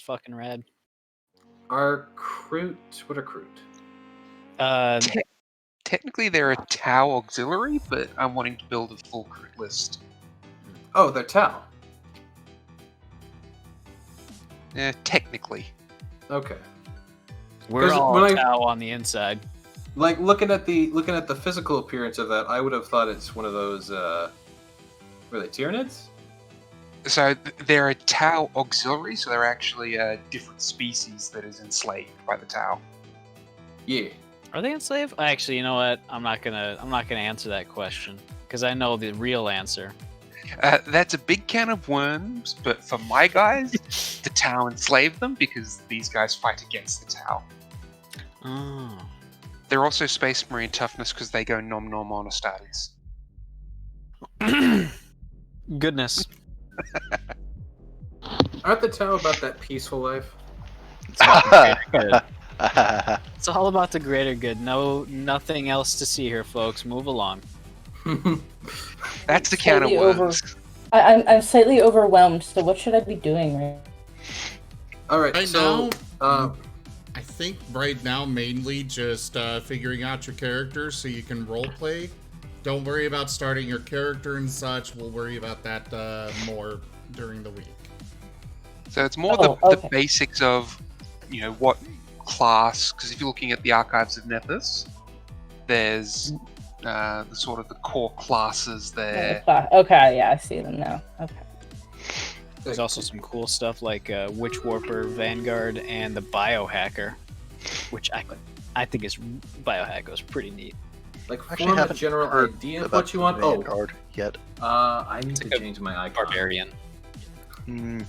fucking rad. What are Kroot? Technically, they're a Tau auxiliary, but I'm wanting to build a full Kroot list. Oh, they're Tau. Technically. Okay. We're all Tau on the inside. Like looking at the physical appearance of that, I would have thought it's one of those. Were they Tyranids? So they're a Tau auxiliary, so they're actually a different species that is enslaved by the Tau. Yeah. Are they enslaved? Actually, you know what? I'm not gonna answer that question because I know the real answer. That's a big can of worms, but for my guys, the Tau enslaved them because these guys fight against the Tau. Oh. They're also Space Marine toughness because they go nom-nom on Astartes. Goodness. Aren't the Tau about that peaceful life? It's about the greater good. It's all about the greater good. Nothing else to see here, folks. Move along. That's the can of worms. I'm slightly overwhelmed, so what should I be doing right now? Alright, I think right now mainly just figuring out your character so you can roleplay. Don't worry about starting your character and such. We'll worry about that more during the week. So it's more the basics of, what class, because if you're looking at the archives of Nethys, there's the sort of the core classes there. Okay, yeah, I see them now. Okay. There's also some cool stuff like Witch Warper, Vanguard, and the Biohacker, which I think Biohacker is pretty neat. Like, form a general idea of what you want. Vanguard yet. I need to change my icon. Barbarian. Kind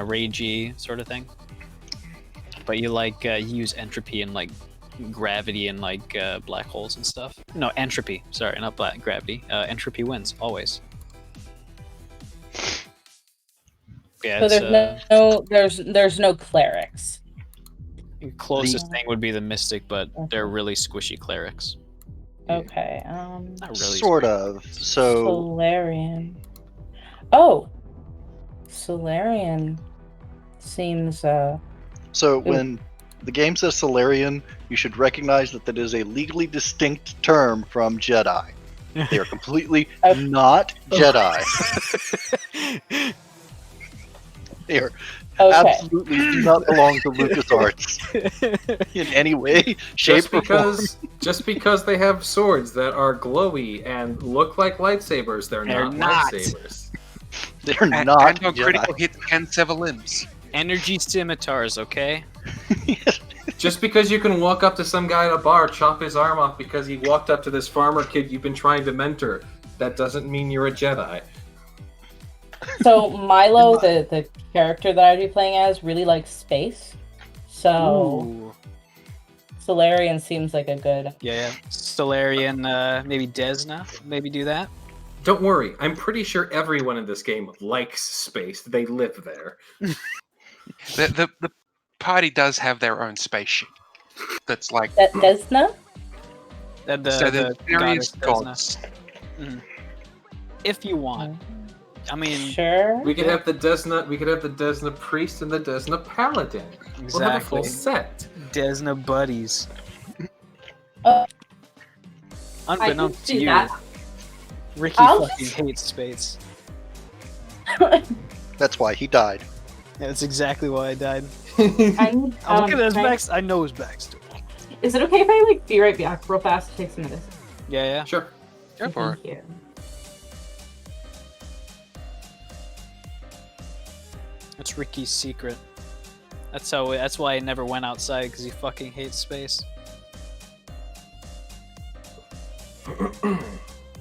of ragey sort of thing. But you you use entropy and like gravity and like black holes and stuff. No, entropy. Sorry, not gravity. Entropy wins always. Yeah, so there's no clerics. Closest thing would be the mystic, but they're really squishy clerics. Okay. Not really. Sort of. So. Solarian. Oh. Solarian seems. So when the game says Solarian, you should recognize that is a legally distinct term from Jedi. They are completely not Jedi. They are absolutely do not belong to LucasArts in any way, shape, or form. Just because they have swords that are glowy and look like lightsabers, they're not lightsabers. They're not. And on critical hits can sever limbs. Energy scimitars, okay? Just because you can walk up to some guy at a bar, chop his arm off because he walked up to this farmer kid you've been trying to mentor, that doesn't mean you're a Jedi. So Milo, the character that I'd be playing as, really likes space. So Solarian seems like a good... Yeah. Solarian, maybe Desna, maybe do that. Don't worry, I'm pretty sure everyone in this game likes space. They live there. The party does have their own spaceship. That's like... That Desna? So the various gods. If you want. I mean, sure. We could have the Desna. We could have the Desna priest and the Desna paladin. Exactly. We'll have a full set. Desna buddies. Unbeknownst to you, Ricky fucking hates space. That's why he died. Yeah, that's exactly why I died. I'm looking at his backstory. I know his backstory. Is it okay if I be right back real fast to take some medicine? Yeah. Sure. Go for it. Thank you. That's Ricky's secret. That's why he never went outside, because he fucking hates space.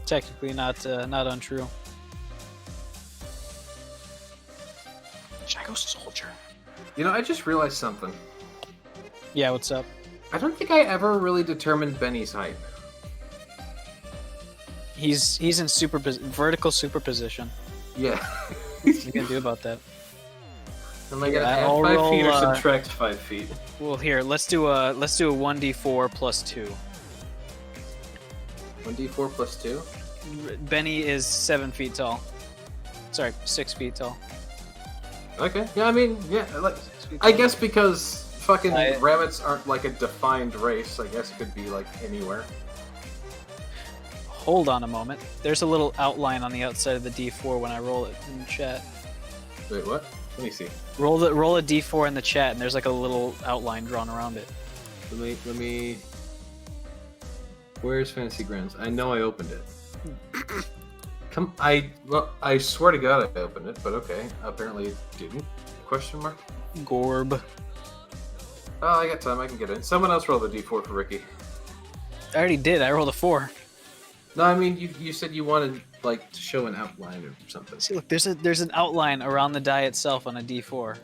Technically not untrue. Shago soldier. I just realized something. Yeah, what's up? I don't think I ever really determined Benny's height. He's in vertical superposition. Yeah. What are you gonna do about that? Am I gonna add 5 feet or subtract 5 feet? Well, here, let's do a 1d4 plus 2. 1d4 plus 2? Benny is 7 feet tall. Sorry, 6 feet tall. Okay. Yeah, I mean, yeah. Like, I guess because fucking rabbits aren't like a defined race. I guess it could be like anywhere. Hold on a moment. There's a little outline on the outside of the D4 when I roll it in the chat. Wait, what? Let me see. Roll a D4 in the chat, and there's like a little outline drawn around it. Let me. Where's Fantasy Grounds? I know I opened it. I swear to God I opened it, but okay. Apparently it didn't. Question mark? Gorb. Oh, I got time. I can get in. Someone else roll the D4 for Ricky. I already did. I rolled a 4. No, I mean you said you wanted like to show an outline or something. See, look, there's an outline around the die itself on a D4.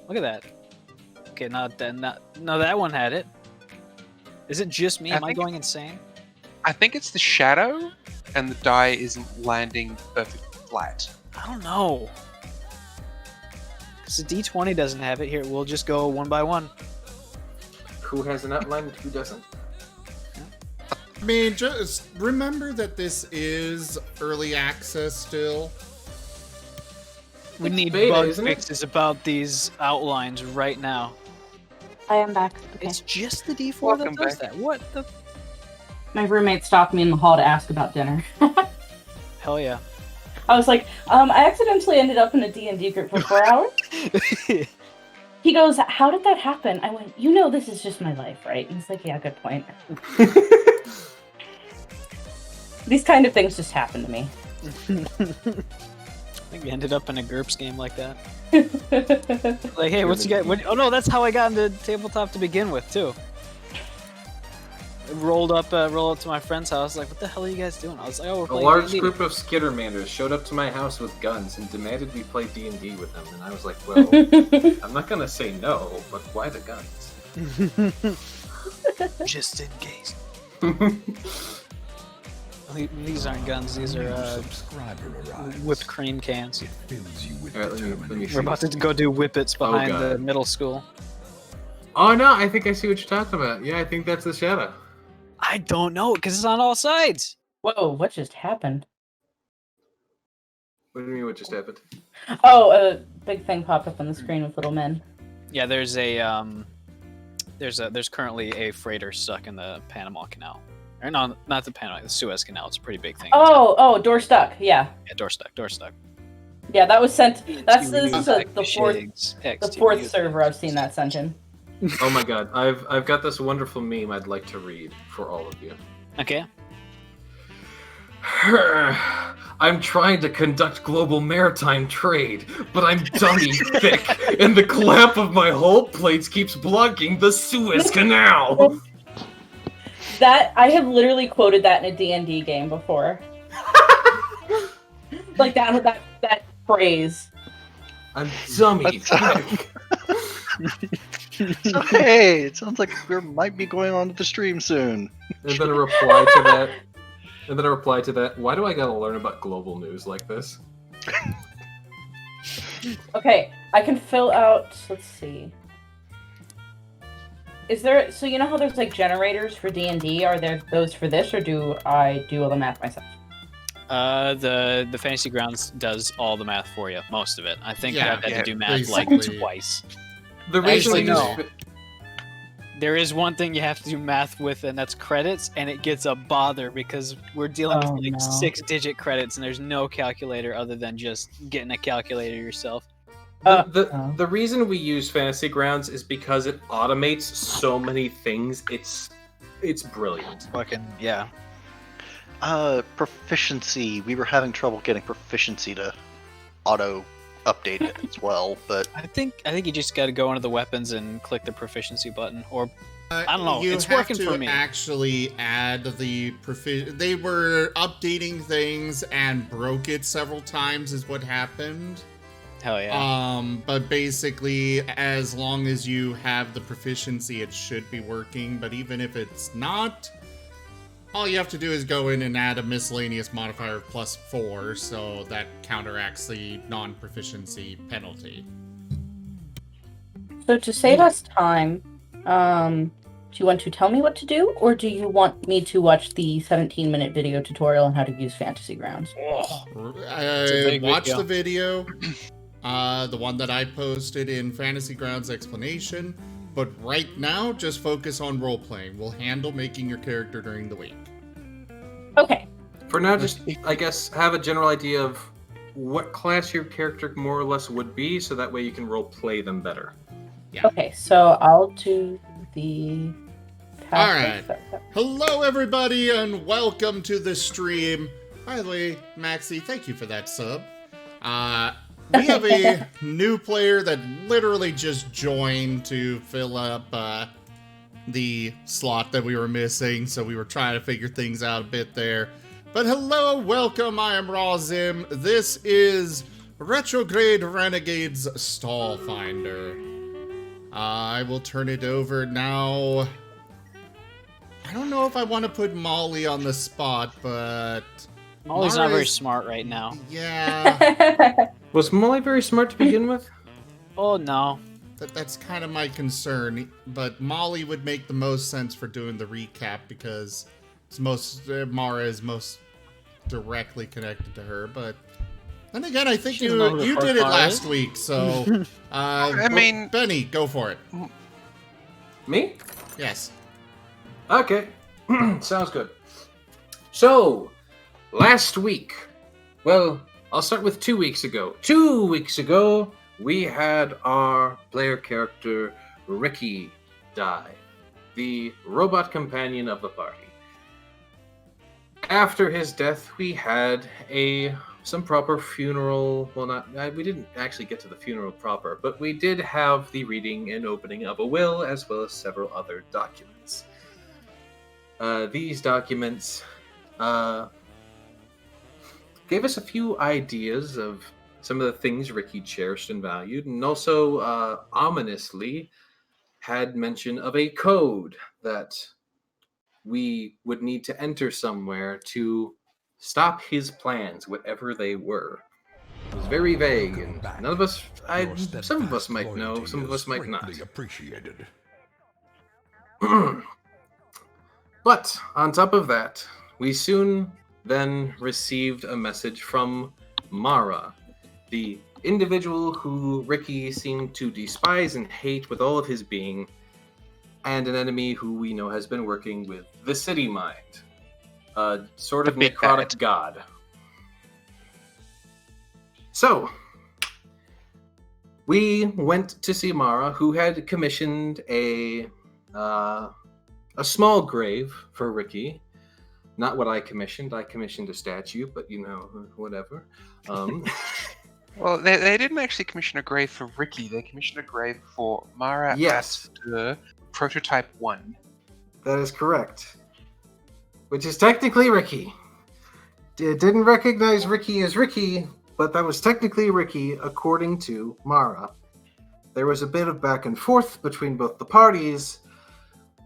Look at that. Okay, no, that one had it. Is it just me? Am I going insane? I think it's the shadow, and the die isn't landing perfectly flat. I don't know. Because the D20 doesn't have it. Here, we'll just go one by one. Who has an outline and who doesn't? I mean, just remember that this is early access still. We need beta, bug isn't it? fixes about these outlines right now. I am back. Okay. It's just the D4 Welcome that does back. that. What the? My roommate stopped me in the hall to ask about dinner. Hell yeah. I was like, I accidentally ended up in a D&D group for 4 hours. He goes, how did that happen? I went, you know this is just my life, right? And he's like, yeah, good point. These kind of things just happen to me. I think we ended up in a GURPS game like that. Like, hey, what's you got? Oh no, that's how I got into tabletop to begin with, too. I rolled up to my friend's house, like, what the hell are you guys doing? I was like, oh, we're A playing large D&D. group of Skittermanders showed up to my house with guns and demanded we play D&D with them, and I was like, well, I'm not gonna say no, but why the guns? Just in case. These aren't guns, these are whipped cream cans. Alright, let me see. We're about to go do whippets behind God. the middle school. Oh no, I think I see what you're talking about. Yeah, I think that's the shadow. I don't know, because it's on all sides. Whoa, what just happened? What do you mean what just happened? Oh, a big thing popped up on the screen with little men. Yeah, there's currently a freighter stuck in the Panama Canal. Or no, not the Panama, the Suez Canal. It's a pretty big thing. Door stuck, yeah. Yeah, door stuck. Yeah, that was sent. This is the fourth Shigs. server I've seen that sent in. Oh my god, I've got this wonderful meme I'd like to read for all of you. Okay. I'm trying to conduct global maritime trade, but I'm dummy thick, and the clap of my hull plates keeps blocking the Suez Canal. That I have literally quoted that in a D&D game before. Like that phrase. I'm dummy thick. Hey, it sounds like we might be going on to the stream soon. And then a reply to that. Why do I gotta learn about global news like this? Okay, I can fill out. Let's see. Is there? So you know how there's like generators for D&D? Are there those for this, or do I do all the math myself? The Fantasy Grounds does all the math for you, most of it. I think I've had to do math like basically. twice. The reason we Actually, use There is one thing you have to do math with, and that's credits, and it gets a bother because we're dealing with like 6-digit credits, and there's no calculator other than just getting a calculator yourself. the reason we use Fantasy Grounds is because it automates so many things. It's brilliant. Fucking yeah. Proficiency. We were having trouble getting proficiency to auto update it as well, but I think you just got to go into the weapons and click the proficiency button, or I don't know. You It's have working to for me. actually add the They were updating things and broke it several times, is what happened. Hell yeah. But basically, as long as you have the proficiency, it should be working. But even if it's not, all you have to do is go in and add a miscellaneous modifier of +4, so that counteracts the non-proficiency penalty. So to save us time, do you want to tell me what to do, or do you want me to watch the 17-minute video tutorial on how to use Fantasy Grounds? a big Watch video. the video. the one that I posted in Fantasy Grounds Explanation. But right now, just focus on role-playing. We'll handle making your character during the week. Okay. For now, just, I guess, have a general idea of what class your character more or less would be, so that way you can role-play them better. Yeah. Okay, so I'll do the... All right. Hello, everybody, and welcome to the stream. By the way, Maxie, thank you for that sub. We have a new player that literally just joined to fill up the slot that we were missing, so we were trying to figure things out a bit there. But hello, welcome, I am Razim. This is Retrograde Renegades Starfinder. I will turn it over now. I don't know if I want to put Molly on the spot, but... Molly's not very smart right now. Yeah. Was Molly very smart to begin with? Oh, no. That's kind of my concern, but Molly would make the most sense for doing the recap because it's Marra is most directly connected to her, but then again, I think you did it last week, so I mean, Benny, go for it. Me? Yes. Okay. Sounds good. So, last week, well, I'll start with 2 weeks ago. 2 weeks ago, we had our player character, Ricky, die. The robot companion of the party. After his death, we had some proper funeral. Well, we didn't actually get to the funeral proper, but we did have the reading and opening of a will, as well as several other documents. These documents gave us a few ideas of some of the things Ricky cherished and valued, and also ominously had mention of a code that we would need to enter somewhere to stop his plans, whatever they were. It was very vague, and none of us, some of us might know, some of us might not. Appreciated. But on top of that, we soon then received a message from Marra, the individual who Ricky seemed to despise and hate with all of his being, and an enemy who we know has been working with the City Mind, a sort of necrotic god. So, we went to see Marra, who had commissioned a small grave for Ricky. Not what I commissioned. I commissioned a statue, but whatever. Well, they didn't actually commission a grave for Ricky. They commissioned a grave for Marra Yes. as Prototype 1. That is correct. Which is technically Ricky. It didn't recognize Ricky as Ricky, but that was technically Ricky, according to Marra. There was a bit of back and forth between both the parties,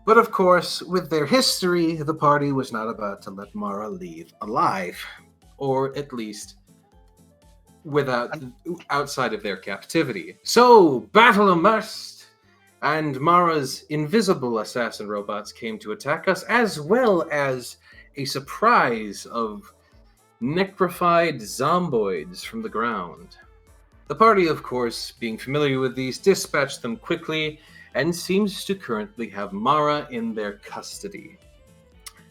but of course, with their history, the party was not about to let Marra leave alive, or at least outside of their captivity. So, battle immersed, and Marra's invisible assassin robots came to attack us, as well as a surprise of necrofied zomboids from the ground. The party, of course, being familiar with these, dispatched them quickly, and seems to currently have Marra in their custody.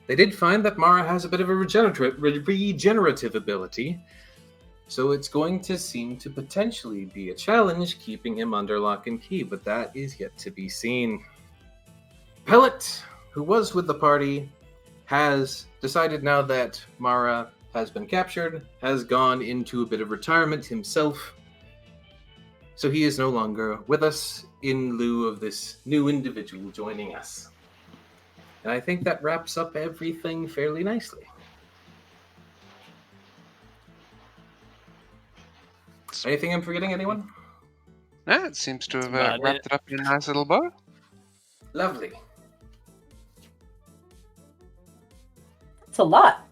They did find that Marra has a bit of a regenerative ability, so it's going to seem to potentially be a challenge keeping him under lock and key, but that is yet to be seen. Pellet, who was with the party, has decided now that Marra has been captured, has gone into a bit of retirement himself, so he is no longer with us in lieu of this new individual joining us. And I think that wraps up everything fairly nicely. Anything I'm forgetting, anyone? Yeah, it seems to have wrapped it up in a nice little bow. Lovely. It's a lot.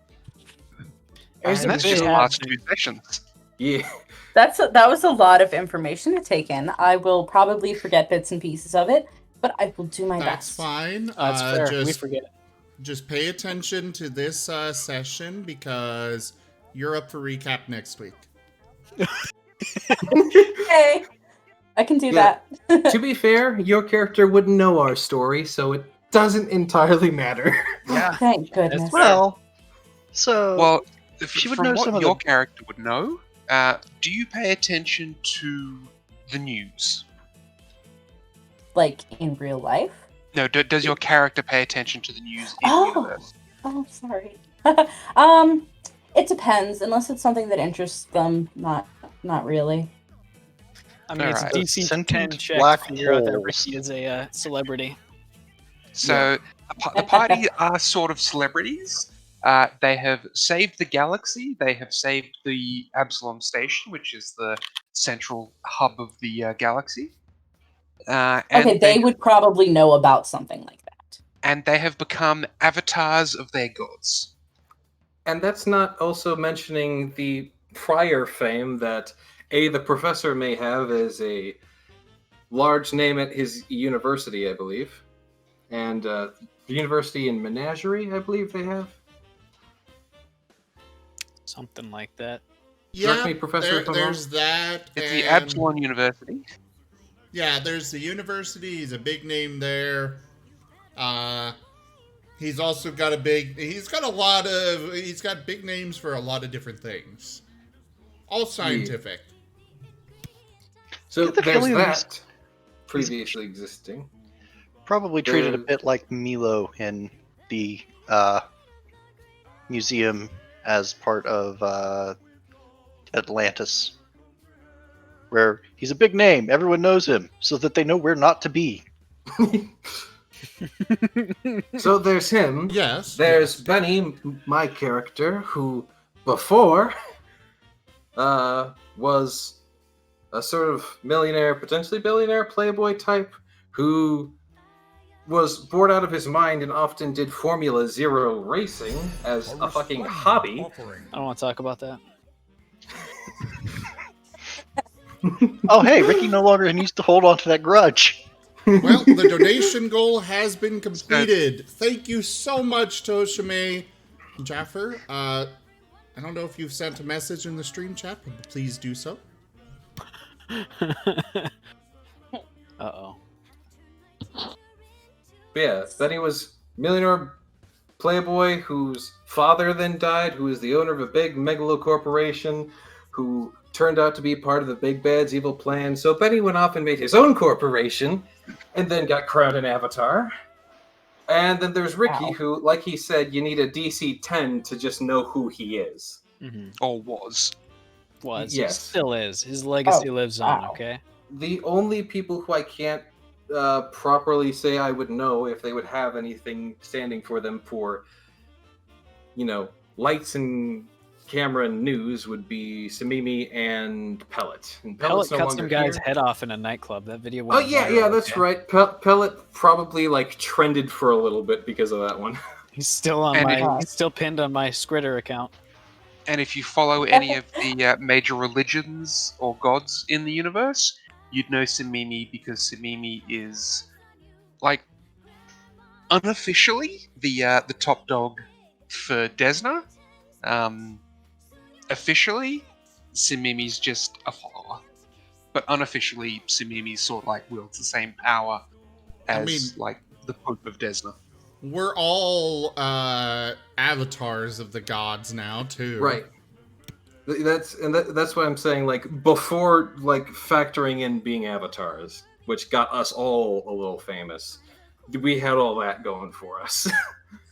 And that's just the last 2 sessions. Yeah. That was a lot of information to take in. I will probably forget bits and pieces of it, but I will do my That's best. fine. That's fair. We forget. Just pay attention to this session because you're up for recap next week. Okay, I can do that. To be fair, your character wouldn't know our story, so it doesn't entirely matter. Yeah. Thank goodness. Well, so Well, she would from know what some of your the- character would know, do you pay attention to the news? Like in real life? No, does your character pay attention to the news in Oh. universe? Oh, sorry. It depends. Unless it's something that interests them, not really. I mean, it's a Alright. DC Sentient 10 check black to figure out that holes. Ricky is a celebrity. So the party are sort of celebrities. They have saved the galaxy. They have saved the Absalom Station, which is the central hub of the galaxy. And Okay, they would probably know about something like that. And they have become avatars of their gods. And that's not also mentioning the prior fame that the professor may have as a large name at his university, I believe. And the university in Menagerie, I believe they have. Something like that. Correct me, Professor, if I'm there's that. It's the and- Absalom University. Yeah, there's the university. He's a big name there. He's also got he's got big names for a lot of different things. All scientific. So Get the there's feeling that previously existing. Probably treated a bit like Milo in the museum as part of Atlantis, where he's a big name, everyone knows him, so that they know where not to be. So there's him. Yes. There's Benny, my character, who before was a sort of millionaire, potentially billionaire playboy type who was bored out of his mind and often did Formula Zero racing as a fucking hobby. I don't want to talk about that. Oh, hey, Ricky no longer needs to hold on to that grudge. Well, the donation goal has been completed. Thank you so much, Toshime Jaffer. I don't know if you've sent a message in the stream chat, but please do so. Uh-oh. But yeah, Benny was millionaire playboy whose father then died, who is the owner of a big megalo corporation, who turned out to be part of the Big Bad's evil plan. So Benny went off and made his own corporation, and then got crowned an avatar. And then there's Ricky, Wow. who, like he said, you need a DC 10 to just know who he is. Mm-hmm. Or was. Was. Yes. Still is. His legacy lives on, wow. okay? The only people who I can't properly say I would know if they would have anything standing for them for, lights and camera and news would be Samimi and Pellet. And Pellet Pellet's no cut some longer guy's here. head off in a nightclub. That video Oh, went yeah, viral, that's okay? right. Pellet probably, trended for a little bit because of that one. He's still on he's still pinned on my Skritter account. And if you follow any of the major religions or gods in the universe, you'd know Samimi because Samimi is, unofficially the top dog for Desna. Officially, Samimi's just a follower. But unofficially, Samimi's sort of wields the same power as the Pope of Desna. We're all avatars of the gods now, too. Right. That's why I'm saying, before, factoring in being avatars, which got us all a little famous, we had all that going for us.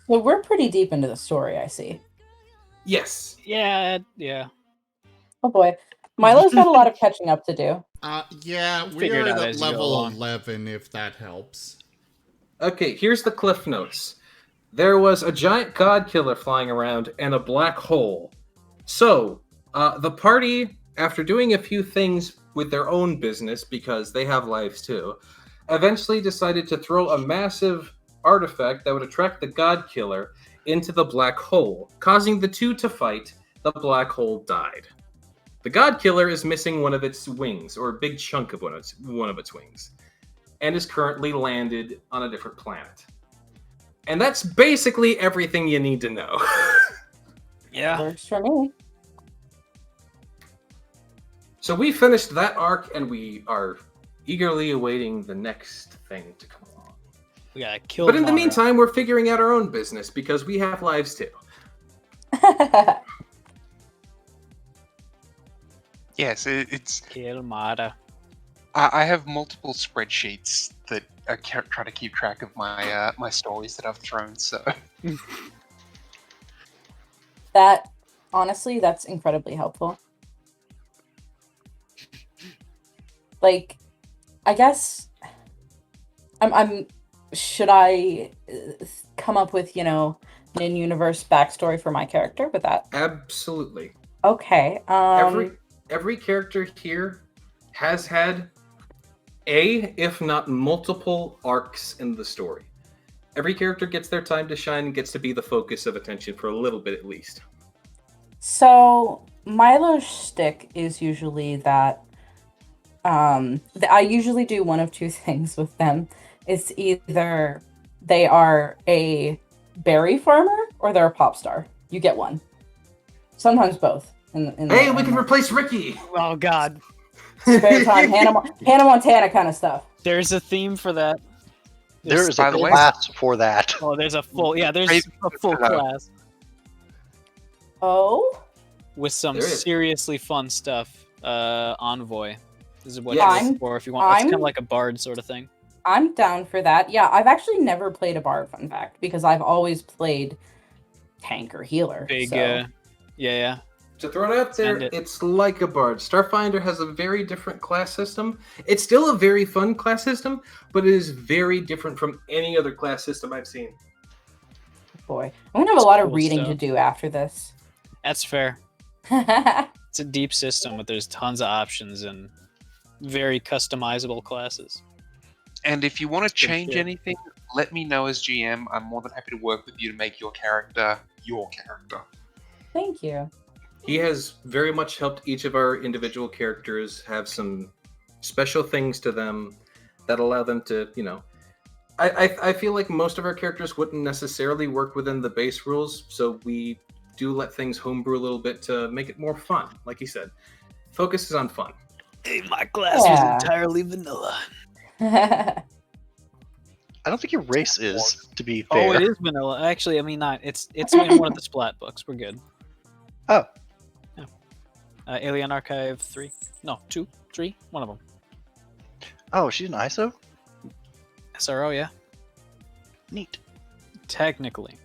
Well, we're pretty deep into the story, I see. Yes. Yeah. Oh boy. Milo's got a lot of catching up to do. Yeah, we Figure are it out at as you go level along. 11, if that helps. Okay, here's the cliff notes. There was a giant god killer flying around and a black hole. So, the party, after doing a few things with their own business, because they have lives too, eventually decided to throw a massive artifact that would attract the god killer into the black hole, causing the two to fight. The black hole died. The god killer is missing one of its wings, or a big chunk of one of its wings, and is currently landed on a different planet. And that's basically everything you need to know. Yeah. Works for me. So we finished that arc, and we are eagerly awaiting the next thing to come along. We gotta kill. But in the Marra. meantime, we're figuring out our own business because we have lives too. Yes, it's. Kill Marra. I have multiple spreadsheets that I try to keep track of my my stories that I've thrown. So That, honestly, that's incredibly helpful. Like, I guess should I come up with, an in-universe backstory for my character with that? Absolutely. Okay. Every character here has had if not multiple arcs in the story. Every character gets their time to shine and gets to be the focus of attention for a little bit at least. So Milo's shtick is usually that I usually do one of two things with them. It's either they are a berry farmer or they're a pop star. You get one. Sometimes both. Hey, we can replace Ricky! Oh God. Spare time, Hannah Montana kind of stuff. There's a theme for that. There is by a the way- class for that. Oh, there's a full. Yeah, there's Great. a full class Oh? with some There is. seriously fun stuff. Envoy. This is what Yes. you look for if you want. It's kind of like a bard sort of thing. I'm down for that. Yeah, I've actually never played a bard, fun fact, because I've always played tank or healer. Big. so. Yeah. To throw it out there, Send it. it's like a bard. Starfinder has a very different class system. It's still a very fun class system, but it is very different from any other class system I've seen. Boy, I'm gonna have a lot of Cool reading stuff. to do after this. That's fair. It's a deep system, but there's tons of options and very customizable classes. and if you want to Good change shit. anything, let me know as GM. I'm more than happy to work with you to make your character your character. Thank you. He has very much helped each of our individual characters have some special things to them that allow them to, I feel like most of our characters wouldn't necessarily work within the base rules, so we do let things homebrew a little bit to make it more fun. Like you said, focus is on fun. Hey, my class Yeah. was entirely vanilla. I don't think your race is, to be fair. Oh, it is vanilla. Actually, I mean not. It's in one of the Splat books. We're good. Oh. Yeah. Alien Archive 3. No, 2, 3. One of them. Oh, she's an ISO? SRO, yeah. Neat. Technically.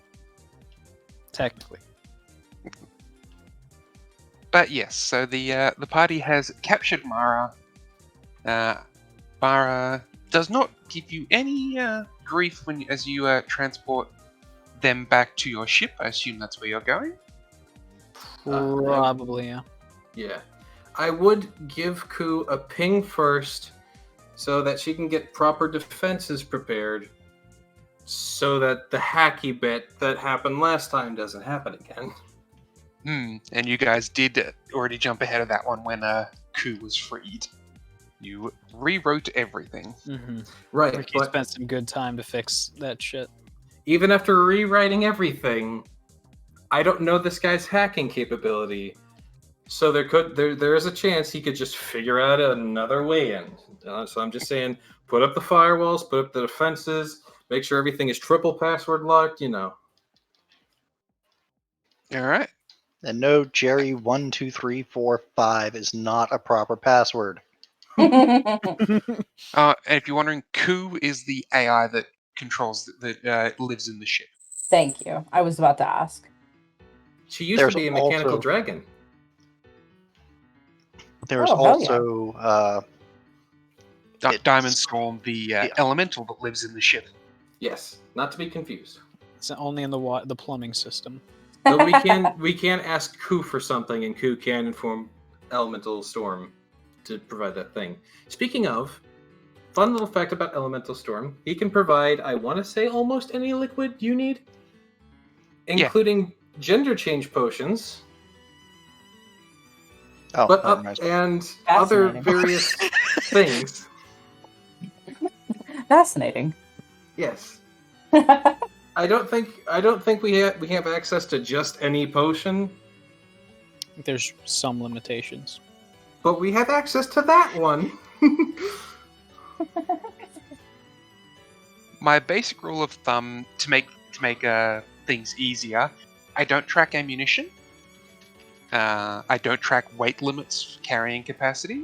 But yes, so the party has captured Marra. Marra does not give you any grief as you transport them back to your ship. I assume that's where you're going. Probably, yeah. Yeah. I would give Ku a ping first so that she can get proper defenses prepared so that the hacky bit that happened last time doesn't happen again. And you guys did already jump ahead of that one when Ku was freed. You rewrote everything. Mm-hmm. Right, Ricky but spent some good time to fix that shit. even after rewriting everything, I don't know this guy's hacking capability. So there is a chance he could just figure out another way in. So I'm just saying, put up the firewalls, put up the defenses, make sure everything is triple password locked, All right. And no, Jerry 1, 2, 3, 4, 5 is not a proper password. And if you're wondering, Ku is the AI that controls that lives in the ship. Thank you. I was about to ask. She used There's to be a mechanical also- dragon. There's Oh, hell also It's- Diamond Storm, the elemental that lives in the ship. Yes, not to be confused. It's only in the plumbing system. But we can ask Ku for something, and Ku can inform Elemental Storm to provide that thing. Speaking of, fun little fact about Elemental Storm: he can provide, I want to say, almost any liquid you need, including gender change potions, never mind. and other Fascinating. various things. Fascinating. Yes. I don't think we have access to just any potion. I think there's some limitations. But we have access to that one. My basic rule of thumb to make things easier: I don't track ammunition. I don't track weight limits for carrying capacity.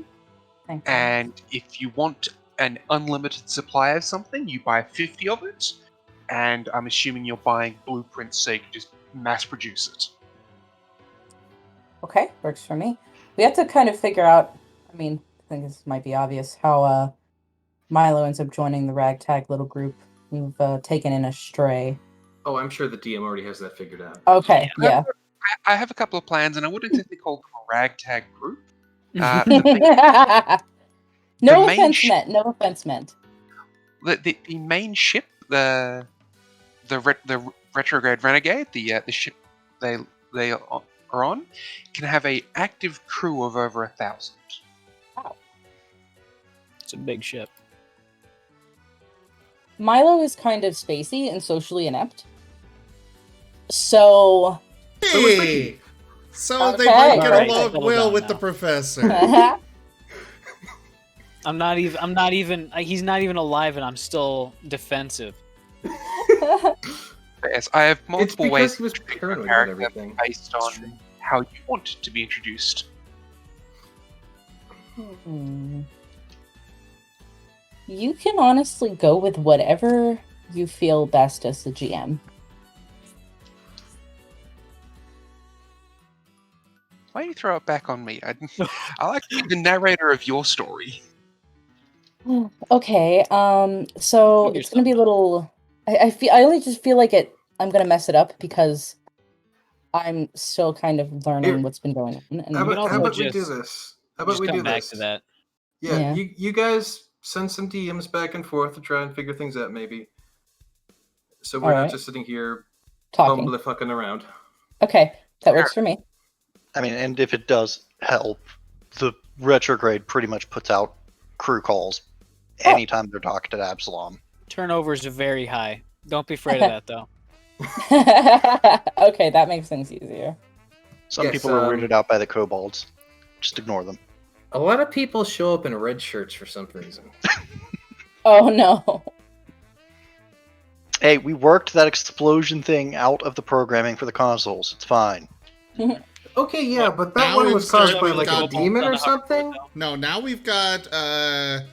And if you want an unlimited supply of something, you buy 50 of it. And I'm assuming you're buying blueprints so you can just mass produce it. Okay, works for me. We have to kind of figure out, I mean, I think this might be obvious, how Milo ends up joining the ragtag little group we've taken in a stray. Oh, I'm sure the DM already has that figured out. Okay, yeah. I have a couple of plans, and I wouldn't exactly call them a ragtag group. No the main offense meant. No offense meant. The main ship, the Retrograde Renegade, the ship they are on, can have a active crew of over 1,000. Wow. It's a big ship. Milo is kind of spacey and socially inept. So Hey! So they Okay. might get Alright, along settle well down with now. the professor. I'm not even. He's not even alive, and I'm still defensive. Yes, I have It's multiple ways because he was to introduce paranoid a about character everything. based on how you want to be introduced. You can honestly go with whatever you feel best as the GM. Why do you throw it back on me? I like to be the narrator of your story. Okay, so Figure it's gonna be a little. I only just feel like I'm gonna mess it up because I'm still kind of learning Here. what's been going on. And How can about, also how about we do just- this? How about Just we come do back this? to that. Yeah, Yeah. You guys send some DMs back and forth to try and figure things out, maybe. So we're not Alright. just sitting here Talking. bumbly fucking around. Okay, that works for me. I mean, and if it does help, the retrograde pretty much puts out crew calls anytime they're talking to Absalom. Turnovers are very high. Don't be afraid of that, though. Okay, that makes things easier. Some Yes, people are weirded out by the kobolds. Just ignore them. A lot of people show up in red shirts for some reason. Oh no. Hey, we worked that explosion thing out of the programming for the consoles. It's fine. Okay, yeah, but that Now one was caused instead by we've like a got- demon or something? No, now we've got a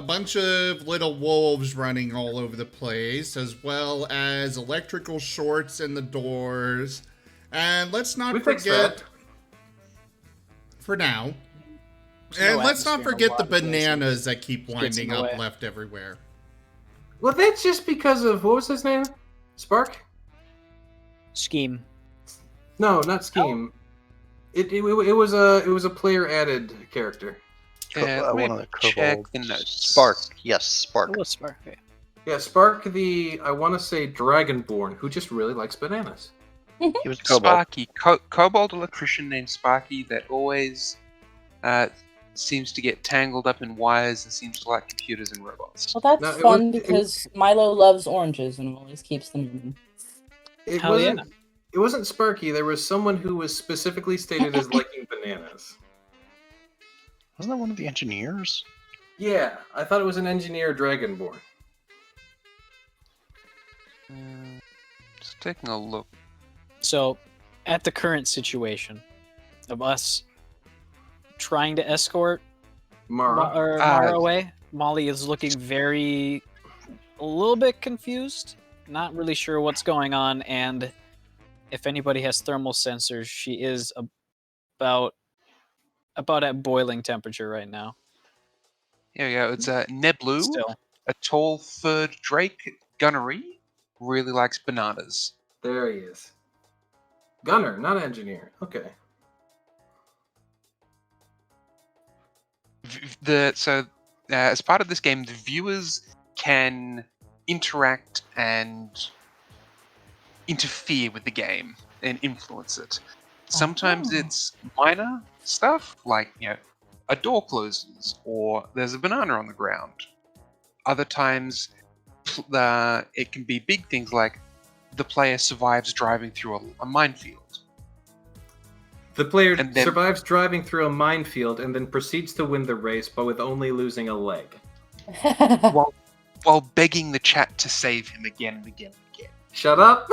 bunch of little wolves running all over the place, as well as electrical shorts in the doors. And let's not We fixed forget, that. for now, There's and no let's not atmosphere in a forget lot the of places. bananas that keep Gets in winding the up way. left everywhere. Well, that's just because of what was his name? Spark? Scheme. No, not Scheme. It was a player added character. Let me One of the check kobolds. the notes. Spark. Yes, Spark. Oh, Spark. Okay. Yeah, Spark I want to say Dragonborn, who just really likes bananas. He was a kobold. Sparky, kobold electrician named Sparky that always seems to get tangled up in wires and seems to like computers and robots. Well, that's No, it fun was- because Milo loves oranges and always keeps them in. It Hell wasn't. yeah. It wasn't Sparky. There was someone who was specifically stated as liking bananas. Wasn't that one of the engineers? Yeah, I thought it was an engineer Dragonborn. Just taking a look. So, at the current situation of us trying to escort Marra. Marra away, Molly is looking a little bit confused, not really sure what's going on, and if anybody has thermal sensors, she is about at boiling temperature right now. Here we go. It's Neblu, Still, a tall furred drake gunnery, really likes bananas. There he is. Gunner, not engineer. Okay. As part of this game, the viewers can interact and interfere with the game and influence it. Sometimes Oh. it's minor stuff, like a door closes or there's a banana on the ground. Other times, it can be big things like the player survives driving through a minefield. The player And then- survives driving through a minefield and then proceeds to win the race, but with only losing a leg. while begging the chat to save him again and again and again. Shut up!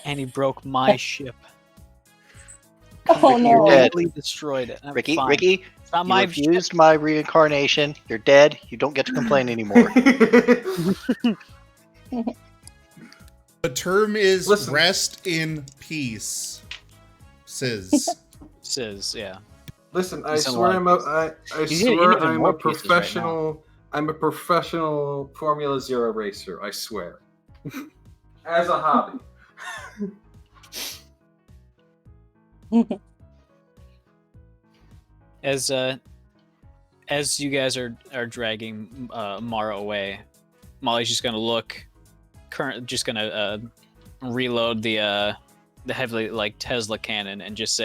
And he broke my ship. Oh Ricky, you're no. dead. Completely destroyed it. Ricky, Fine. Ricky, It's not you my refused my reincarnation. You're dead. You don't get to complain anymore. The term is Listen. rest in peace. Says. Says, yeah. Listen, I He's in swear a lot I He's swear in even I'm more a pieces right professional. I'm a professional Formula Zero racer. I swear. As a hobby. As you guys are dragging Marra away, Molly's just gonna look. Just gonna reload the heavily like Tesla cannon and just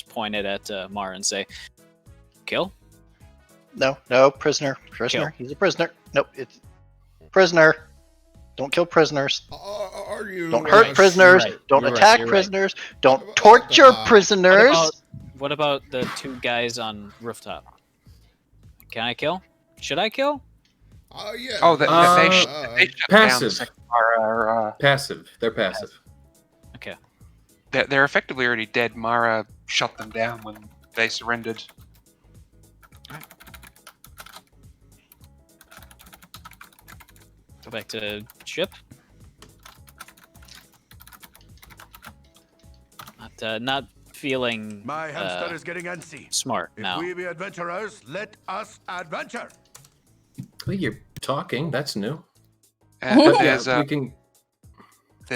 point it at Marra and say, "Kill." No, prisoner. Kill. He's a prisoner. Nope, it's prisoner. Don't kill prisoners. Are you? Don't hurt prisoners. You're right. Don't You're right. attack You're right. prisoners. Don't torture prisoners. What about the two guys on rooftop? Can I kill? Should I kill? Yeah. Oh, they shut down passive. the second Marra. Passive. They're passive. Okay. They're effectively already dead. Marra shut them down when they surrendered. Go back to ship. Not feeling My hamster is getting antsy. smart If now. we be adventurers, let us adventure. Well, you're talking. That's new. But We can.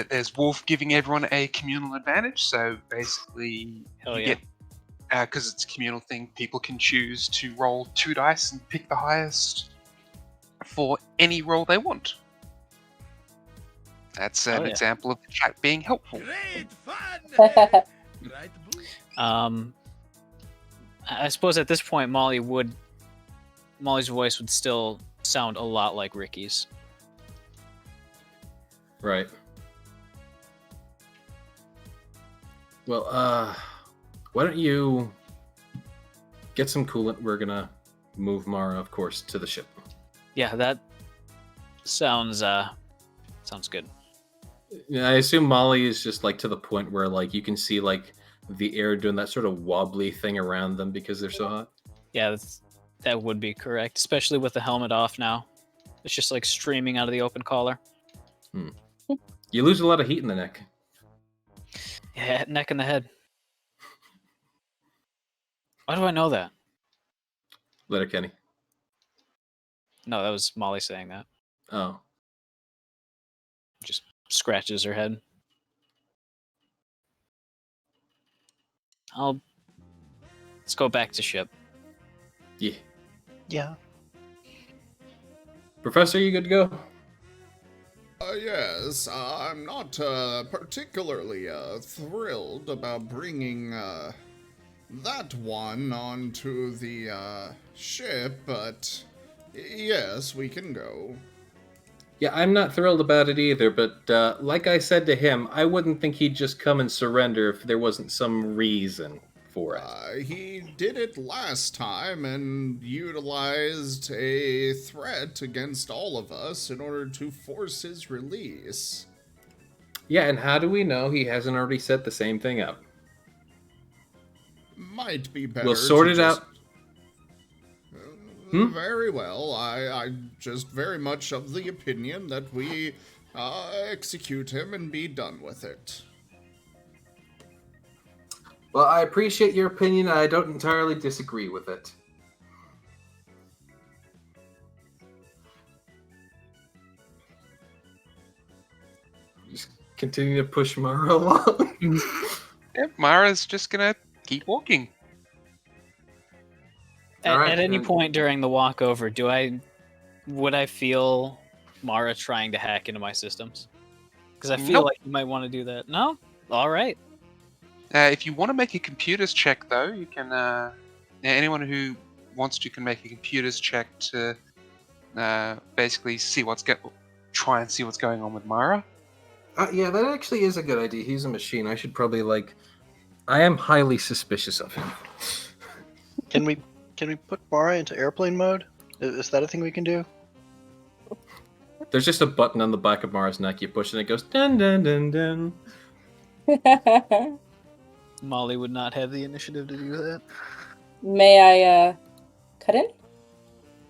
there's Wolf giving everyone a communal advantage. So basically, Hell you yeah. get because it's a communal thing. People can choose to roll 2 dice and pick the highest for any roll they want. That's an yeah. example of the chat being helpful. Great fun! Right, Boo? I suppose at this point, Molly's voice would still sound a lot like Ricky's. Right. Well, why don't you get some coolant? We're gonna move Marra, of course, to the ship. Yeah, that sounds good. Yeah, I assume Molly is just like to the point where like you can see like the air doing that sort of wobbly thing around them because they're so hot. Yeah, that would be correct, especially with the helmet off now. It's just like streaming out of the open collar. You lose a lot of heat in the neck. Yeah, neck and the head. Why do I know that? Letterkenny. No, that was Molly saying that. Oh. Just scratches her head. Let's go back to ship. Yeah. Yeah. Professor, you good to go? Yes, I'm not particularly thrilled about bringing that one onto the ship, but yes, we can go. Yeah, I'm not thrilled about it either, but like I said to him, I wouldn't think he'd just come and surrender if there wasn't some reason for it. He did it last time and utilized a threat against all of us in order to force his release. Yeah, and how do we know he hasn't already set the same thing up? Might be better. We'll sort to it just- out. Very well. I just very much of the opinion that we execute him and be done with it. Well, I appreciate your opinion. I don't entirely disagree with it. Just continue to push Marra along. Yeah, Mara's just gonna keep walking. Alright, At any then. point during the walk over, would I feel Marra trying to hack into my systems? Because I feel Nope. like you might want to do that. No? All right. If you want to make a computers check, though, you can. Anyone who wants to can make a computers check to basically try and see what's going on with Marra. Yeah, that actually is a good idea. He's a machine. I should probably I am highly suspicious of him. Can we put Marra into airplane mode? Is that a thing we can do? There's just a button on the back of Marra's neck. You push it and it goes dun dun dun dun. Molly would not have the initiative to do that. May I cut in?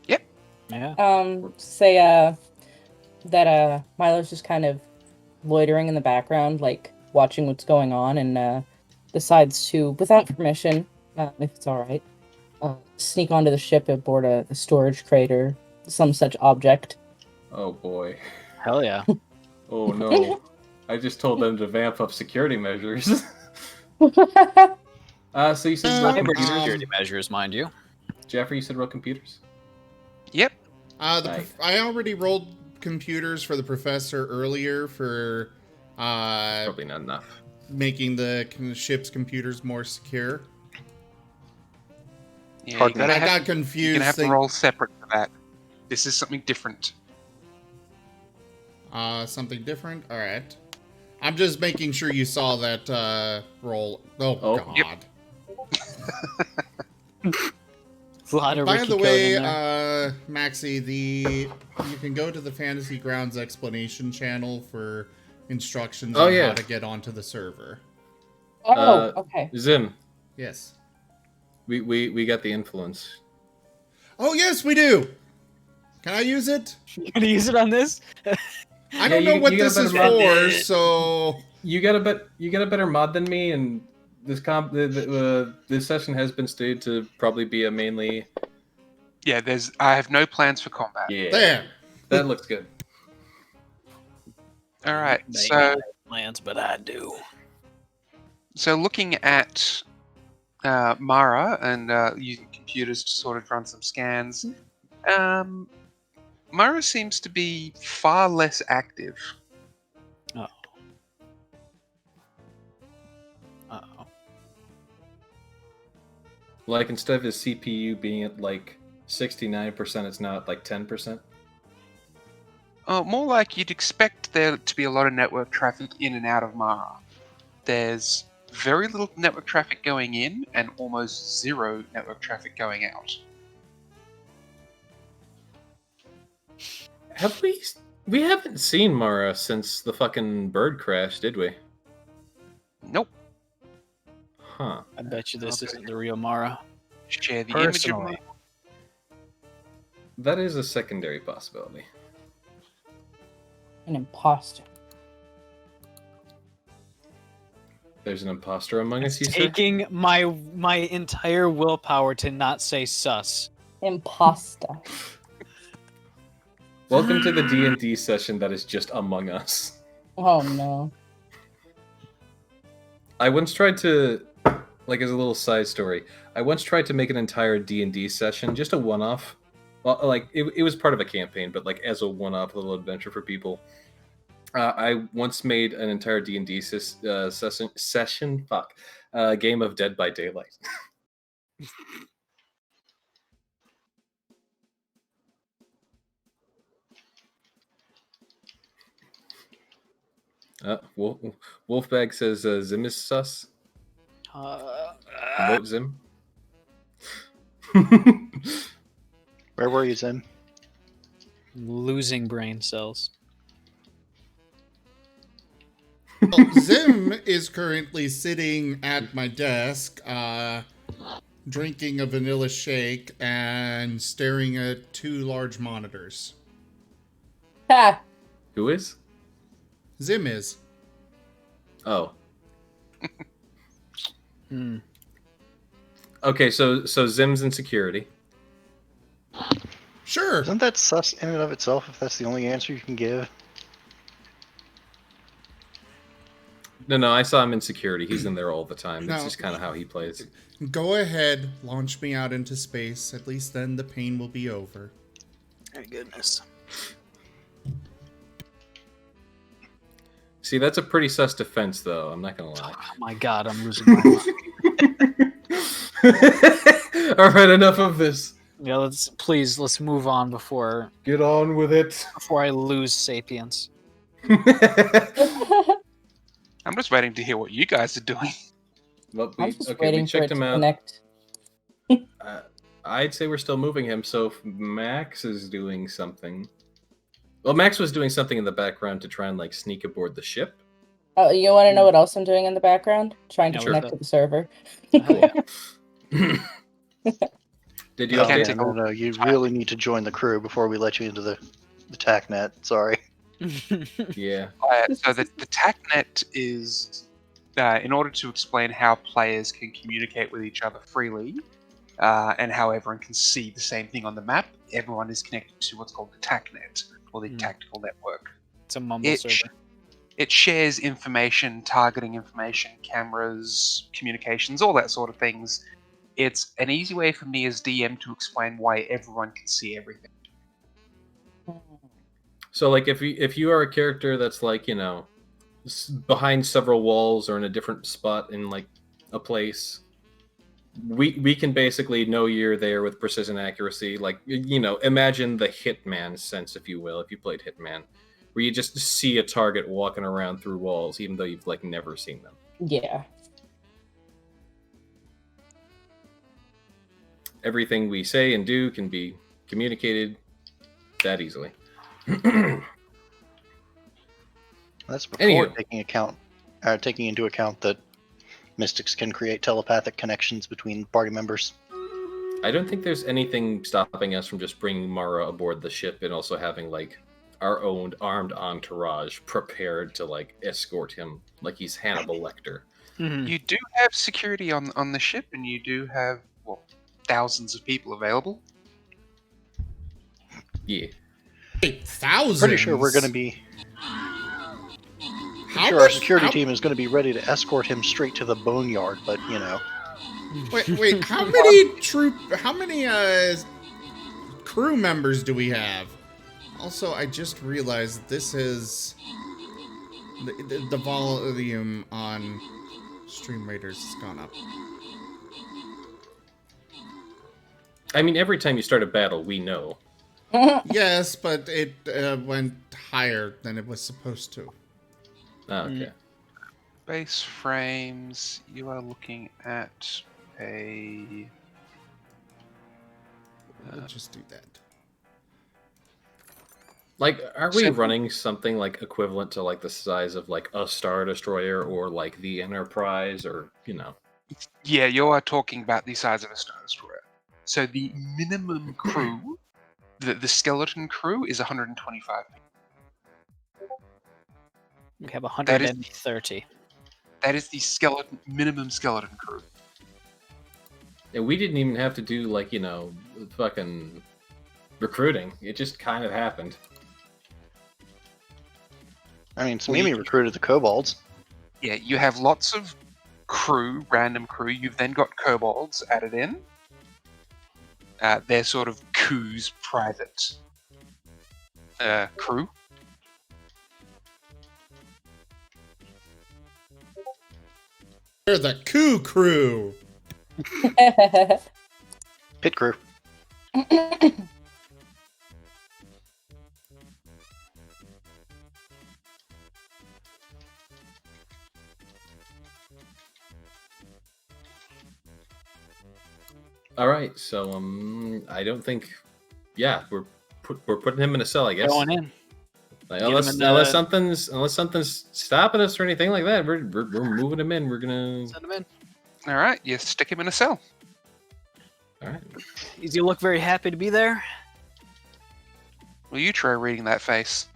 Yeah. Say that Milo's just kind of loitering in the background, like watching what's going on, and decides to, without permission, if it's all right, sneak onto the ship aboard a storage crate or some such object. Oh boy. Hell yeah. Oh no. I just told them to vamp up security measures. So you said Security measures, mind you. Jeffrey, you said roll computers? Yep. I already rolled computers for the professor earlier for Probably not enough. making the ship's computers more secure. Yeah, I got confused. You're gonna have to roll separate for that. This is something different. Something different? Alright. I'm just making sure you saw that roll. Oh, God. Yep. A lot of By Ricky the code way, in there. Maxie, you can go to the Fantasy Grounds explanation channel for instructions on how to get onto the server. Oh, okay. Zim, Yes. we got the influence. Oh, yes, we do! Can I use it? You gonna use it on this? I don't know what this is for, so... You got a better mod than me, and this session has been stated to probably be a mainly. Yeah, I have no plans for combat. Yeah, There! that looks good. All right, They so ain't got plans, but I do. looking at Marra and using computers to sort of run some scans, Marra seems to be far less active. Uh-oh. Uh-oh. Like instead of his CPU being at like 69%, it's now at like 10%. More like you'd expect there to be a lot of network traffic in and out of Marra. There's very little network traffic going in and almost zero network traffic going out. We haven't seen Marra since the fucking bird crash, did we? Nope. Huh. I bet you this isn't the real Marra. Share the image of Personally. Marra. That is a secondary possibility. An imposter. There's an imposter among us, you say? Taking my entire willpower to not say sus. Imposter. Welcome to the D&D session that is just among us. Oh no. I once tried to, like as a little side story, I once tried to make an entire D&D session, just a one-off. Well, like, it was part of a campaign, but like as a one-off little adventure for people. I once made an entire D&D session, game of Dead by Daylight. Wolfbag says Zim is sus. Vote Zim. Where were you, Zim? Losing brain cells. Well, Zim is currently sitting at my desk, drinking a vanilla shake and staring at two large monitors. Ha! Who is? Zim is. Oh. Okay, so Zim's in security. Sure. Isn't that sus in and of itself if that's the only answer you can give? No, I saw him in security. He's in there all the time. That's No. just kind of how he plays. Go ahead, launch me out into space. At least then the pain will be over. My goodness. See, that's a pretty sus defense, though. I'm not gonna lie. Oh my god, I'm losing my mind. All right, enough of this. Yeah, let's move on before Get on with it. I lose sapience. I'm just waiting to hear what you guys are doing. Well, I'm just waiting we for it checked to him out. connect. I'd say we're still moving him. So if Max is doing something. Well, Max was doing something in the background to try and like sneak aboard the ship. Oh, you want to know what else I'm doing in the background? Trying to Yeah, connect what's to the server. Oh, yeah. Did you No, update? no, you really need to join the crew before we let you into the TACnet. Sorry. Yeah. So the TACnet is, in order to explain how players can communicate with each other freely, and how everyone can see the same thing on the map, everyone is connected to what's called the TACnet, or the Tactical Network. It's a mumble server. It shares information, targeting information, cameras, communications, all that sort of things. It's an easy way for me as DM to explain why everyone can see everything. So, like, if you are a character that's like, you know, behind several walls or in a different spot in like a place, we can basically know you're there with precision accuracy. Like, you know, imagine the Hitman sense, if you will, if you played Hitman, where you just see a target walking around through walls, even though you've like never seen them. Yeah. Everything we say and do can be communicated that easily. That's before taking into account that mystics can create telepathic connections between party members. I don't think there's anything stopping us from just bringing Marra aboard the ship and also having like our own armed entourage prepared to like escort him like he's Hannibal Lecter. Mm-hmm. You do have security on the ship, and you do have thousands of people available. Yeah. Wait, thousands? Pretty sure we're going to be. Our security team is going to be ready to escort him straight to the boneyard, but you know. Wait, how many crew members do we have? Also, I just realized this is the volume on Stream Raiders has gone up. I mean, every time you start a battle, we know. Yes, but it went higher than it was supposed to. Oh, okay. Base frames, you are looking at a... We'll just do that. Like, are we running something like equivalent to like the size of like a Star Destroyer or like the Enterprise, or you know? Yeah, you are talking about the size of a Star Destroyer. So the minimum crew, the skeleton crew, is 125 people. We have 130. That is the minimum skeleton crew. And we didn't even have to do like, you know, fucking recruiting. It just kind of happened. I mean, Mimi recruited the kobolds. Yeah, you have lots of crew, random crew. You've then got kobolds added in. They're sort of Ku's private crew. They're the crew. Pit crew. All right, so I don't think, yeah, we're putting him in a cell, I guess. Going in. Like, unless something's stopping us or anything like that, we're moving him in. We're gonna Send him in. All right, you stick him in a cell. All right. Does he look very happy to be there? Well, you try reading that face.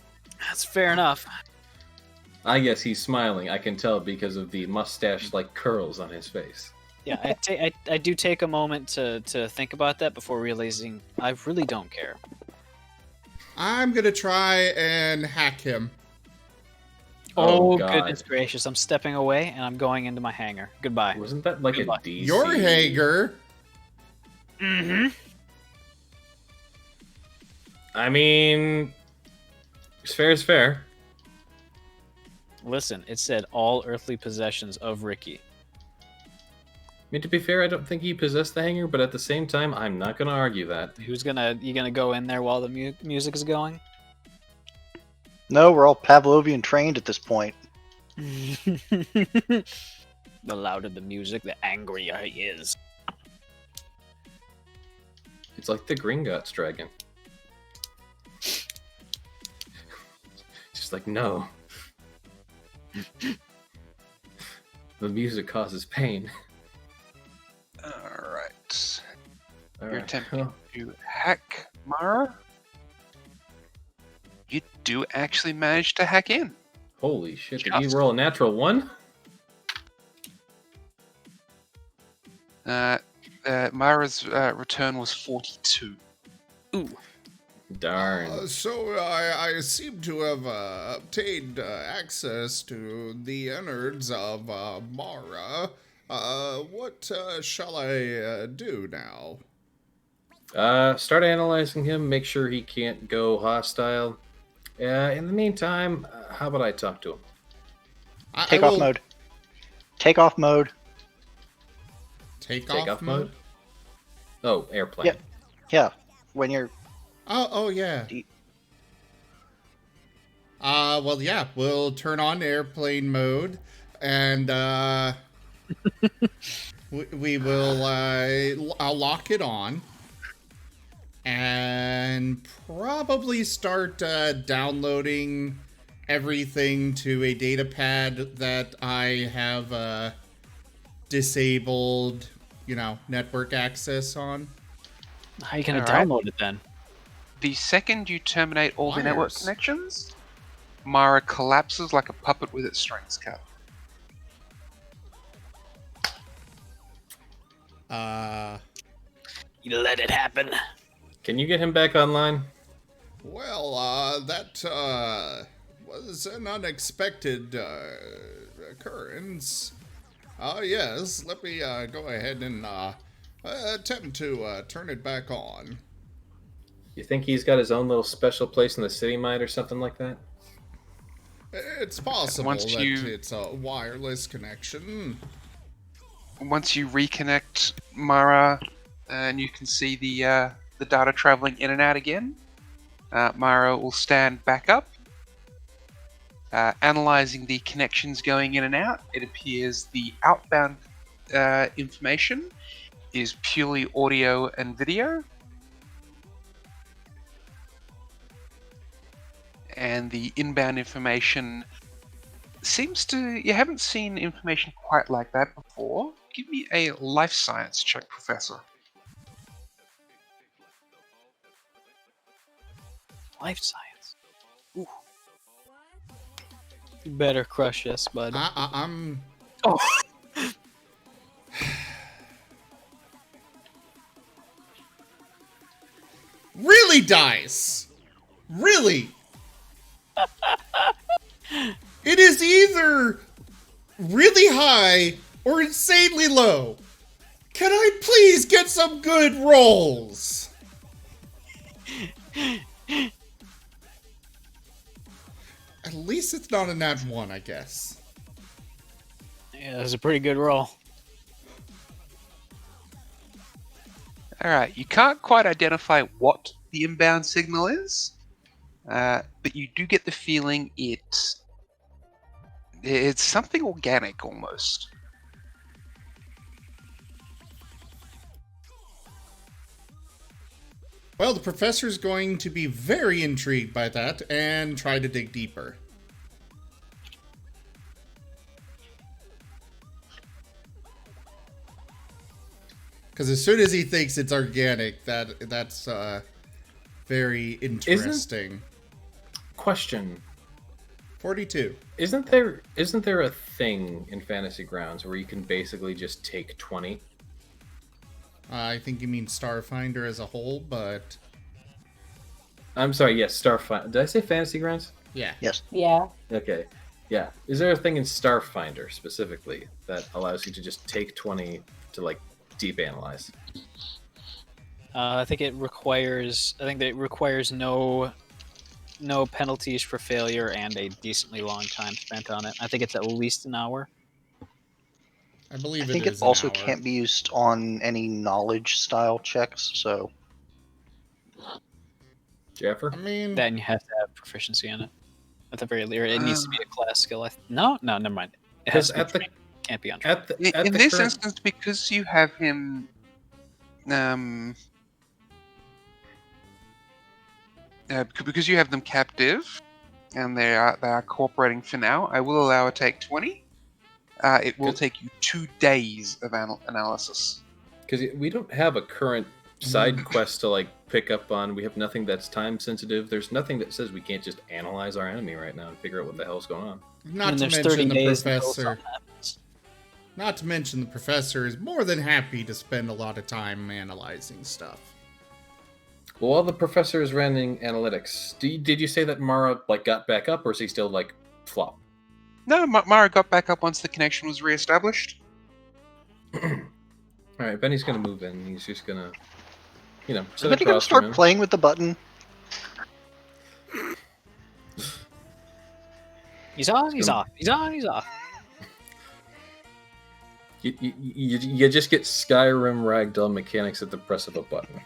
That's fair enough. I guess he's smiling. I can tell because of the mustache-like curls on his face. Yeah, I do take a moment to think about that before realizing I really don't care. I'm gonna try and hack him. Oh, God. goodness gracious. I'm stepping away and I'm going into my hangar. Goodbye. Wasn't that like Goodbye. a DC? Your hangar. Mm-hmm. I mean, it's fair is fair. Listen, it said all earthly possessions of Ricky. I mean, to be fair, I don't think he possessed the hangar, but at the same time, I'm not going to argue that. You gonna go in there while the music is going? No, we're all Pavlovian trained at this point. The louder the music, the angrier he is. It's like the Green Guts dragon. Just like, no. The music causes pain. Alright. All You're right. attempting to hack Marra. You do actually manage to hack in. Holy shit, did Just. you roll a natural 1? Marra's return was 42. Ooh. Darn. So I seem to have obtained access to the innards of Marra. What shall I do now? Start analyzing him, make sure he can't go hostile. In the meantime, how about I talk to him? Take off mode. Take off mode. Take Take off off mode? Oh, airplane. Yeah. Yeah. When you're. Oh yeah. Well, yeah, we'll turn on airplane mode, and we will. I'll lock it on, and probably start downloading everything to a data pad that I have disabled, network access on. How are you going to Alright. download it then? The second you terminate all the network Wires. connections, Marra collapses like a puppet with its strings cut. You let it happen. Can you get him back online? Well, that was an unexpected occurrence. Yes, let me go ahead and attempt to turn it back on. You think he's got his own little special place in the city mind or something like that? It's possible Once that you- it's a wireless connection. Once you reconnect Marra, and you can see the data traveling in and out again, Marra will stand back up. Analyzing the connections going in and out, it appears the outbound information is purely audio and video. And the inbound information seems to... You haven't seen information quite like that before. Give me a life science check, Professor. Life science. Ooh. You better crush this, bud. I'm... Oh. Really, dice? Really? It is either really high or insanely low. Can I please get some good rolls? At least it's not a nat 1, I guess. Yeah, that's a pretty good roll. Alright, you can't quite identify what the inbound signal is, but you do get the feeling it's something organic almost. Well, the professor's going to be very intrigued by that and try to dig deeper. Because as soon as he thinks it's organic, that's very interesting. Question. 42. Isn't there a thing in Fantasy Grounds where you can basically just take 20? I think you mean Starfinder as a whole, but... I'm sorry, yes, Starfinder. Did I say Fantasy Grounds? Yeah. Yes. Yeah. Okay. Yeah. Is there a thing in Starfinder specifically that allows you to just take 20 to, like, deep analyze? I think it requires no penalties for failure and a decently long time spent on it. I think it's at least an hour. I believe I think it it is also an hour. can't be used on any knowledge style checks, so. Jaffer? I mean... Then you have to have proficiency in it. At the very least, it needs to be a class skill. No, never mind. It has to be Can't be on track. In this instance, because you have him, because you have them captive, and they are cooperating for now, I will allow a take 20. It will take you 2 days of analysis. Because we don't have a current side quest to like pick up on. We have nothing that's time sensitive. There's nothing that says we can't just analyze our enemy right now and figure out what the hell's going on. Not to mention the professor. Not to mention the professor is more than happy to spend a lot of time analyzing stuff. Well, while the professor is running analytics, did you say that Marra like got back up, or is he still like flop? No, Marra got back up once the connection was reestablished. All right, Benny's gonna move in. He's just gonna, sit Is Benny gonna across from start him. playing with the button? He's on, he's off. He's on, he's off. You just get Skyrim ragdoll mechanics at the press of a button.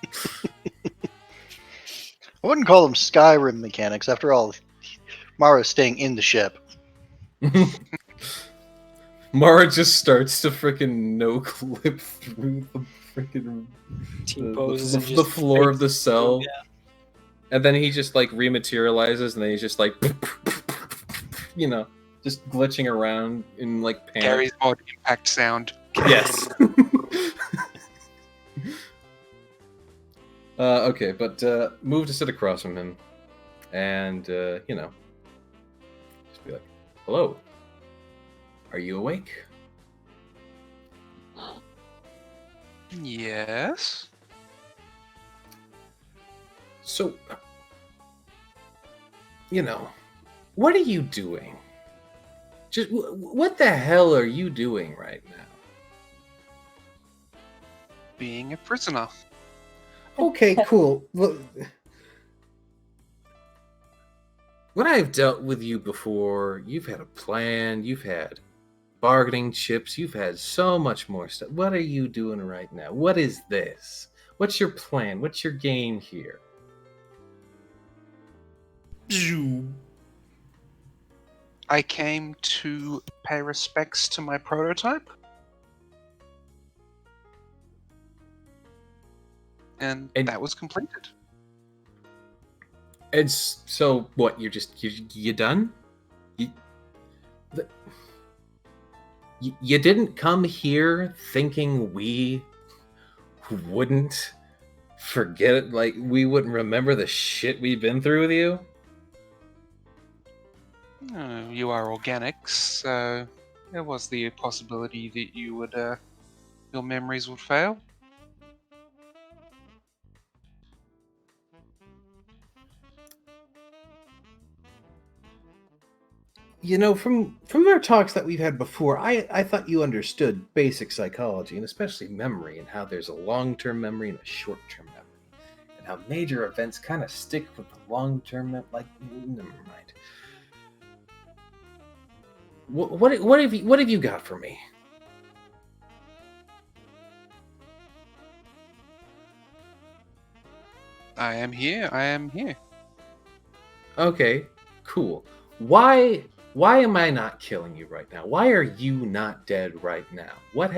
I wouldn't call them Skyrim mechanics. After all, Marra's staying in the ship. Marra just starts to freaking no-clip through the freaking the floor of the cell. Yeah. And then he just like rematerializes, and then he's just like, just glitching around in like panic. Gary's odd impact sound. Yes. Okay, but move to sit across from him, and just be like, "Hello, are you awake?" Yes. So, what are you doing? Just what the hell are you doing right now? Being a prisoner. Okay, cool. Look, when I've dealt with you before, you've had a plan, you've had bargaining chips, you've had so much more stuff. What are you doing right now? What is this? What's your plan? What's your game here? I came to pay respects to my prototype. And that was completed. And so, what? You done? You didn't come here thinking we wouldn't forget it, like we wouldn't remember the shit we've been through with you? You are organics, so there was the possibility that you would, your memories would fail. From our talks that we've had before, I thought you understood basic psychology, and especially memory, and how there's a long-term memory and a short-term memory, and how major events kind of stick with the long-term never mind. What have you got for me? I am here. Okay, cool. Why am I not killing you right now? Why are you not dead right now? What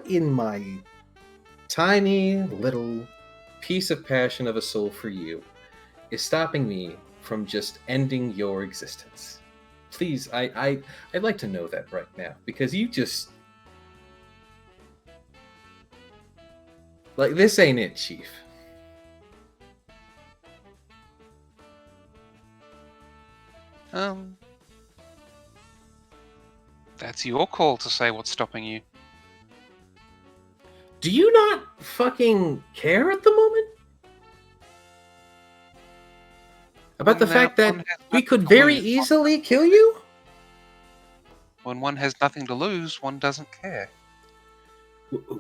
in my tiny little piece of passion of a soul for you is stopping me from just ending your existence? Please, I'd like to know that right now, because you just like, this ain't it, Chief. That's your call to say what's stopping you. Do you not fucking care at the moment? About the fact that we could very easily kill you? When one has nothing to lose, one doesn't care.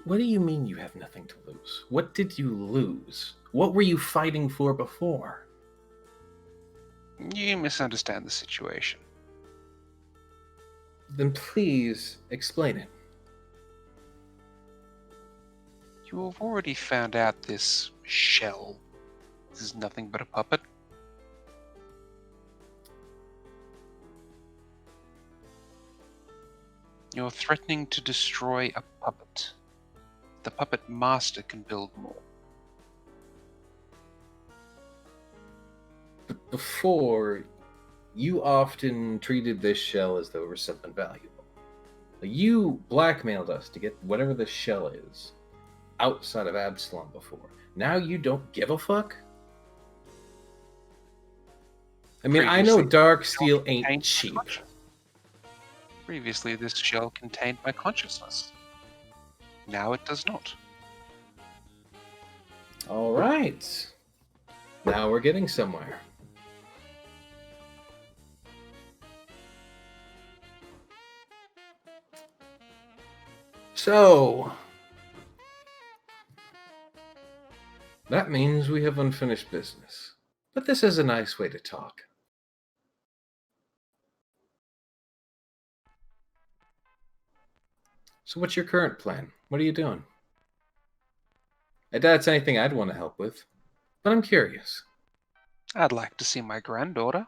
What do you mean you have nothing to lose? What did you lose? What were you fighting for before? You misunderstand the situation. Then please explain it. You have already found out this shell. This is nothing but a puppet. You're threatening to destroy a puppet. The puppet master can build more. But before, you often treated this shell as though it was something valuable. You blackmailed us to get whatever this shell is outside of Absalom before. Now you don't give a fuck? I mean, I know dark steel ain't cheap. Previously, this shell contained my consciousness. Now it does not. All right. Now we're getting somewhere. So, that means we have unfinished business. But this is a nice way to talk. So what's your current plan? What are you doing? I doubt it's anything I'd want to help with, but I'm curious. I'd like to see my granddaughter.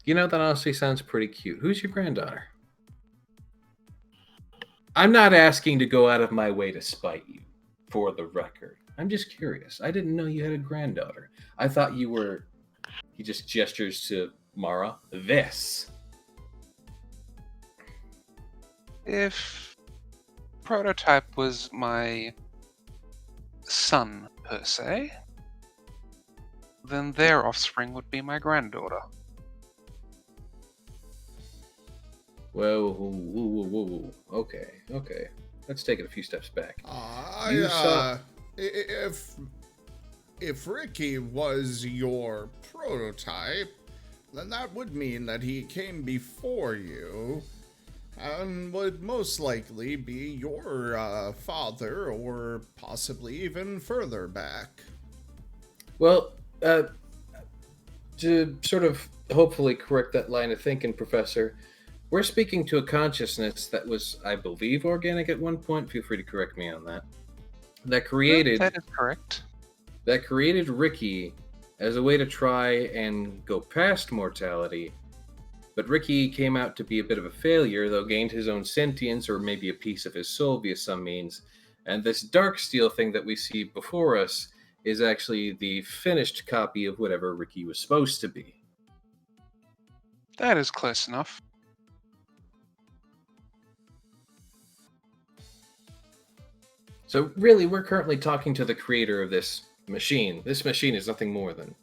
You know, that honestly sounds pretty cute. Who's your granddaughter? I'm not asking to go out of my way to spite you, for the record. I'm just curious. I didn't know you had a granddaughter. I thought you were... He just gestures to Marra. This. If Prototype was my son, per se, then their offspring would be my granddaughter. Whoa. Okay. Let's take it a few steps back. If Ricky was your prototype, then that would mean that he came before you and would most likely be your father, or possibly even further back. Well, to sort of hopefully correct that line of thinking, Professor, we're speaking to a consciousness that was, I believe, organic at one point. Feel free to correct me on that. That That is correct. That created Ricky as a way to try and go past mortality. But Ricky came out to be a bit of a failure, though gained his own sentience, or maybe a piece of his soul via some means. And this dark steel thing that we see before us is actually the finished copy of whatever Ricky was supposed to be. That is close enough. So really, we're currently talking to the creator of this machine. This machine is nothing more than,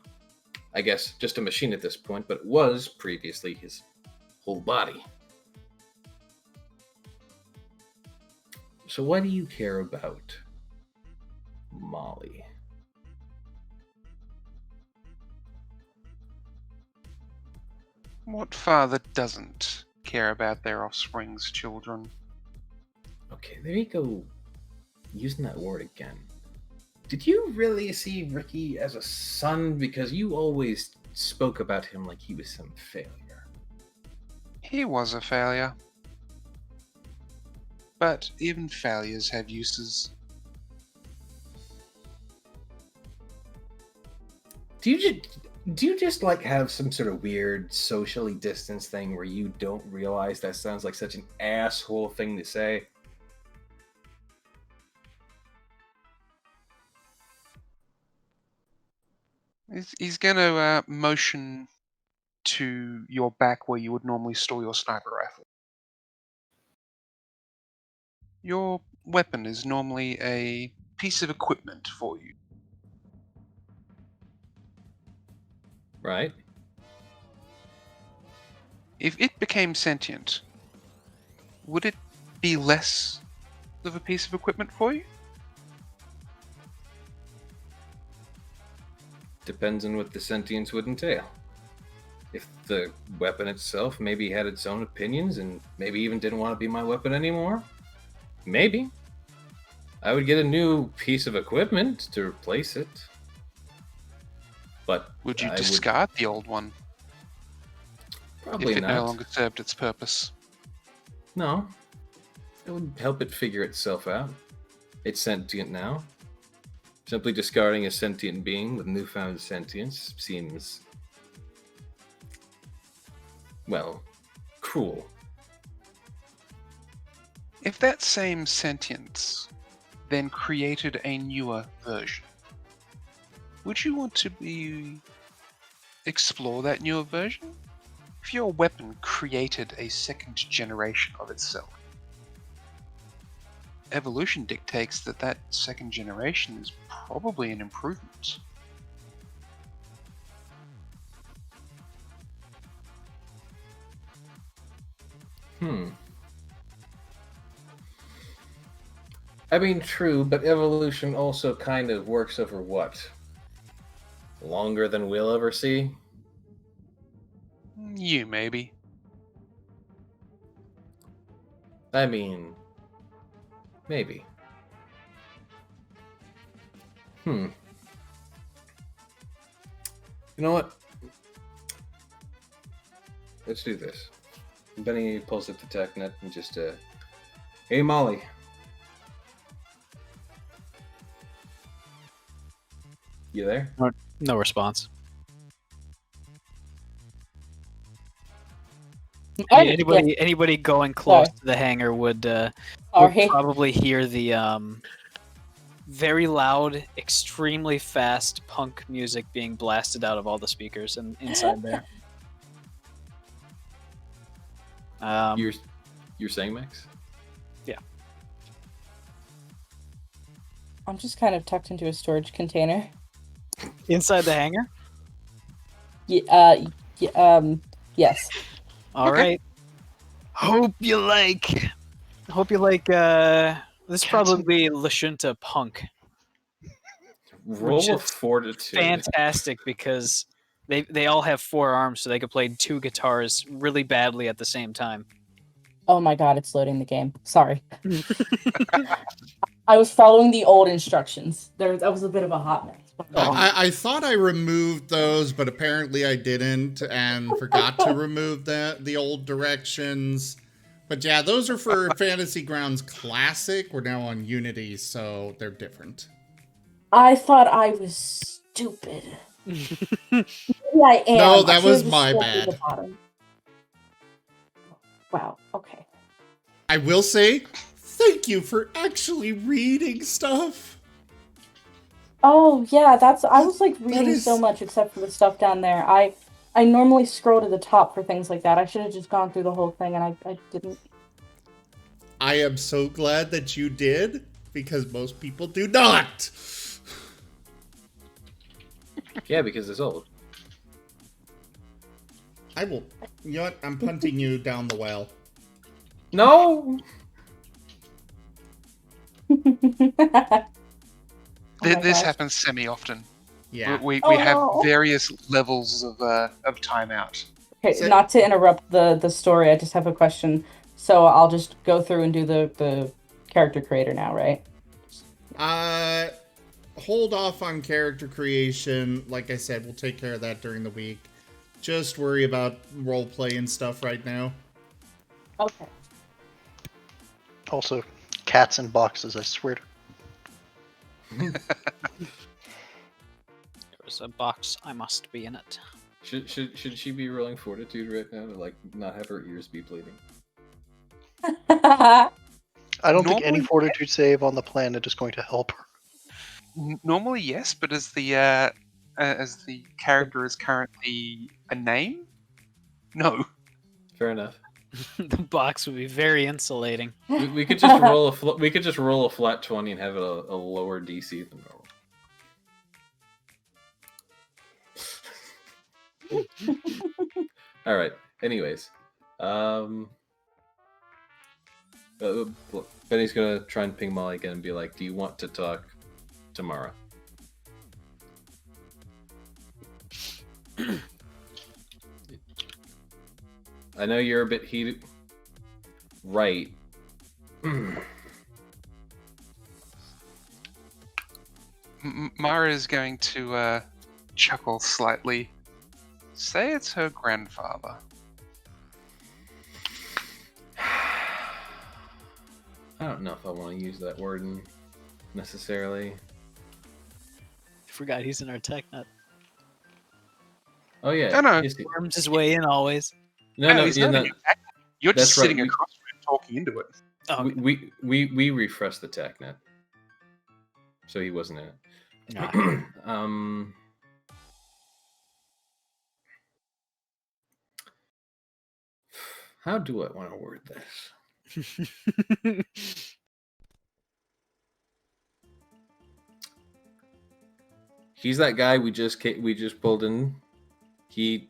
I guess, just a machine at this point, but it was previously his whole body. So why do you care about Molly? What father doesn't care about their offspring's children? Okay, there you go. Using that word again. Did you really see Ricky as a son? Because you always spoke about him like he was some failure. He was a failure. But even failures have uses. Do you just like have some sort of weird socially distanced thing where you don't realize that sounds like such an asshole thing to say? He's going to motion to your back where you would normally store your sniper rifle. Your weapon is normally a piece of equipment for you. Right. If it became sentient, would it be less of a piece of equipment for you? Depends on what the sentience would entail. If the weapon itself maybe had its own opinions and maybe even didn't want to be my weapon anymore, maybe. I would get a new piece of equipment to replace it. But would you discard the old one? Probably if it not. no longer served its purpose? No. It would help it figure itself out. It's sentient now. Simply discarding a sentient being with newfound sentience seems well, cruel. If that same sentience then created a newer version, would you want to explore that newer version? If your weapon created a second generation of itself, evolution dictates that that second generation is probably an improvement. I mean, true, but evolution also kind of works over what? Longer than we'll ever see? You, maybe. I mean, maybe. You know what? Let's do this. Benny pulls up the TechNet and just, hey, Molly. You there? No response. Anybody going close to the hangar would probably hear the very loud, extremely fast punk music being blasted out of all the speakers inside there. You're saying, Max? Yeah. I'm just kind of tucked into a storage container. Inside the hangar? Yes. All right. Hope you like this probably Lashunta punk. Roll of fortitude. Fantastic, because they all have 4 arms, so they could play 2 guitars really badly at the same time. Oh my god, it's loading the game. Sorry. I was following the old instructions. That was a bit of a hot mess. I thought I removed those, but apparently I didn't, and forgot to remove the old directions. But yeah, those are for Fantasy Grounds Classic. We're now on Unity, so they're different. I thought I was stupid. I am. No, that was my bad. Wow, okay. I will say, thank you for actually reading stuff. Oh, yeah, I was like reading so much except for the stuff down there. I normally scroll to the top for things like that. I should have just gone through the whole thing, and I didn't. I am so glad that you did, because most people do not. Yeah, because it's old. I will. You know what? I'm punting you down the well. No! This happens semi-often. Yeah. We have various levels of timeout. Okay, not to interrupt the story, I just have a question. So I'll just go through and do the character creator now, right? Hold off on character creation. Like I said, we'll take care of that during the week. Just worry about roleplay and stuff right now. Okay. Also, cats in boxes, I swear to. There was a box. I must be in it. Should she be rolling fortitude right now to not have her ears be bleeding? I don't think any fortitude save on the planet is going to help her. Normally, yes, but as the character is currently a name, no. Fair enough. The box would be very insulating. We could just roll a flat 20 and have it a lower DC than normal. All right. Anyways, Benny's gonna try and ping Molly again and be like, "Do you want to talk to Marra?" I know you're a bit heated. Right. Marra is going to chuckle slightly. Say it's her grandfather. I don't know if I want to use that word necessarily. I forgot he's in our tech nut. Oh yeah. I know. Worms his way in always. No, he's not attacking. You're just that's right. sitting across from him talking into it. Oh, We refreshed the TACnet, so he wasn't in it. nah. How do I want to word this? He's that guy we just pulled in. He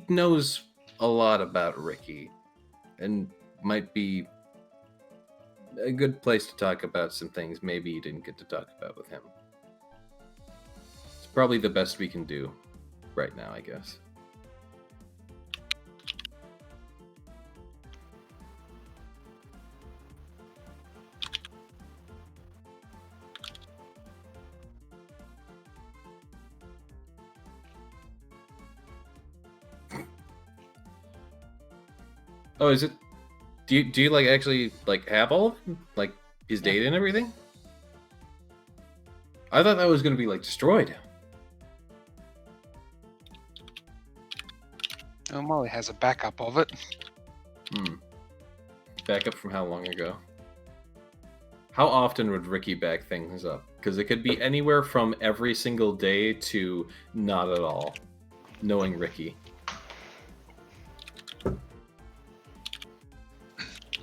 knows a lot about Ricky, and might be a good place to talk about some things maybe you didn't get to talk about with him. It's probably the best we can do right now, I guess. Oh, is it? Do you like actually like have all of him? Like his data and everything? I thought that was gonna be like destroyed. Oh, Molly has a backup of it. Backup from how long ago? How often would Ricky back things up? Because it could be anywhere from every single day to not at all. Knowing Ricky.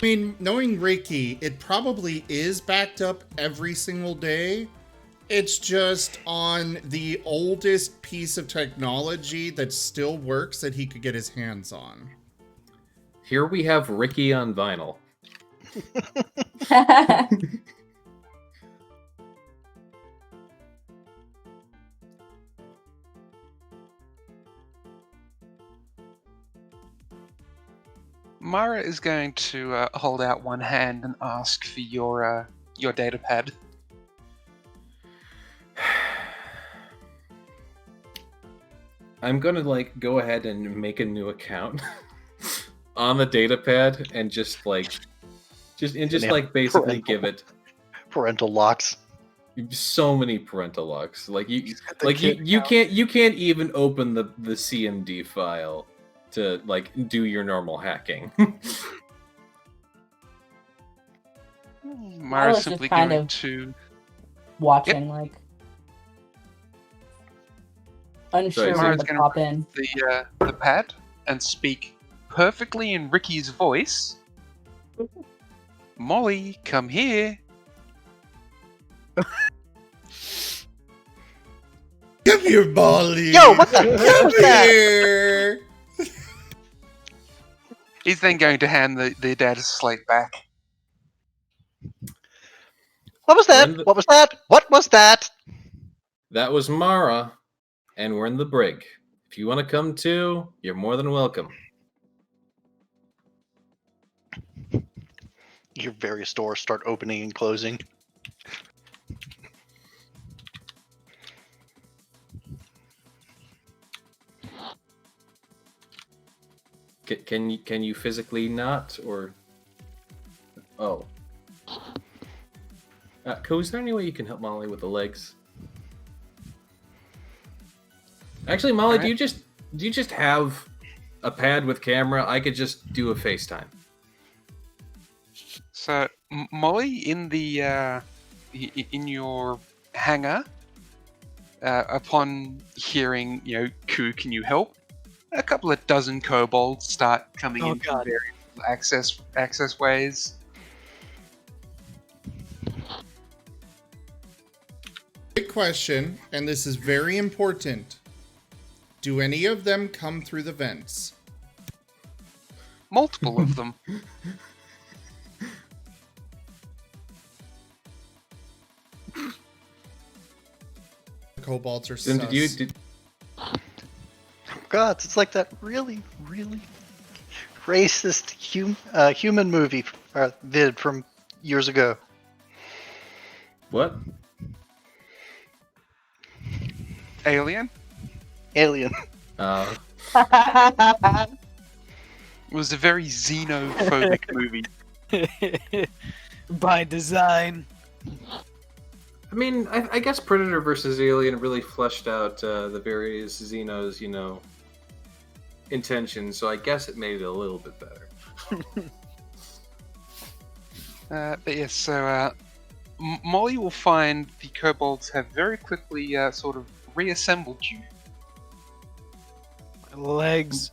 I mean, knowing Ricky, it probably is backed up every single day. It's just on the oldest piece of technology that still works that he could get his hands on. Here we have Ricky on vinyl. Marra is going to hold out one hand and ask for your data pad. I'm gonna like go ahead and make a new account on the data pad and just basically give it parental locks. so many parental locks. Like you can't even open the CMD file to like do your normal hacking. Marra's simply going to watching like unsure when to pop in the pad and speak perfectly in Ricky's voice. Molly, come here. Come here, Molly. Yo, what the hell was that? Here. He's then going to hand the data slate back. What was that? What was that? What was that? That was Marra, and we're in the brig. If you want to come too, you're more than welcome. Your various doors start opening and closing. Can you physically not, or oh? Co, is there any way you can help Molly with the legs? Actually, Molly, do you just have a pad with camera? I could just do a FaceTime. So, Molly, in the in your hangar, upon hearing, "Ku, can you help?" a couple of dozen kobolds start coming in from various access ways. Big question, and this is very important. Do any of them come through the vents? Multiple of them. The kobolds are Then sus. God, it's like that really, really racist human movie vid from years ago. What? Alien? Alien. It was a very xenophobic movie. By design. I mean, I guess Predator versus Alien really fleshed out the various Xenos, intentions, so I guess it made it a little bit better. But yes, so Molly will find the kobolds have very quickly sort of reassembled you. My legs.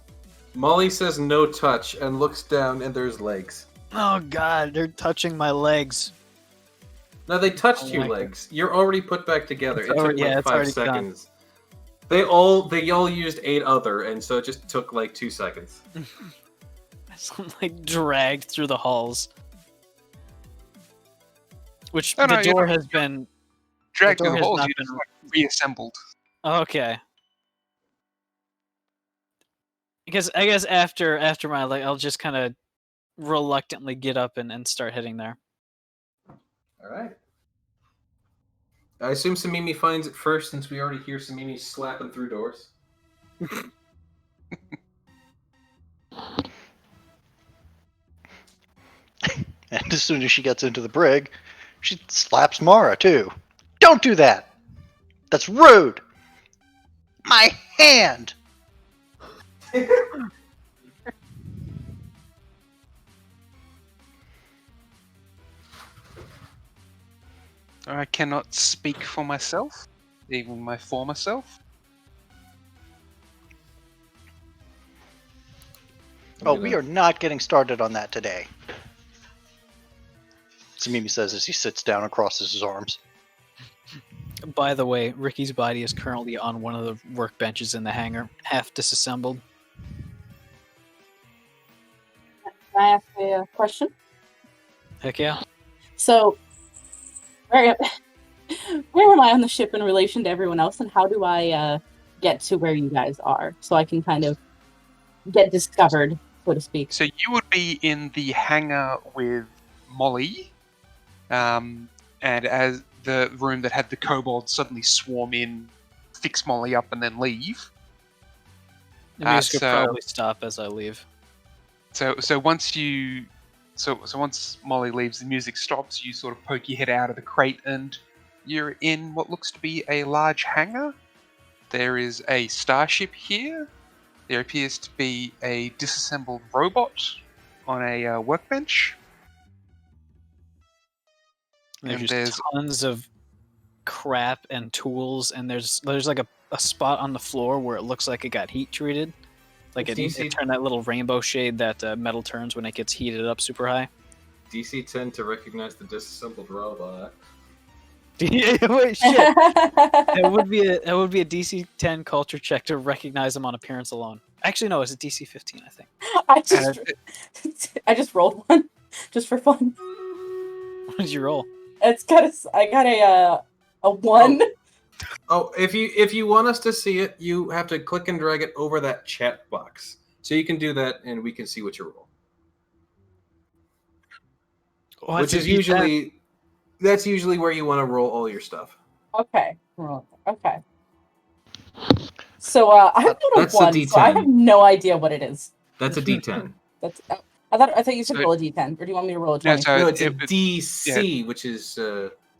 Molly says no touch and looks down, and there's legs. Oh god, they're touching my legs. No, they touched your like legs. You're already put back together. It took like it's 5 already seconds. They all used 8 other, and so it just took like 2 seconds. I'm like dragged through the halls. Which No, the no, door has been Dragged The through door the has halls, not you been- just like, reassembled. okay. Because I guess after my leg, I'll just kind of reluctantly get up and start heading there. Alright. I assume Samimi finds it first, since we already hear Samimi slapping through doors. And as soon as she gets into the brig, she slaps Marra too. Don't do that! That's rude! My hand! I cannot speak for myself, even my former self. Oh, we are not getting started on that today. Samimi says as he sits down and crosses his arms. By the way, Ricky's body is currently on one of the workbenches in the hangar, half disassembled. Can I ask a question? Heck yeah. So, where am I on the ship in relation to everyone else, and how do I get to where you guys are so I can kind of get discovered, so to speak? So you would be in the hangar with Molly, and as the room that had the kobolds suddenly swarm in, fix Molly up, and then leave. The music so- could probably stop as I leave. So once you, so once Molly leaves, the music stops. You sort of poke your head out of the crate, and you're in what looks to be a large hangar. There is a starship here. There appears to be a disassembled robot on a workbench. There's And just there's- tons of crap and tools, and there's like a spot on the floor where it looks like it got heat treated. Like it turned that little rainbow shade that metal turns when it gets heated up super high. DC 10 to recognize the disassembled robot. Wait, shit. That would be a DC 10 culture check to recognize them on appearance alone. Actually, no, it's a DC 15, I think. I just rolled one, just for fun. What did you roll? I got a 1. Oh, if you want us to see it, you have to click and drag it over that chat box. So you can do that, and we can see what you roll. Which is that's usually where you want to roll all your stuff. Okay. Okay. So I have got a That's a 1, so I D10. have no idea what it is. That's a D10. That's. I thought you said So- roll a D10, or do you want me to roll a No, 20? so No, it's a it- DC, which is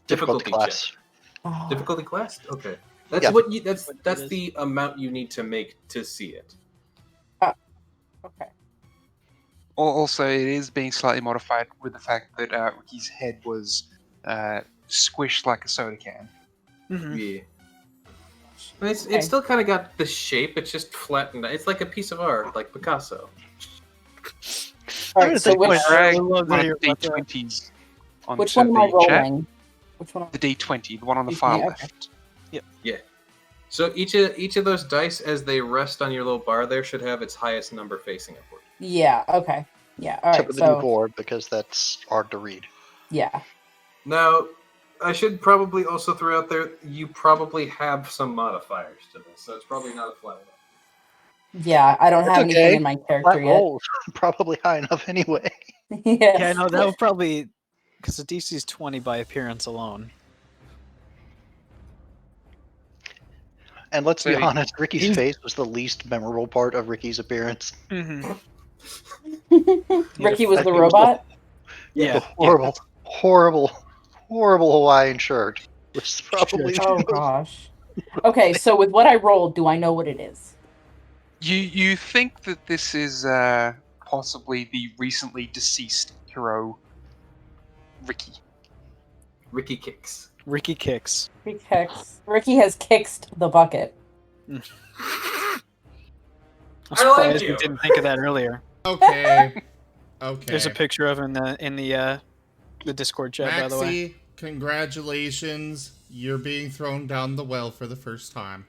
difficulty class. check. Oh. Difficulty class? Okay. That's Yeah. that's the amount you need to make to see it. Okay. Also, it is being slightly modified with the fact that Ricky's head was squished like a soda can. Mm-hmm. Yeah. I mean, Okay. it's still kind of got the shape. It's just flattened. It's like a piece of art, like Picasso. All right. So which Drag I love one that of you're the about to- D20s onto which one am I the chat. rolling? Which one? The D20, the one on the D20, far okay. left. So each of those dice, as they rest on your little bar there, should have its highest number facing upward. Yeah. Okay. Yeah. All Except right. for the new So board, because that's hard to read. yeah. Now, I should probably also throw out there, you probably have some modifiers to this, so it's probably not a flat roll. Yeah. I don't That's have anything okay. in my character Flat yet. rolls probably high enough anyway. Yeah. Yeah, no, that would probably because the DC is 20 by appearance alone. And let's be So- honest, Ricky's face was the least memorable part of Ricky's appearance. Mm-hmm. Ricky was the He was robot. Yeah. The horrible, horrible, horrible Hawaiian shirt. Which is probably Oh the most- gosh. Okay, so with what I rolled, do I know what it is? You think that this is possibly the recently deceased hero, Ricky. Ricky kicks. Ricky kicks. Ricky has kicked the bucket. I'm I surprised like we you. didn't think of that earlier. Okay. Okay. There's a picture of him in the Discord chat, by the way. Maxie, congratulations. You're being thrown down the well for the first time.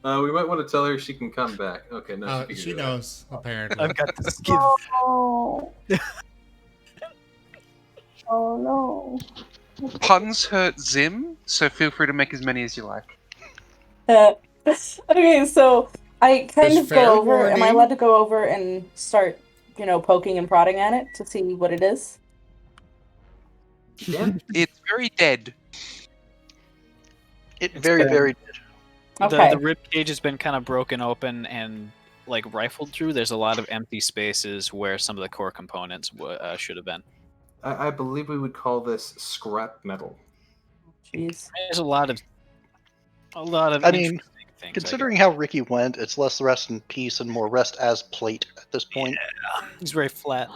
We might want to tell her she can come back. Okay, no. She knows, apparently. I've got the skin. Oh. Oh no. Puns hurt Zim, so feel free to make as many as you like. Okay, so I kind There's of fair go over. Am I warning. allowed to go over and start, poking and prodding at it to see what it is? Yeah. It's very dead. It It's very, good. very Okay. The rib cage has been kind of broken open and like rifled through. There's a lot of empty spaces where some of the core components should have been. I believe we would call this scrap metal. Jeez. There's a lot of I mean, interesting things. Considering how Ricky went, it's less rest in peace and more rest as plate at this point. He's very flat.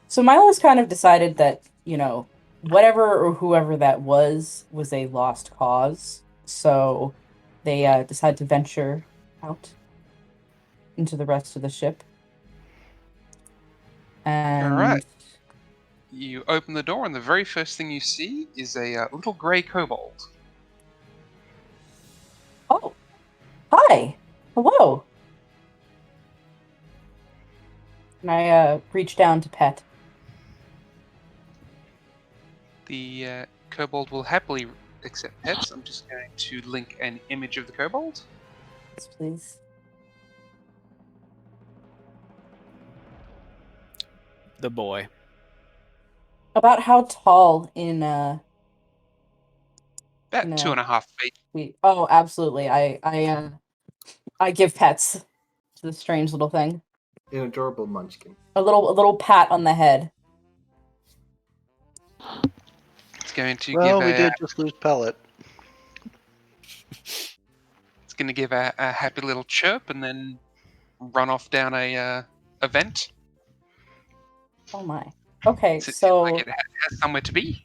So Milo's kind of decided that, whatever or whoever that was a lost cause. So they decide to venture out into the rest of the ship. And Alright. You open the door, and the very first thing you see is a little grey kobold. Oh, hi, hello. And I reach down to pet. The kobold will happily accept pets. I'm just going to link an image of the kobold. Yes, please. The boy. About how tall in About No. 2.5 feet. Oh, absolutely. I give pets to this strange little thing. An adorable munchkin. A little pat on the head. It's going to Well, give we a did just lose Pellet. it's going to give a happy little chirp and then run off down a vent. Oh my. Okay, It seems so like it has somewhere to be.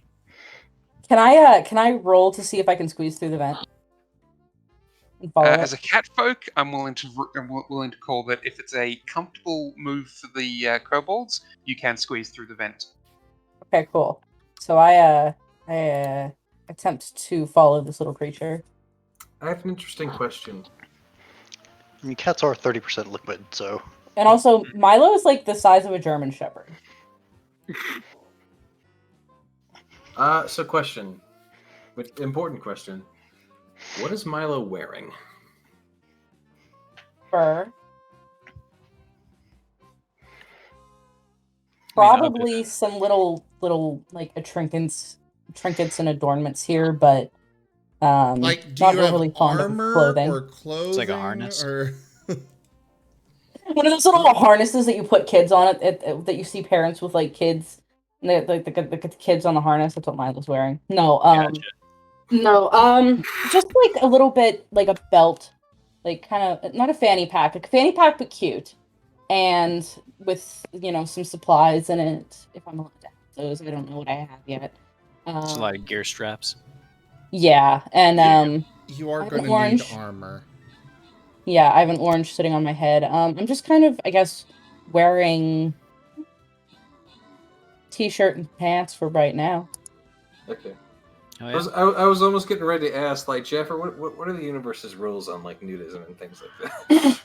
can I roll to see if I can squeeze through the vent? And follow it? As a cat folk, I'm willing to call that if it's a comfortable move for the kobolds, you can squeeze through the vent. Okay, cool. So I attempt to follow this little creature. I have an interesting question. I mean, cats are 30% liquid, so... And also, Milo is like the size of a German Shepherd. So question. Important question. What is Milo wearing? Fur. Probably some little like trinkets and adornments here, but Like, do not you have overly fond of armor clothing. or clothing? It's like a harness. Or... One of those little harnesses that you put kids on that you see parents with like kids, and the kids on the harness. That's what Milo's wearing. No, Gotcha. no, just like a little bit like a belt, like kind of not a fanny pack, but cute, and with some supplies in it. If I'm allowed to have those, I don't know what I have yet. It's a lot of gear straps. Yeah, and You are I have going an to need orange. armor. Yeah, I have an orange sitting on my head. I'm just kind of, I guess, wearing t-shirt and pants for right now. Okay. Oh, I yeah. was almost getting ready to ask, like, Jeffrey, what are the universe's rules on like nudism and things like that?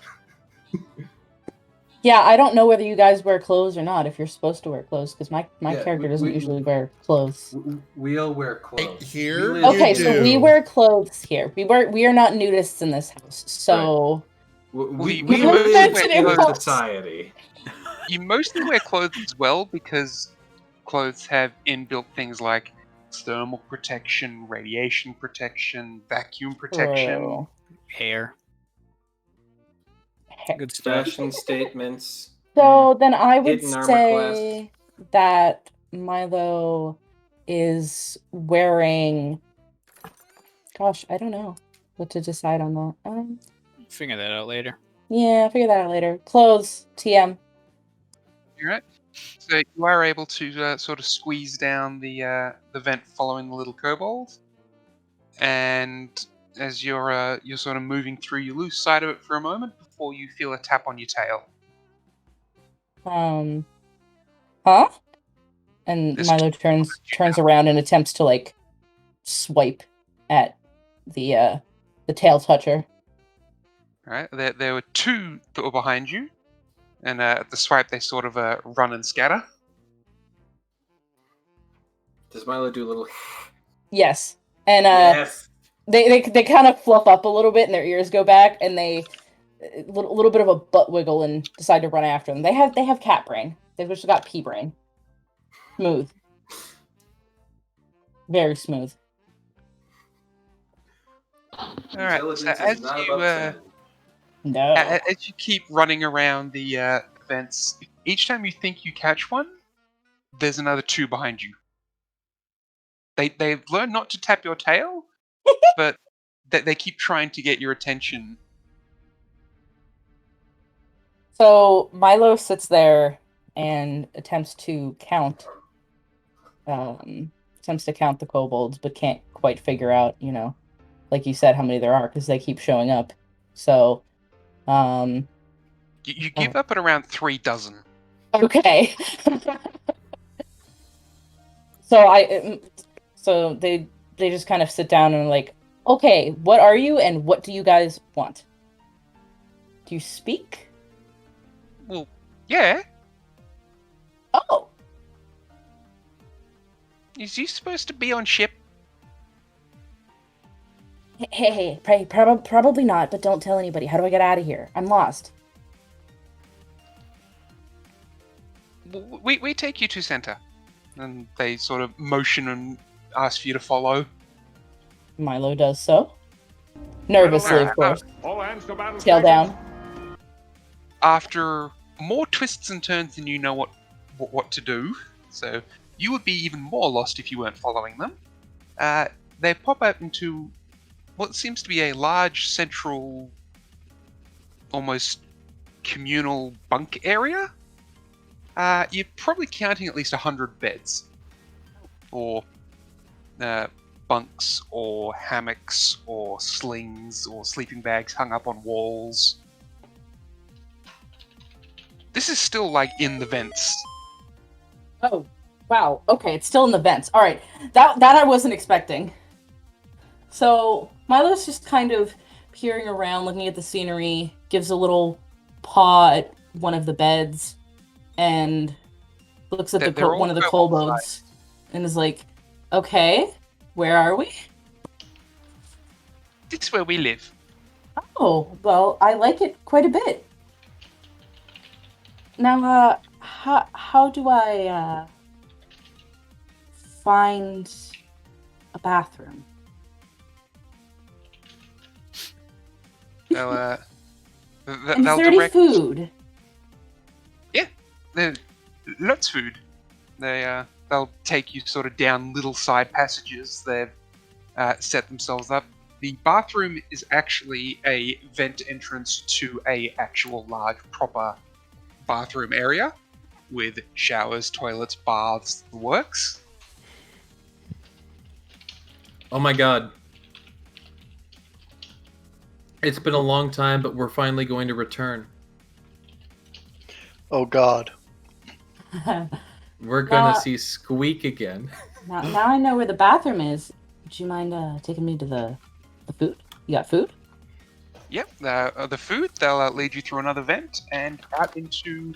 Yeah, I don't know whether you guys wear clothes or not, if you're supposed to wear clothes, because my Yeah, character doesn't we- usually wear clothes. We all wear clothes. Here, We live- Okay, you so we do. wear clothes here. We are not nudists in this house, so... We We live That's in an a impulse. society. You mostly wear clothes as well because clothes have inbuilt things like thermal protection, radiation protection, vacuum protection. True. Hair. Hair. Good stuff. Fashion statements. So then I would Hidden armor say that Milo is wearing... Gosh, I don't know. what to decide on that. Figure that out later. Yeah, figure that out later. Clothes, TM. All right. So you are able to sort of squeeze down the vent following the little kobold, and as you're sort of moving through, you lose sight of it for a moment before you feel a tap on your tail. Huh? And This Milo turns around and attempts to like swipe at the tail toucher. All right. There were two that were behind you, and at the swipe they sort of run and scatter. Does Milo do a little? Yes, and Yes. they kind of fluff up a little bit, and their ears go back, and they a little bit of a butt wiggle and decide to run after them. They have cat brain. They've just got pea brain. Smooth, very smooth. All right. So Intelligence is not above 10. No. as you keep running around the vents, each time you think you catch one, there's another two behind you. They've learned not to tap your tail, but they keep trying to get your attention. So Milo sits there and attempts to count the kobolds, but can't quite figure out, like you said, how many there are because they keep showing up. So, You give up at around 3 dozen. okay. So they just kind of sit down and are like, okay, what are you and what do you guys want? Do you speak? Well, yeah. Oh. Is you supposed to be on ship? Hey, probably not, but don't tell anybody. How do I get out of here? I'm lost. We take you to center. And they sort of motion and ask for you to follow. Milo does so. Nervously, of course. All hands to battle. Tail down. After more twists and turns than you know what to do, so you would be even more lost if you weren't following them. They pop out into what seems to be a large central, almost communal bunk area. You're probably counting at least 100 beds, or bunks, or hammocks, or slings, or sleeping bags hung up on walls. This is still like in the vents. Oh, wow. Okay, it's still in the vents. All right, that I wasn't expecting. So Milo's just kind of peering around, looking at the scenery, gives a little paw at one of the beds, and looks at one of the kobolds, and is like, "Okay, where are we?" This is where we live. Oh, well, I like it quite a bit. Now, how do I find a bathroom? They'll And direct food. Yeah, lots of food. They'll take you sort of down little side passages. They've set themselves up. The bathroom is actually a vent entrance to a actual large proper bathroom area with showers, toilets, baths, the works. Oh my god. It's been a long time, but we're finally going to return. Oh god. We're gonna see Squeak again. Now I know where the bathroom is. Would you mind taking me to the food? You got food? Yep, the food, they'll lead you through another vent and out into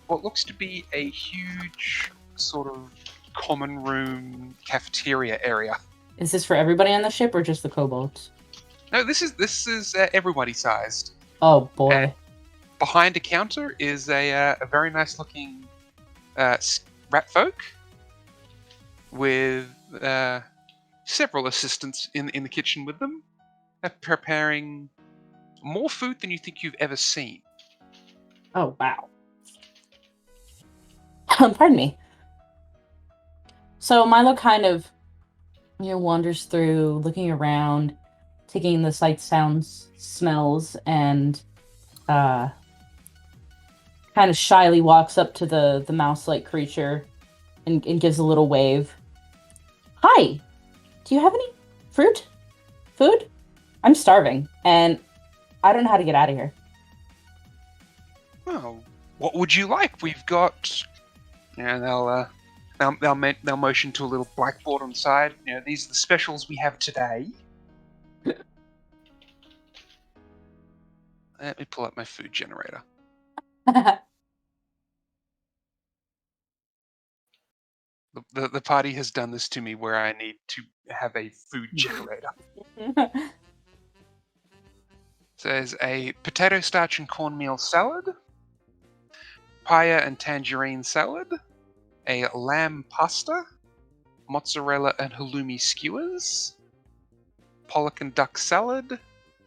what looks to be a huge sort of common room cafeteria area. Is this for everybody on the ship or just the kobolds? No, this is everybody sized. Oh boy. Behind a counter is a very nice looking rat folk with several assistants in the kitchen with them, preparing more food than you think you've ever seen. Oh wow. Pardon me. So Milo kind of wanders through, looking around, taking in the sights, sounds, smells, and kind of shyly walks up to the mouse-like creature and gives a little wave. Hi! Do you have any fruit? Food? I'm starving, and I don't know how to get out of here. Oh, what would you like? We've got... Yeah, they'll motion to a little blackboard on the side. You know, these are the specials we have today. Let me pull up my food generator. The party has done this to me where I need to have a food generator. So there's a potato starch and cornmeal salad, papaya and tangerine salad, a lamb pasta, mozzarella and halloumi skewers, pollock and duck salad,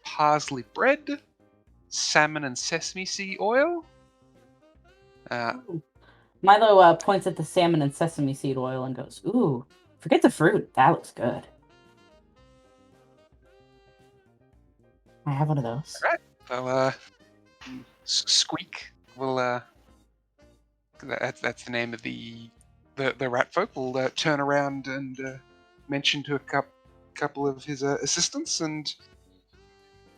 parsley bread, salmon and sesame seed oil. Milo points at the salmon and sesame seed oil and goes, "Ooh, forget the fruit. That looks good. I have one of those." All right. Well, Squeak will. That's the name of the rat folk. Will turn around and mention to a couple of his assistants, and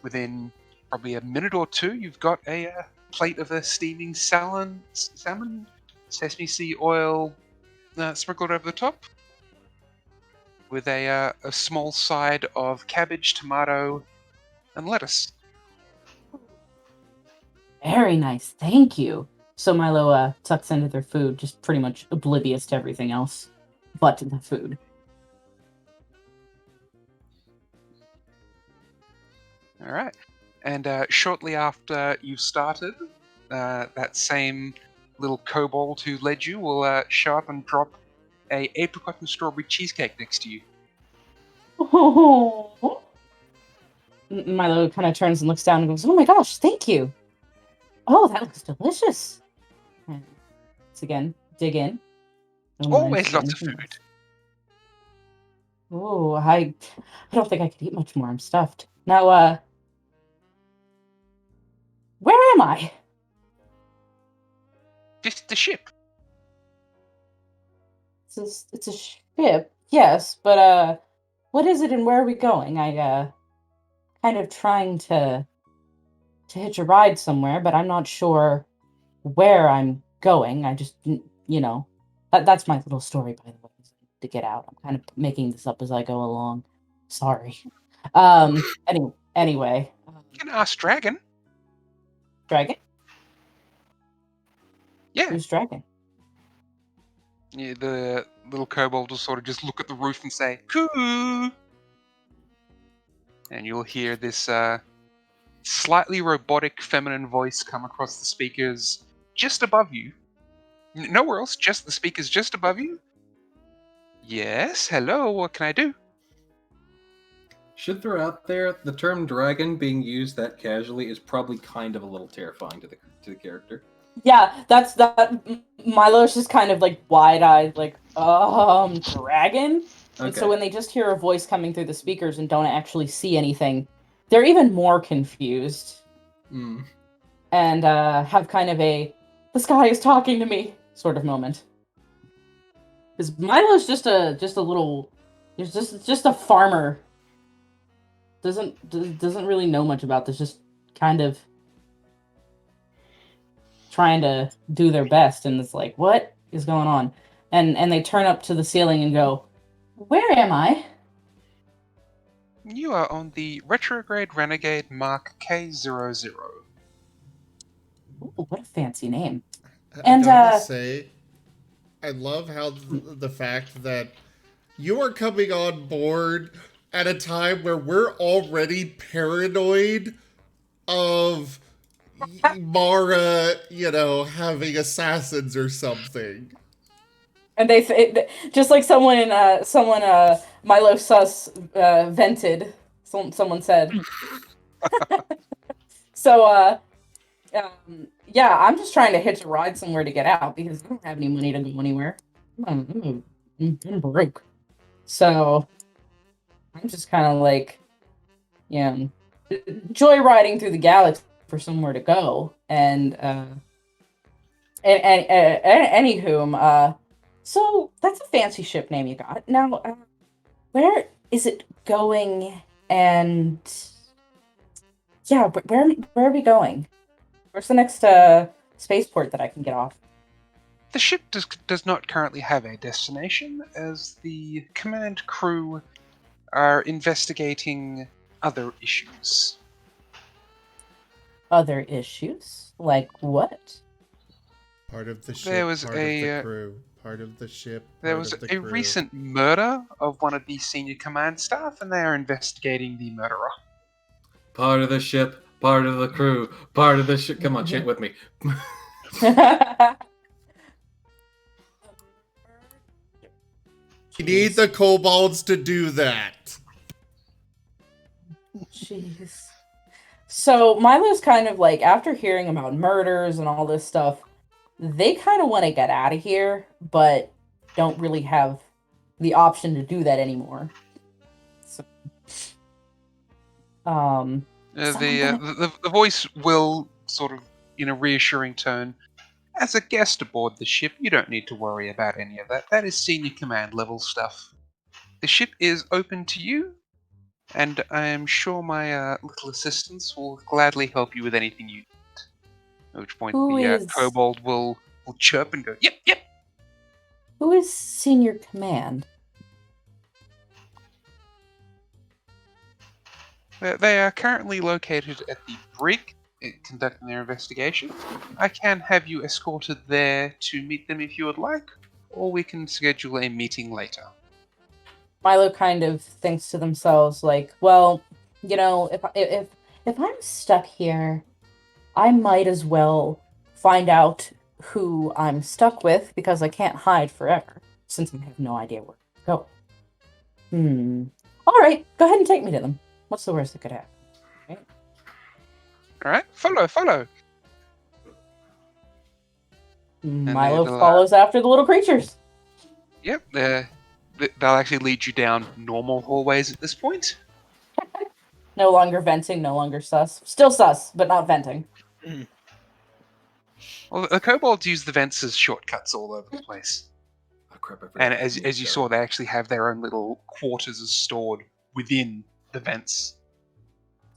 within probably a minute or two, you've got a plate of a steaming salmon, sesame seed oil sprinkled over the top, with a small side of cabbage, tomato, and lettuce. Very nice, thank you. So Milo tucks into their food, just pretty much oblivious to everything else but the food. All right. And shortly after you've started, that same little kobold who led you will show up and drop a apricot and strawberry cheesecake next to you. Oh. Milo kind of turns and looks down and goes, "Oh my gosh, thank you. Oh, that looks delicious." And once again, dig in. Always lots of food. Oh, I don't think I could eat much more. I'm stuffed. Now, where am I? Just the ship. It's a ship, yes, but what is it and where are we going? I kind of trying to hitch a ride somewhere, but I'm not sure where I'm going. I just, that's my little story, by the way, to get out. I'm kind of making this up as I go along. Sorry. Anyway. You can ask Dragon. Dragon? Yeah. Who's Dragon? Yeah, the little kobold will sort of just look at the roof and say, "Coo!" And you'll hear this slightly robotic feminine voice come across the speakers just above you. Nowhere else, just the speakers just above you. "Yes, hello, what can I do?" Should throw out there, the term dragon being used that casually is probably kind of a little terrifying to the character. Yeah, that's that. Milo's just kind of like wide-eyed, like, dragon? Okay. And so when they just hear a voice coming through the speakers and don't actually see anything, they're even more confused. Mm. And have kind of a, "the sky is talking to me" sort of moment. Because Milo's just a little, just a farmer. Doesn't really know much about this, just kind of trying to do their best, and it's like, what is going on? And they turn up to the ceiling and go, "Where am I?" You are on the Retrograde Renegade Mark K00. Ooh, what a fancy name. I gotta say, I love how the fact that you are coming on board at a time where we're already paranoid of Marra, having assassins or something. And they just like someone Milo Sus vented. Someone said. So yeah, I'm just trying to hitch a ride somewhere to get out because I don't have any money to go anywhere. I'm broke. So I'm just kind of like, joyriding through the galaxy for somewhere to go. And anywho, so that's a fancy ship name you got. Now, where is it going? And yeah, where are we going? Where's the next spaceport that I can get off? The ship does not currently have a destination, as the command crew are investigating other issues. Other issues? Like what? Part of the ship, There was part of the crew, part of the ship, There part was of the a crew. recent murder of one of the senior command staff, and they are investigating the murderer. Part of the ship, part of the crew, part of the ship. Come on, chant with me. You need the kobolds to do that. Jeez. So Milo's kind of like, after hearing about murders and all this stuff, they kind of want to get out of here, but don't really have the option to do that anymore. So, the voice will sort of, in a reassuring tone, as a guest aboard the ship, you don't need to worry about any of that. That is senior command level stuff. The ship is open to you, and I am sure my little assistants will gladly help you with anything you need. At which point the kobold will chirp and go, yep, yep. Who is senior command? They are currently located at the brig, conducting their investigation. I can have you escorted there to meet them if you would like, or we can schedule a meeting later. Milo kind of thinks to themselves, like, well, if I'm stuck here, I might as well find out who I'm stuck with, because I can't hide forever, since I have no idea where to go. Alright, go ahead and take me to them. What's the worst that could happen? Right? Alright, follow. Milo follows after the little creatures. Yep, they'll actually lead you down normal hallways at this point. No longer venting, no longer sus. Still sus, but not venting. Well, the kobolds use the vents as shortcuts all over the place. Oh, crap, And as you saw, they actually have their own little quarters stored within the vents.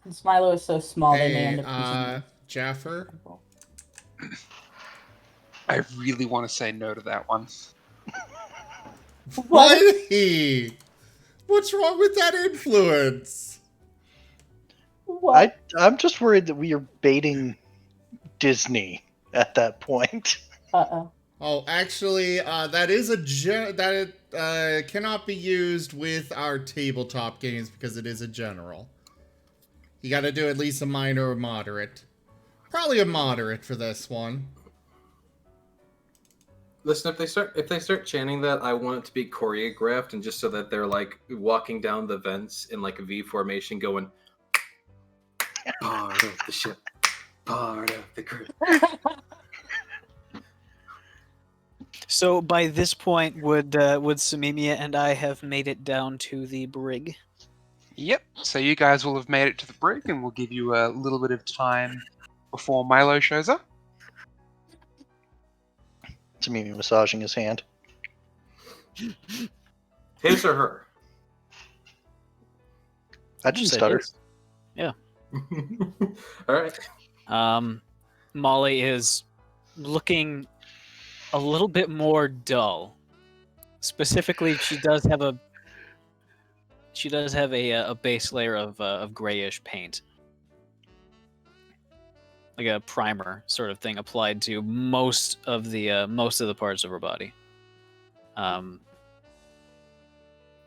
Since Milo is so small, they may Hey, end up using Jaffer? I really want to say no to that one. What? What's wrong with that influence? What? I'm just worried that we are baiting Disney at that point. Uh-oh. Oh, actually, that is that cannot be used with our tabletop games because it is a general. You got to do at least a minor or moderate. Probably a moderate for this one. Listen, if they start chanting that, I want it to be choreographed, and just so that they're like walking down the vents in like a V formation, going part of the ship, part of the crew. So by this point, would Samimia and I have made it down to the brig? Yep. So you guys will have made it to the brig, and we'll give you a little bit of time before Milo shows up. To me massaging his hand. His or her? I just stutter. Yeah. All right. Molly is looking a little bit more dull. Specifically, she does have a base layer of grayish paint, like a primer sort of thing applied to most of the parts of her body. But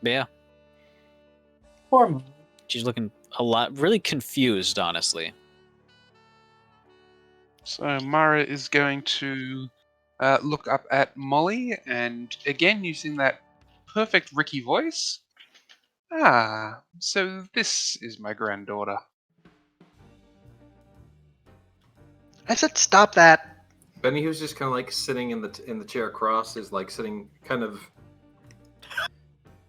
yeah, Poor Molly. she's looking really confused, honestly. So Marra is going to look up at Molly, and again, using that perfect Ricky voice. Ah, so this is my granddaughter. I said stop that. Benny, who's just kind of like sitting in the chair across, is like sitting kind of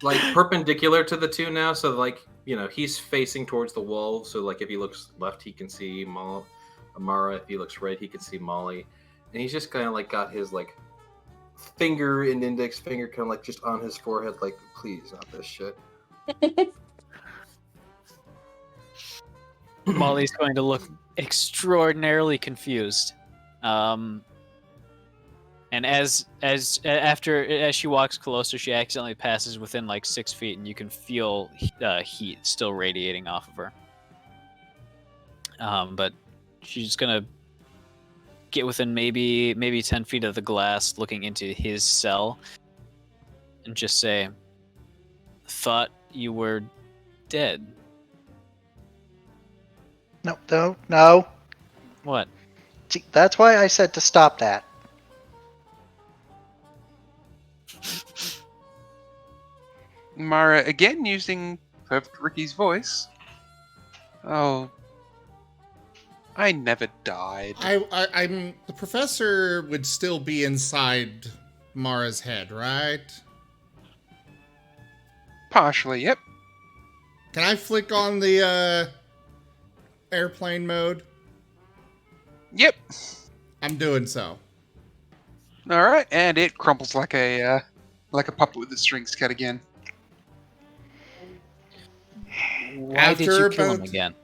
like perpendicular to the two now, so like he's facing towards the wall, so like if he looks left, he can see Marra. If he looks right, he can see Molly, and he's just kind of like got his like finger and index finger kind of like just on his forehead, like, please, not this shit. Molly's going to look extraordinarily confused. And as she walks closer, she accidentally passes within like 6 feet, and you can feel heat still radiating off of her. But she's gonna get within maybe 10 feet of the glass, looking into his cell, and just say, "Thought you were dead." No. What? See, that's why I said to stop that. Marra, again using perfect Ricky's voice. Oh, I never died. I'm the professor would still be inside Mara's head, right? Partially, yep. Can I flick on the airplane mode? Yep. I'm doing so. All right, and it crumples like a puppet with the strings cut again. Why did you kill him again?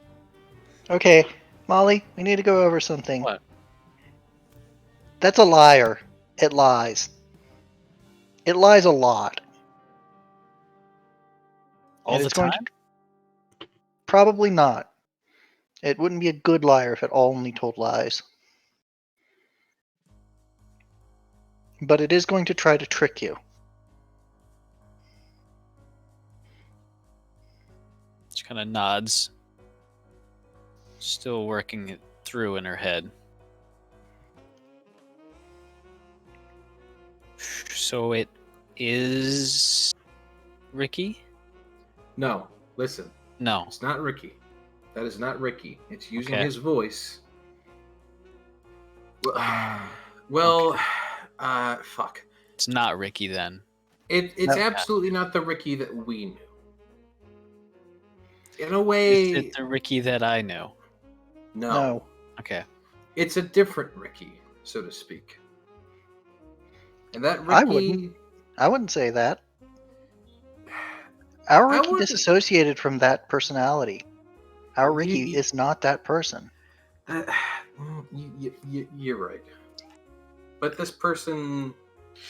Okay, Molly, we need to go over something. What? That's a liar. It lies. It lies a lot. All the time? Probably not. It wouldn't be a good liar if it only told lies. But it is going to try to trick you. She kind of nods, still working it through in her head. So it is Ricky? No, listen. No. It's not Ricky. That is not Ricky. It's using his voice. Well, fuck. It's not Ricky then. It's absolutely not the Ricky that we knew. In a way... Is it the Ricky that I knew? No. Okay. It's a different Ricky, so to speak. And that Ricky... I wouldn't say that. Our Ricky disassociated from that personality. Our Ricky is not that person. You're right. But this person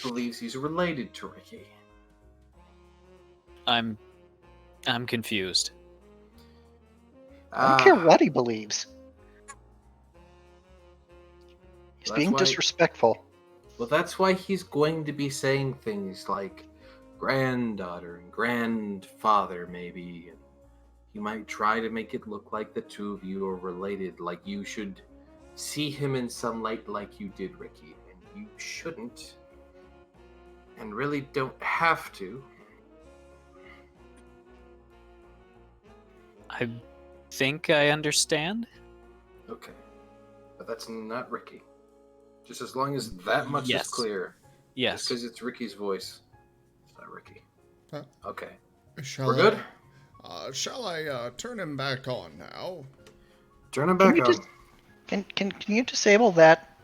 believes he's related to Ricky. I'm confused. I don't care what he believes. He's being disrespectful. Well, that's why he's going to be saying things like granddaughter and grandfather, maybe. And he might try to make it look like the two of you are related, like you should see him in some light like you did, Ricky. And you shouldn't. And really don't have to. I think I understand. Okay. But that's not Ricky. Just as long as that much is clear. Yes. Just because it's Ricky's voice. It's not Ricky. Okay. We're good? Shall I turn him back on now? Turn him back on. Can you disable that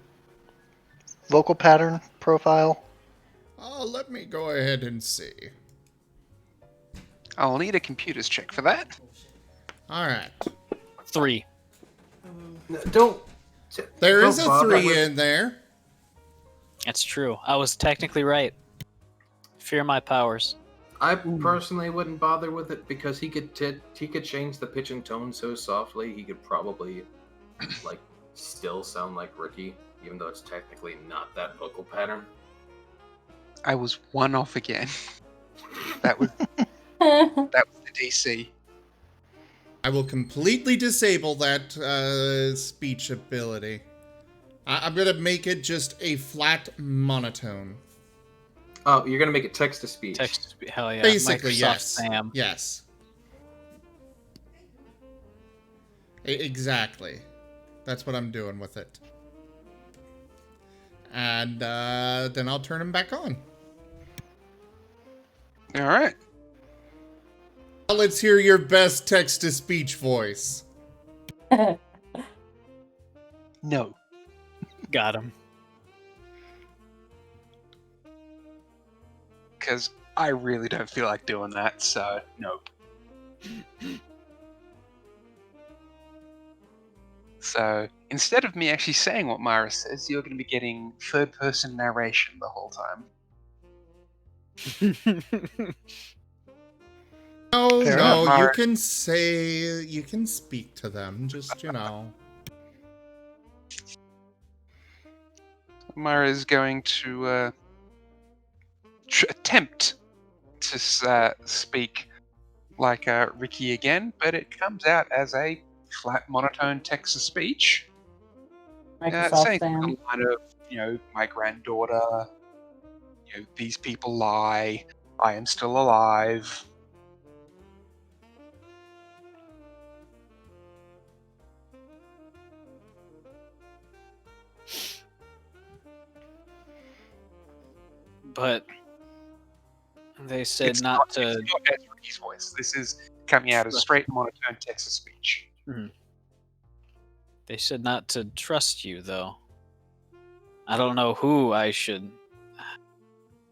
vocal pattern profile? Let me go ahead and see. I'll need a computer's check for that. Alright. 3. There is a 3 in there. That's true. I was technically right. Fear my powers. I personally wouldn't bother with it because he could change the pitch and tone so softly he could probably like still sound like Ricky, even though it's technically not that vocal pattern. I was 1 off again. That was the DC. I will completely disable that speech ability. I'm gonna make it just a flat monotone. Oh, you're gonna make it text to speech. Text to speech. Hell yeah. Basically, Microsoft yes. Sam. Yes. Exactly. That's what I'm doing with it. And then I'll turn him back on. All right. Now let's hear your best text-to-speech voice. No. Got him. Because I really don't feel like doing that, so no. So instead of me actually saying what Marra says, you're going to be getting third-person narration the whole time. No, Fair no, enough. you can speak to them, just, Marra is going to attempt to speak like Ricky again, but it comes out as a flat, monotone text-to-speech. Microsoft Saying Sam. something kind of, my granddaughter, these people lie, I am still alive. But they said It's not It's to. not as Ricky's voice. This is coming out as straight monotone text-to-speech. They said not to trust you, though. I don't know who I should.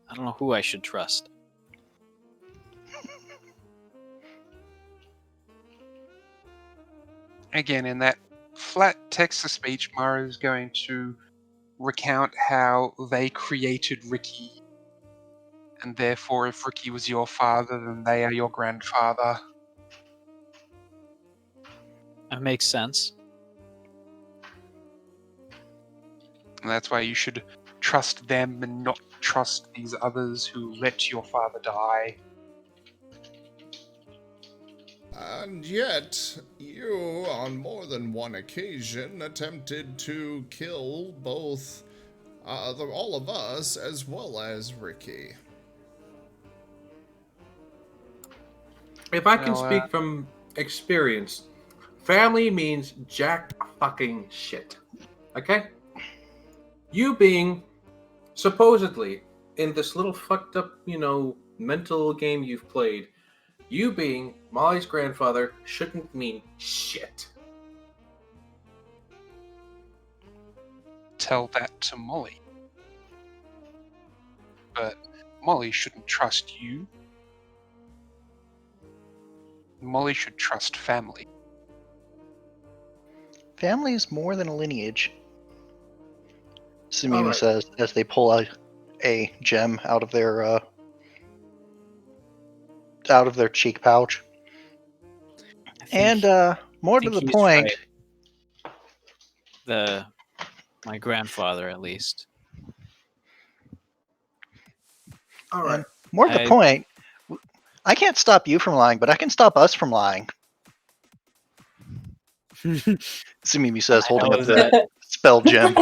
I don't know who I should trust. Again, in that flat text-to-speech, Marra is going to recount how they created Ricky, and therefore, if Ricky was your father, then they are your grandfather. That makes sense. And that's why you should trust them and not trust these others who let your father die. And yet, you, on more than one occasion, attempted to kill both all of us as well as Ricky. If I can speak from experience, family means jack fucking shit. Okay? You being supposedly in this little fucked up, mental game you've played, you being Molly's grandfather shouldn't mean shit. Tell that to Molly. But Molly shouldn't trust you. Molly should trust family. Family is more than a lineage. Sumimi says as they pull a gem out of their cheek pouch. And more to the point, right. My grandfather, at least. All right. More to the point, I can't stop you from lying, but I can stop us from lying. Sumimi says, holding up the spell gem,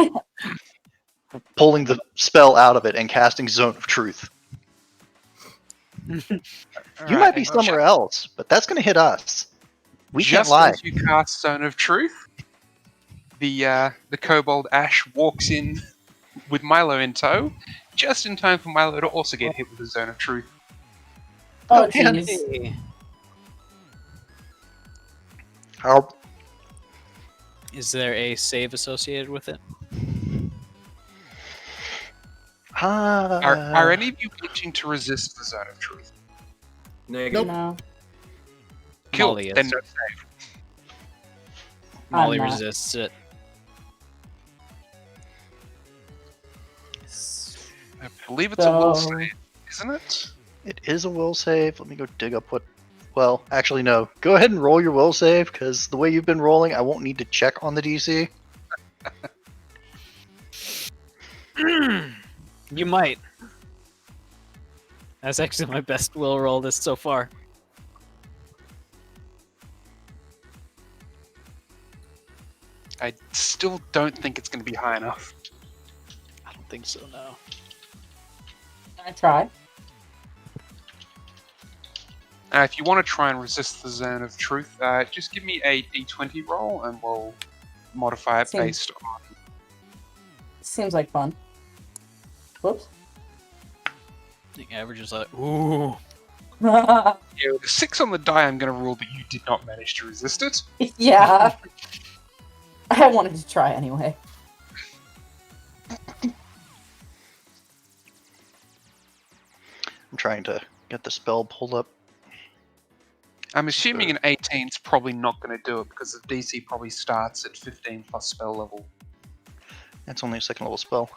pulling the spell out of it and casting Zone of Truth. You might be somewhere else, but that's going to hit us. We can't lie. Just as you cast Zone of Truth, the kobold Ash walks in with Milo in tow, just in time for Milo to also get hit with the Zone of Truth. Oh, jeez. How? Is there a save associated with it? Are any of you itching to resist the Zone of Truth? Negative. No. Cool. Molly Then is. no save. Molly I'm not. resists it. I believe it's a will save, isn't it? It is a will save. Let me go dig up what... Well, actually, no. Go ahead and roll your will save, because the way you've been rolling, I won't need to check on the DC. You might. That's actually my best will roll this so far. I still don't think it's going to be high enough. I don't think so, no. Can I try? If you want to try and resist the Zone of Truth, just give me a d20 roll and we'll modify it based on... Seems like fun. Whoops. The average is like, ooh. Yeah, with a 6 on the die, I'm going to rule that you did not manage to resist it. Yeah. I wanted to try anyway. I'm trying to get the spell pulled up. I'm assuming an 18 is probably not going to do it because the DC probably starts at 15 plus spell level. It's only a 2nd level spell.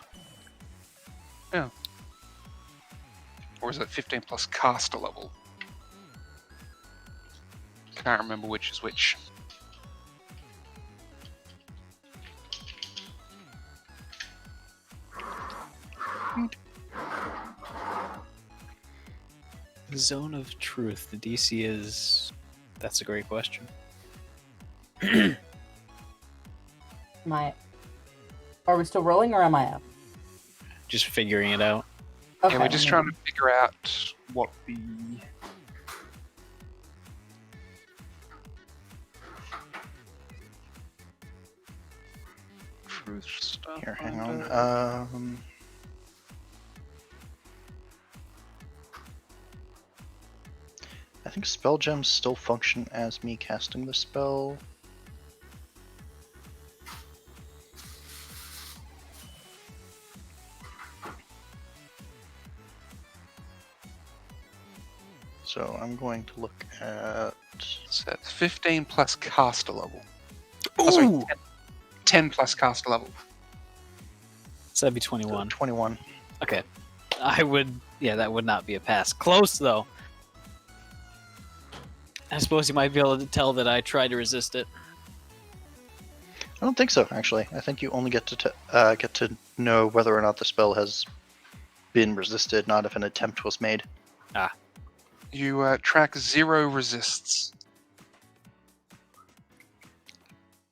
Yeah. Or is it 15 plus caster level? Can't remember which is which. Zone of Truth. The DC is... That's a great question. Are we still rolling or am I up? Just figuring it out. Okay. Yeah, we're just trying to figure out what the... truth stuff. Here, hang on. I think spell gems still function as me casting the spell. So I'm going to look at... So that's 15 plus caster level. Oh, sorry, 10 plus caster level. So that'd be 21. 21. Okay. I would... Yeah, that would not be a pass. Close, though. I suppose you might be able to tell that I tried to resist it. I don't think so, actually. I think you only get to know whether or not the spell has been resisted, not if an attempt was made. Ah. You track 0 resists.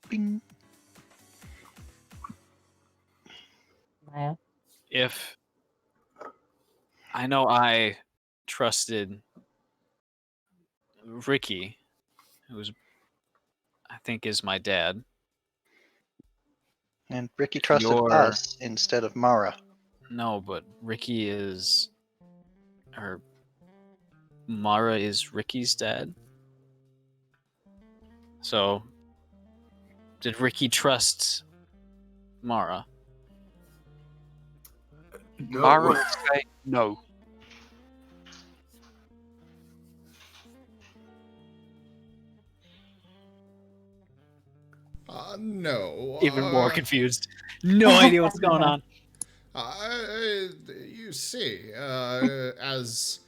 Bing. Maya? If... I know I trusted Ricky, who's... I think is my dad. And Ricky trusted us instead of Marra. No, but Ricky is... Or... Marra is Ricky's dad. So... Did Ricky trust Marra? No. Marra would say no. No. Even more confused. No idea what's going on. You see, as...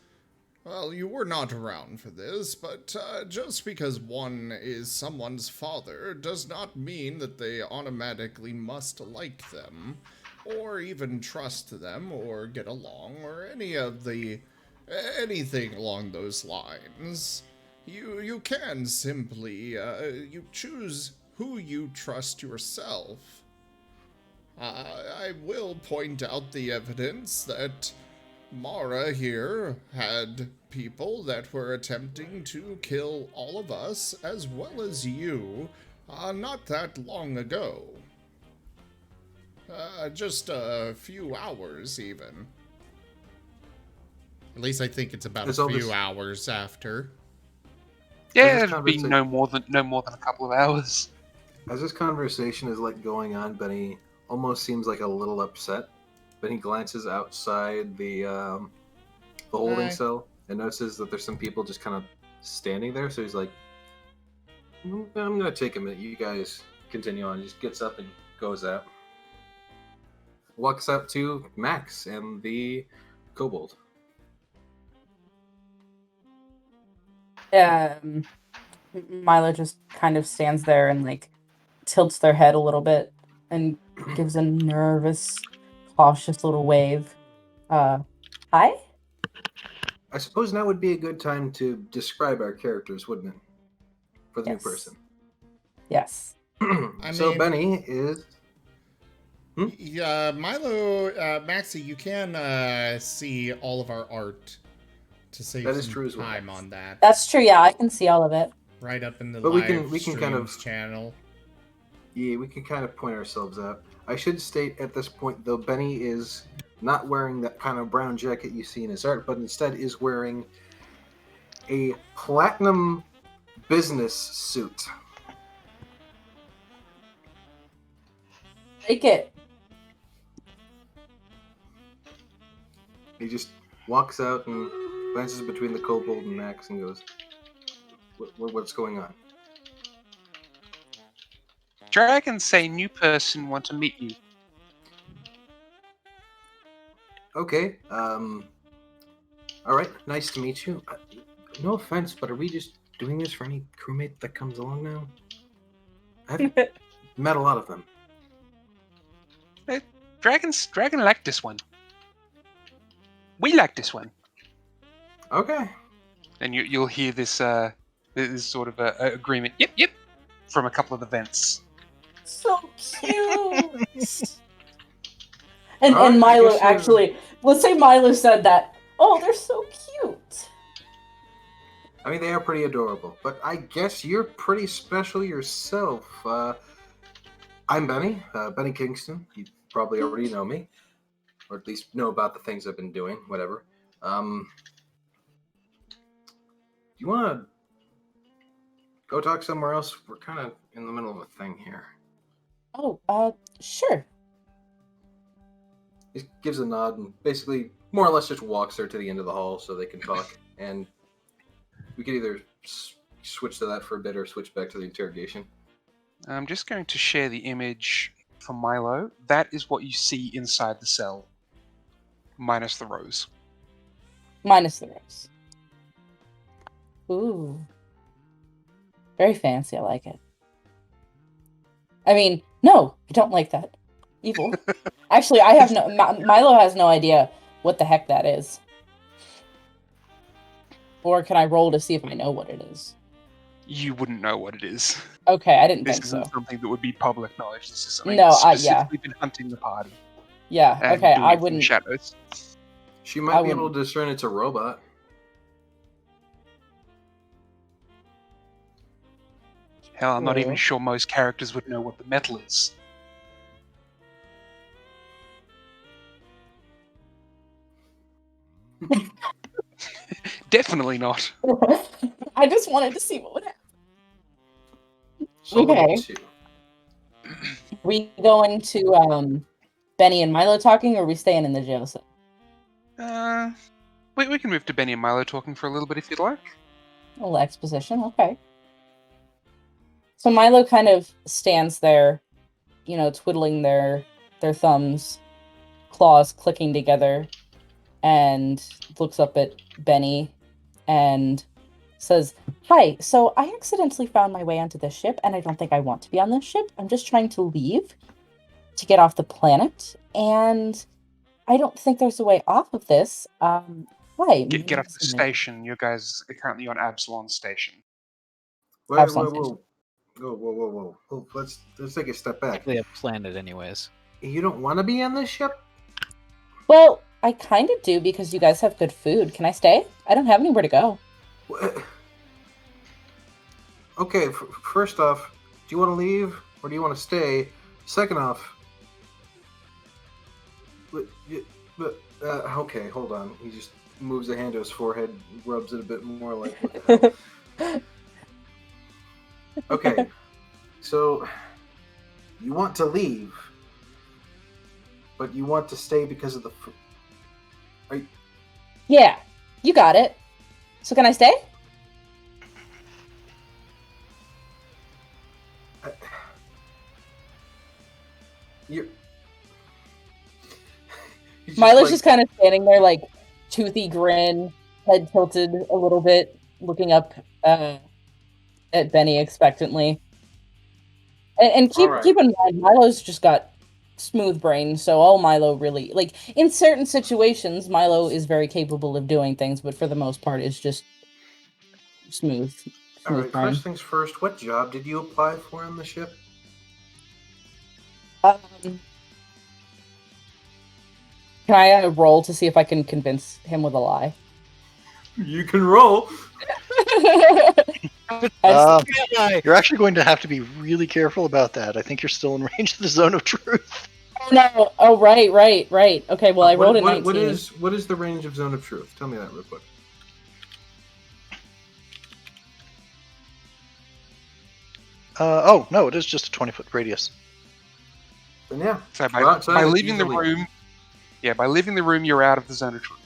Well, you were not around for this, but just because one is someone's father does not mean that they automatically must like them, or even trust them, or get along, or anything along those lines. You can simply, you choose who you trust yourself. I will point out the evidence that Marra here had people that were attempting to kill all of us, as well as you, not that long ago. Just a few hours, even. At least I think it's about a few hours after. Yeah, it'd be no more than a couple of hours. As this conversation is going on, Benny almost seems like a little upset. But he glances outside the holding cell and notices that there's some people just kind of standing there. So he's like, I'm going to take a minute. You guys continue on. He just gets up and goes out. Walks up to Max and the kobold. Milo just kind of stands there and tilts their head a little bit and gives a nervous, cautious little wave. Hi? I suppose now would be a good time to describe our characters, wouldn't it? For the new person. Yes. So Benny is... Yeah, Milo, Maxie, you can see all of our art to save some time on that. That's true, yeah, I can see all of it. Right up in the but live we can kind of channel. Yeah, we can kind of point ourselves out. I should state at this point, though, Benny is not wearing that kind of brown jacket you see in his art, but instead is wearing a platinum business suit. Take it. He just walks out and glances between the kobold and Max and goes, "What's going on?" Dragons say new person want to meet you. Okay. All right. Nice to meet you. No offense, but are we just doing this for any crewmate that comes along now? I've met a lot of them. Dragon like this one. We like this one. Okay. And you'll hear this this sort of a agreement. Yep, from a couple of the vents. So cute. And Alright, Milo actually, let's say Milo said that. Oh, they're so cute. I mean, they are pretty adorable, but I guess you're pretty special yourself. I'm Benny, Benny Kingston. You probably already know me, or at least know about the things I've been doing, whatever. Do you want to go talk somewhere else? We're kind of in the middle of a thing here. Oh, sure. He gives a nod and basically more or less just walks her to the end of the hall so they can talk. And we could either switch to that for a bit or switch back to the interrogation. I'm just going to share the image for Milo. That is what you see inside the cell. Minus the rose. Minus the rose. Ooh. Very fancy, I like it. I mean, no, I don't like that. Evil. Actually, I have Milo has no idea what the heck that is. Or can I roll to see if I know what it is? You wouldn't know what it is. Okay, I didn't This think so. isn't something that would be public knowledge. This is something No, that's specifically been hunting the party. Yeah, and okay, doing I it from wouldn't. Shadows. She might be able to discern it's a robot. Hell, I'm not even sure most characters would know what the metal is. Definitely not. I just wanted to see what would happen. So Okay. We going to Benny and Milo talking, or are we staying in the jail cell? We can move to Benny and Milo talking for a little bit if you'd like. A little exposition, okay. So Milo kind of stands there, you know, twiddling their thumbs, claws clicking together, and looks up at Benny and says, "Hi, so I accidentally found my way onto this ship, and I don't think I want to be on this ship. I'm just trying to leave to get off the planet, and I don't think there's a way off of this. Why? Get off the station. You guys are currently on Absalon Station. Whoa. Let's take a step back. Technically a planet anyways. You don't want to be on this ship? Well, I kind of do because you guys have good food. Can I stay? I don't have anywhere to go." Okay, first off, do you want to leave or do you want to stay? Second off, okay, hold on. He just moves a hand to his forehead, rubs it a bit more like, what the hell? Okay, so you want to leave, but you want to stay because of the... Yeah, you got it. So can I stay? Milo's just kind of standing there, like, toothy grin, head tilted a little bit, looking up at Benny expectantly. And keep in mind, Milo's just got smooth brain, so all Milo really, like, in certain situations, Milo is very capable of doing things, but for the most part, it's just smooth All right, brain. first things first, what job did you apply for on the ship? Can I roll to see if I can convince him with a lie? You can roll. You're actually going to have to be really careful about that. I think you're still in range of the zone of truth. Oh no! Oh right. Okay, well I rolled a 19. What is the range of zone of truth? Tell me that real quick. Oh no, it is just a 20-foot radius. Then yeah, So we're outside, by it's leaving the easily- room, by leaving the room, you're out of the zone of truth.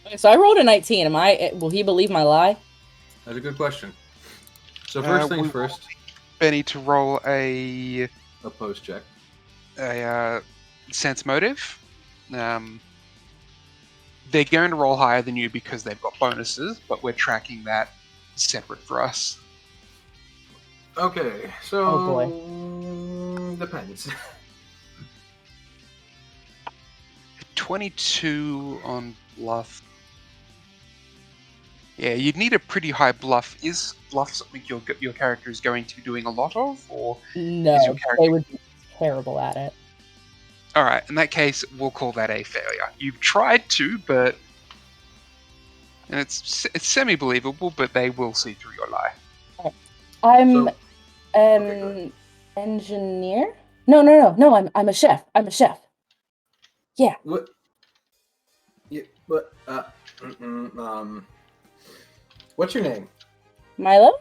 Okay, so I rolled a 19. Will he believe my lie? That's a good question. So first things we first, Benny to roll a post check. sense motive. They're going to roll higher than you because they've got bonuses, but we're tracking that separate for us. Okay, so Oh, boy. Depends. 22 on bluff. Yeah, you'd need a pretty high bluff. Is bluff something your character is going to be doing a lot of, or No, is your character... they would be terrible at it. All right, in that case, we'll call that a failure. You've tried to, but and it's semi-believable, but they will see through your lie. I'm So- an Okay, engineer. No. I'm a chef. I'm a chef. Yeah. What? Yeah, but what's your name? Milo.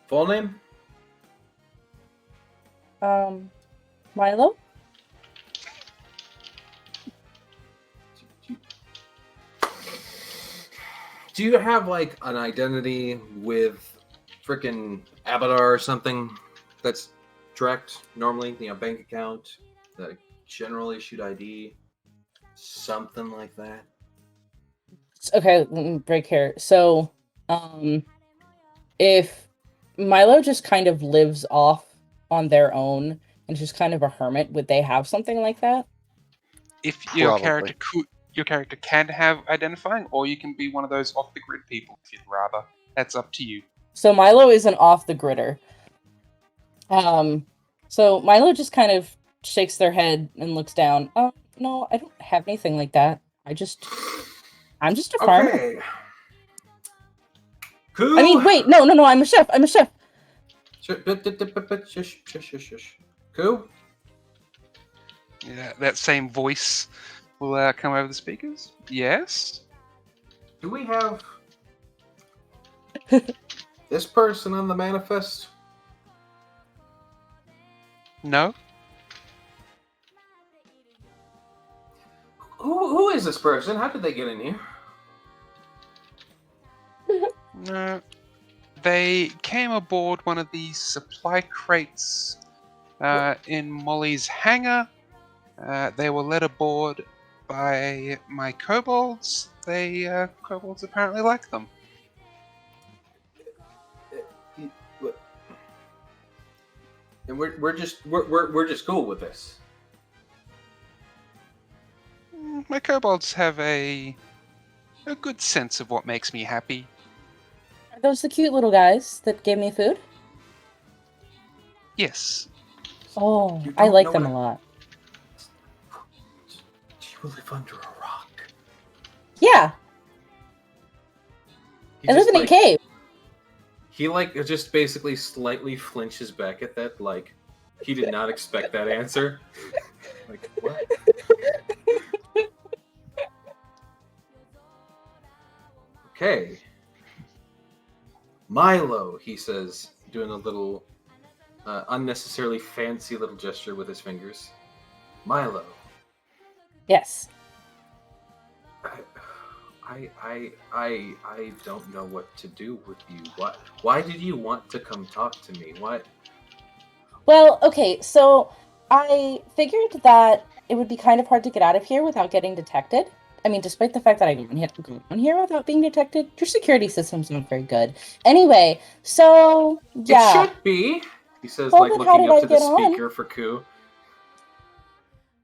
Full name? Milo. Do you have like an identity with frickin' Abadar or something that's direct normally? You know, bank account, the general issued ID, something like that. Okay, let me break here. So, if Milo just kind of lives off on their own and just kind of a hermit, would they have something like that? If your Probably. character can have identifying, or you can be one of those off the grid people if you'd rather. That's up to you. So Milo is an off the gridder. So Milo just kind of shakes their head and looks down. Oh, no, I don't have anything like that. I'm just a farmer. Okay. Cool. I mean, wait, no, I'm a chef. I'm a chef. Shush. Cool. Yeah, that same voice will come over the speakers. Yes. Do we have this person on the manifest? No. Who is this person? How did they get in here? No. They came aboard one of these supply crates in Molly's hangar. They were led aboard by my kobolds. Kobolds apparently like them. And we're just cool with this. My kobolds have a good sense of what makes me happy. Are those the cute little guys that gave me food? Yes. Oh, You I don't like know them what- a lot. Do you live under a rock? Yeah, He I live just, in a cave. He just basically slightly flinches back at that, like he did not expect that answer. Like what? Okay. Milo, he says, doing a little unnecessarily fancy little gesture with his fingers. Milo, Yes. I don't know what to do with you. Why did you want to come talk to me? What? Well, okay, so I figured that it would be kind of hard to get out of here without getting detected. I mean, despite the fact that I can go in here without being detected, your security system's not very good. Anyway, so yeah. It should be. He says, Well, like then how looking did up I to the get on? speaker for Ku.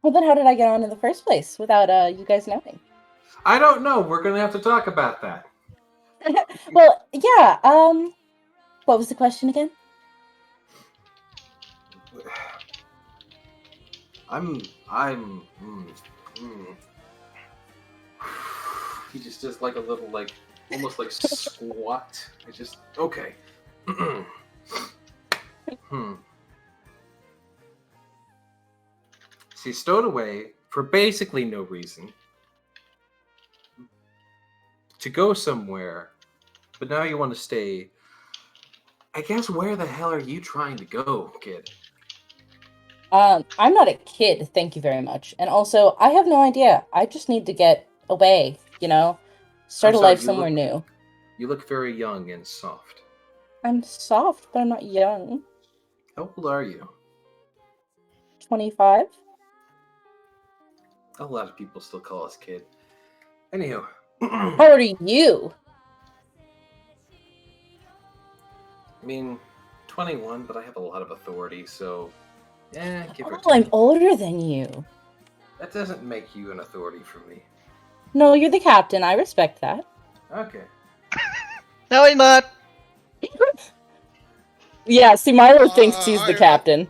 Well, then how did I get on in the first place without you guys knowing? I don't know. We're gonna have to talk about that. Well, yeah. What was the question again? He just does like a little, like, almost like squat. I just, okay. See, stowed away for basically no reason to go somewhere, but now you want to stay I guess where the hell are you trying to go, kid? I'm not a kid, thank you very much. And also, I have no idea. I just need to get away, Start I'm a sorry, life somewhere new. You look very young and soft. I'm soft, but I'm not young. How old are you? 25? A lot of people still call us kid. Anywho. How old are you? I mean, 21, but I have a lot of authority, so... Yeah, give or Oh, take. I'm older than you. That doesn't make you an authority for me. No, you're the captain. I respect that. Okay. No, he's not. Yeah, see, Milo thinks he's the captain.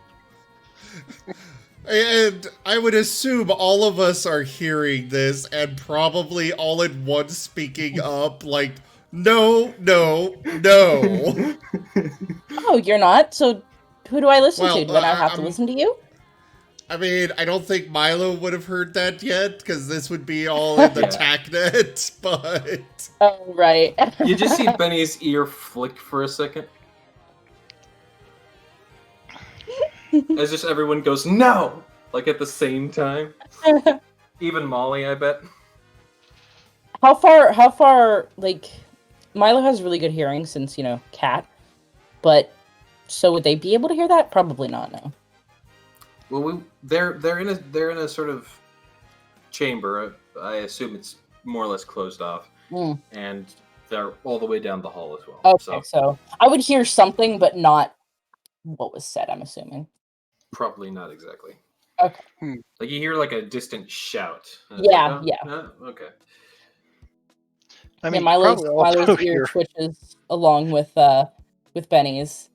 And I would assume all of us are hearing this and probably all at once speaking up like, no. Oh, you're not? So who do I listen Well, to? Do I not have to listen to you? I mean, I don't think Milo would have heard that yet, because this would be all in the TACnet, but... Oh, right. You just see Benny's ear flick for a second. As just everyone goes, no! Like at the same time. Even Molly, I bet. How far, like, Milo has really good hearing since, cat. But, so would they be able to hear that? Probably not, no. Well, they're in a sort of chamber. I assume it's more or less closed off, and they're all the way down the hall as well. Okay, so I would hear something, but not what was said. I'm assuming. Probably not exactly. Okay. Like you hear like a distant shout. Yeah, like, yeah. Okay. I mean, Milo's ear twitches along with Benny's.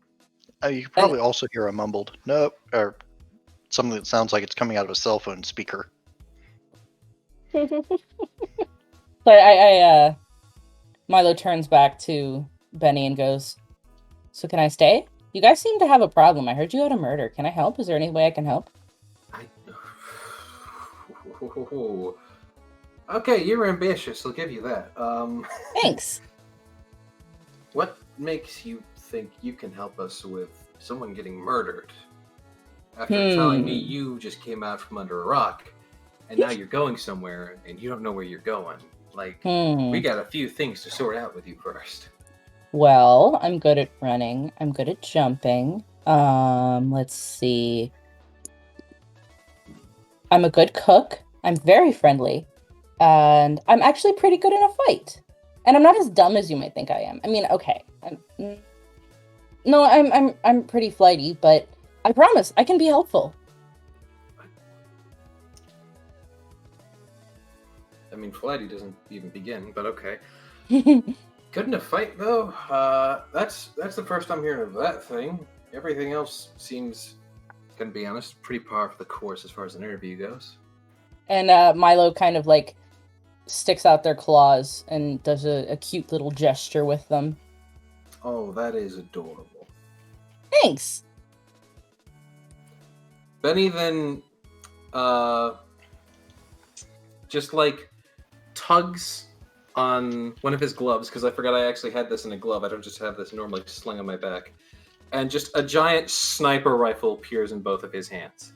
You could probably also hear a mumbled nope, or something that sounds like it's coming out of a cell phone speaker. So Milo turns back to Benny and goes, "So can I stay? You guys seem to have a problem. I heard you had a murder. Can I help? Is there any way I can help?" Okay, you're ambitious. I'll give you that. Thanks. What makes you think you can help us with someone getting murdered? After telling me you just came out from under a rock, and now you're going somewhere, and you don't know where you're going. Like, we got a few things to sort out with you first. Well, I'm good at running. I'm good at jumping. Let's see. I'm a good cook. I'm very friendly. And I'm actually pretty good in a fight. And I'm not as dumb as you might think I am. I mean, okay. I'm pretty flighty, but I promise I can be helpful. I mean, flighty doesn't even begin, but okay. Good in a fight, though. That's the first I'm hearing of that thing. Everything else seems, gonna be honest, pretty par for the course as far as an interview goes. And Milo kind of like sticks out their claws and does a cute little gesture with them. Oh, that is adorable. Thanks. Benny then just like tugs on one of his gloves, because I forgot I actually had this in a glove. I don't just have this normally slung on my back. And just a giant sniper rifle appears in both of his hands.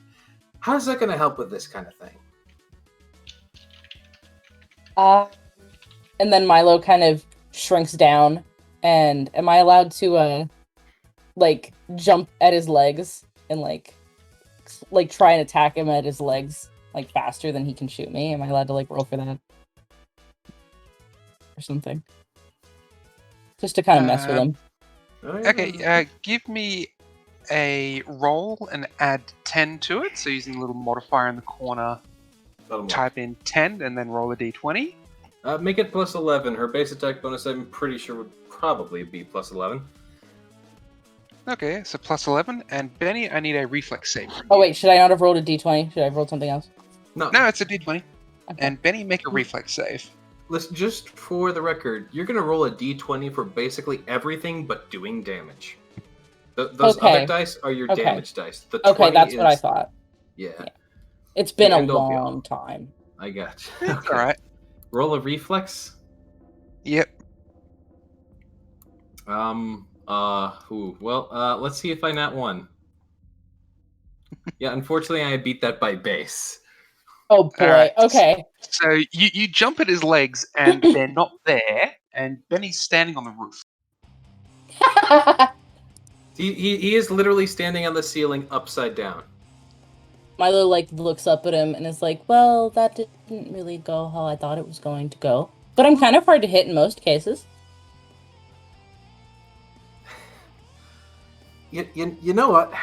How's that going to help with this kind of thing? And then Milo kind of shrinks down. And am I allowed to, like, jump at his legs and, like try and attack him at his legs, like, faster than he can shoot me? Am I allowed to, like, roll for that? Or something. Just to kind of mess with him. Okay, give me a roll and add 10 to it. So using the little modifier in the corner, type in 10 and then roll a d20. Make it plus 11. Her base attack bonus, I'm pretty sure, would probably be plus 11. Okay, so plus 11. And Benny, I need a reflex save from you. Oh, wait, should I not have rolled a d20? Should I have rolled something else? No, it's a d20. Okay. And Benny, make a reflex save. Listen, just for the record, you're going to roll a d20 for basically everything but doing damage. Those other dice are your damage dice. The that's what I thought. Yeah. It's been a long time. I got you. Okay. All right. Roll a reflex? Yep. Let's see if I nat one. Yeah, unfortunately, I beat that by base. Oh boy. Alright. Okay. So you jump at his legs, and they're not there, and Benny's standing on the roof. He is literally standing on the ceiling upside down. Milo looks up at him and is like, "Well, that didn't really go how I thought it was going to go. But I'm kind of hard to hit in most cases." You know what?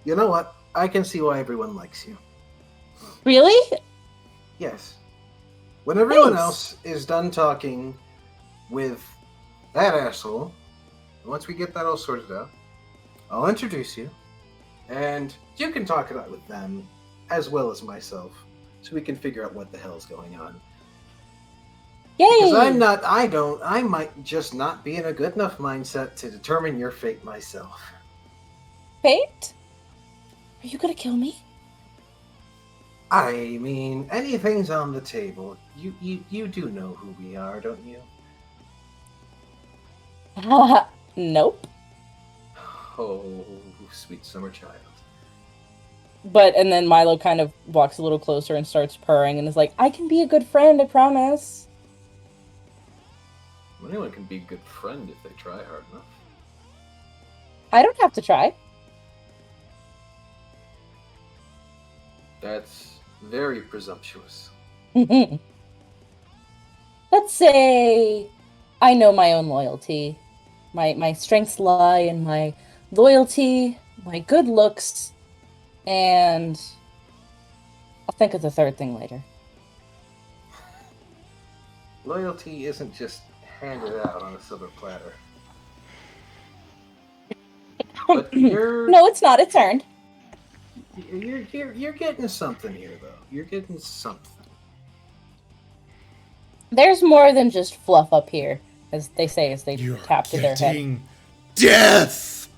You know what? I can see why everyone likes you. Really? Yes. When everyone Thanks. else is done talking with that asshole, once we get that all sorted out, I'll introduce you, and you can talk it out with them as well as myself, so we can figure out what the hell's going on. Yay! Because I might just not be in a good enough mindset to determine your fate myself. Fate? Are you gonna kill me? I mean, anything's on the table. You do know who we are, don't you? Nope. Oh, sweet summer child. And then Milo kind of walks a little closer and starts purring and is like, "I can be a good friend, I promise." Anyone can be a good friend if they try hard enough. I don't have to try. That's very presumptuous. Let's say I know my own loyalty. My strengths lie in my loyalty, my good looks, and I'll think of the third thing later. Loyalty isn't just handed out on a silver platter. But No, it's not. It's earned. You're getting something here, though. You're getting something. There's more than just fluff up here, as they say as they tap to their head. Death!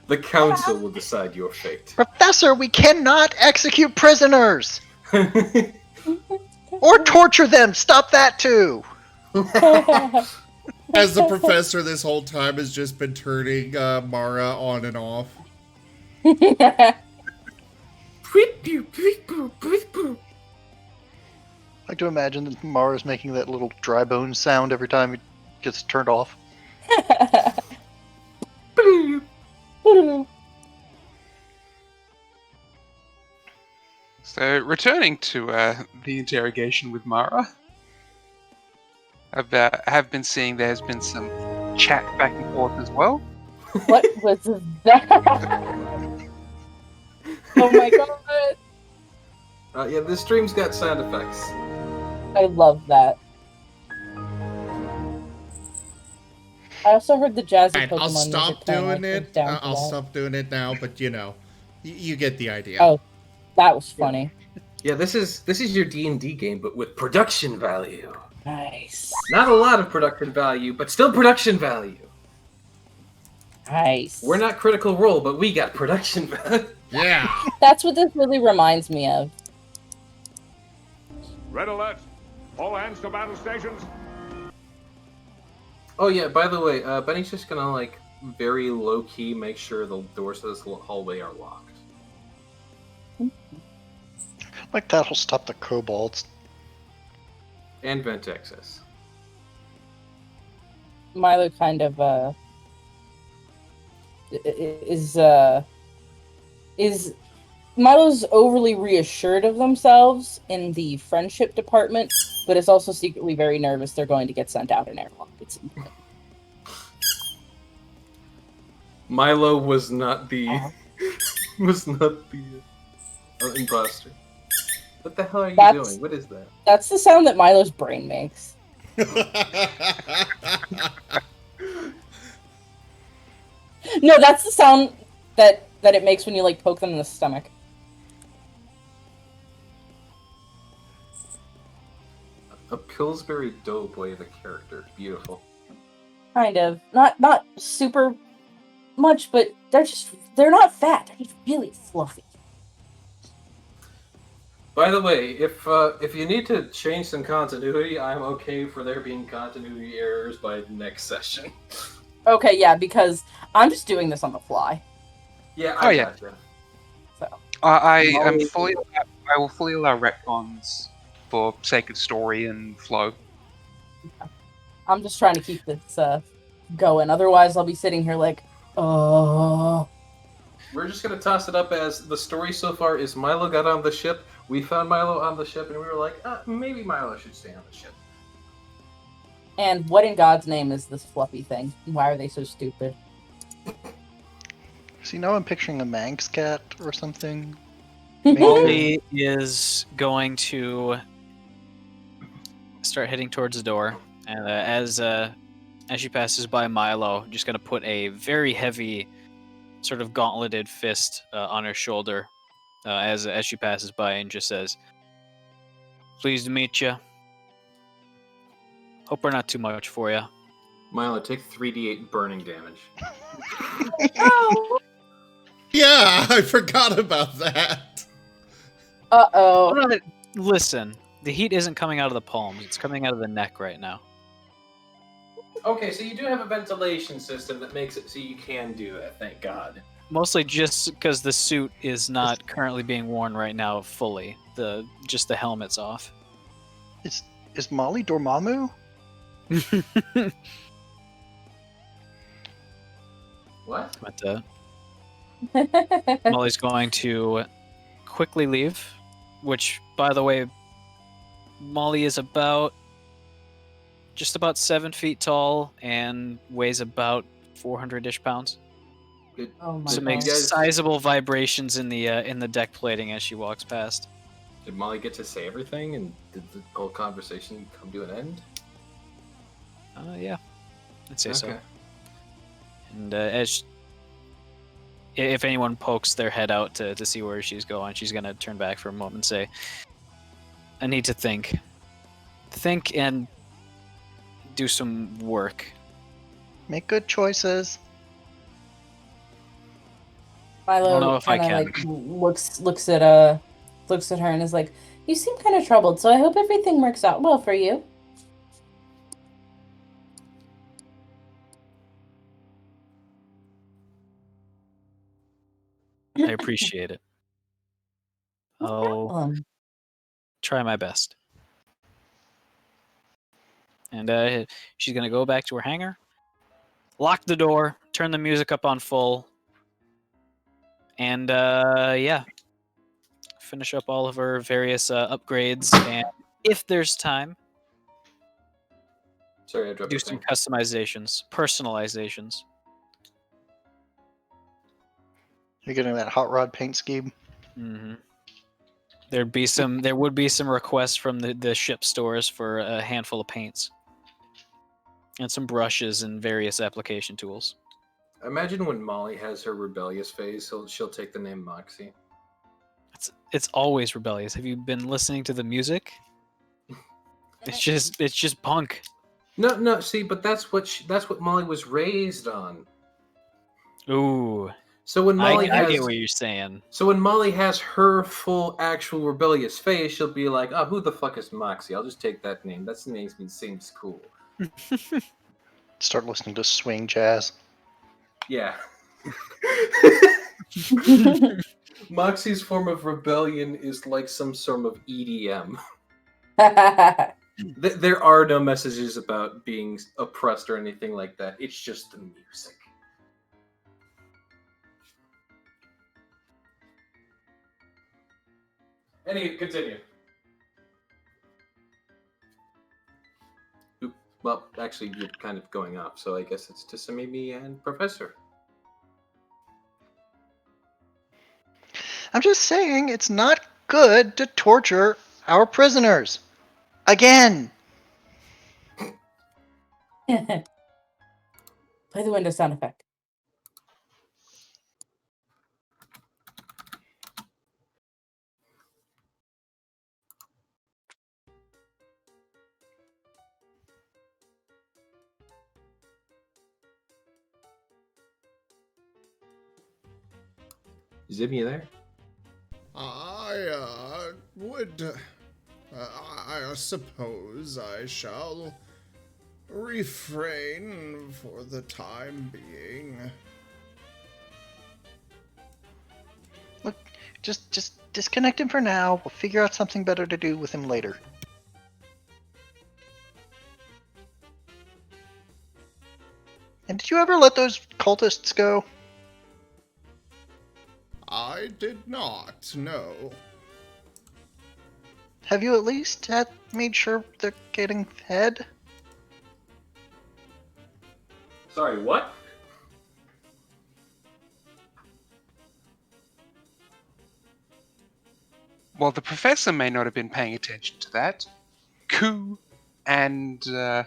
The council will decide your fate. Professor, we cannot execute prisoners! Or torture them! Stop that too! As the professor this whole time has just been turning Marra on and off. I like to imagine that Mara's making that little dry bone sound every time it gets turned off. So, returning to the interrogation with Marra, I have been seeing there's been some chat back and forth as well. What was that? Oh my god. Yeah, this stream's got sound effects. I love that. I also heard the jazzy Right, Pokemon I'll stop music playing, doing I was it. down for I'll that. stop doing it now, but you know, you get the idea. Oh, that was funny. Yeah, this is your D&D game, but with production value. Nice. Not a lot of production value, but still production value. Nice. We're not Critical Role, but we got production value. Yeah. That's what this really reminds me of. Red alert! All hands to battle stations. Oh yeah, by the way, Benny's just gonna like very low key make sure the doors to this hallway are locked. Like that'll stop the kobolds. And vent access. Milo kind of is Milo's overly reassured of themselves in the friendship department, but is also secretly very nervous they're going to get sent out in airlock. Milo was not the imposter. What the hell are you doing? What is that? That's the sound that Milo's brain makes. No, that's the sound that it makes when you like poke them in the stomach. A Pillsbury Doughboy of a character. Beautiful. Kind of. Not super much, but they're not fat. They're really fluffy. By the way, if you need to change some continuity, I'm okay for there being continuity errors by next session. Okay, yeah, because I'm just doing this on the fly. Yeah, Oh, I yeah. gotcha. So I Molly- will fully allow retcons for sake of story and flow. I'm just trying to keep this going. Otherwise, I'll be sitting here like, oh. We're just gonna toss it up as the story so far is Milo got on the ship, we found Milo on the ship, and we were like, maybe Milo should stay on the ship. And what in God's name is this fluffy thing? Why are they so stupid? See, now I'm picturing a Manx cat or something. Molly is going to start heading towards the door, and as she passes by Milo, just going to put a very heavy, sort of gauntleted fist on her shoulder as she passes by, and just says, "Pleased to meet you. Hope we're not too much for you." Milo, take 3d8 burning damage. Oh. Yeah, I forgot about that. Uh-oh. Listen, the heat isn't coming out of the palms; it's coming out of the neck right now. Okay, so you do have a ventilation system that makes it so you can do it, thank God. Mostly just because the suit is not currently being worn right now fully. Just the helmet's off. Is Molly Dormammu? What? But Molly's going to quickly leave, which, by the way, Molly is just about 7 feet tall and weighs about 400-ish pounds. Good. Oh my So god. makes guys- sizable vibrations in the deck plating as she walks past. Did Molly get to say everything, and did the whole conversation come to an end? Yeah, I'd say so. Okay. And if anyone pokes their head out to see where she's going, she's gonna turn back for a moment and say, "I need to think and do some work." Make good choices. Milo I don't know if I kinda, can. looks at her and is like, "You seem kind of troubled, so I hope everything works out well for you." I appreciate it. I'll Um, try my best. And she's gonna go back to her hangar, lock the door, turn the music up on full, and yeah, finish up all of her various upgrades. And if there's time, Sorry, I dropped do the some thing. customizations, personalizations. You're getting that hot rod paint scheme. Mm-hmm. There would be some requests from the ship stores for a handful of paints and some brushes and various application tools. Imagine when Molly has her rebellious phase, she'll take the name Moxie. It's always rebellious. Have you been listening to the music? It's just punk. No, see, but that's what Molly was raised on. Ooh, So when Molly I has, get what you're saying. so when Molly has her full actual rebellious phase, she'll be like, "Oh, who the fuck is Moxie? I'll just take that name. That name seems cool." Start listening to swing jazz. Yeah. Moxie's form of rebellion is like some sort of EDM. There are no messages about being oppressed or anything like that. It's just the music. Anyway, continue. Well, actually, you're kind of going off, so I guess it's to Samimi and Professor. I'm just saying it's not good to torture our prisoners. Again. Play the window sound effect. Zib, you there? I I suppose I shall refrain for the time being. Look, just disconnect him for now. We'll figure out something better to do with him later. And did you ever let those cultists go? I did not, no. Have you at least made sure they're getting fed? Sorry, what? Well, the professor may not have been paying attention to that. Koo and the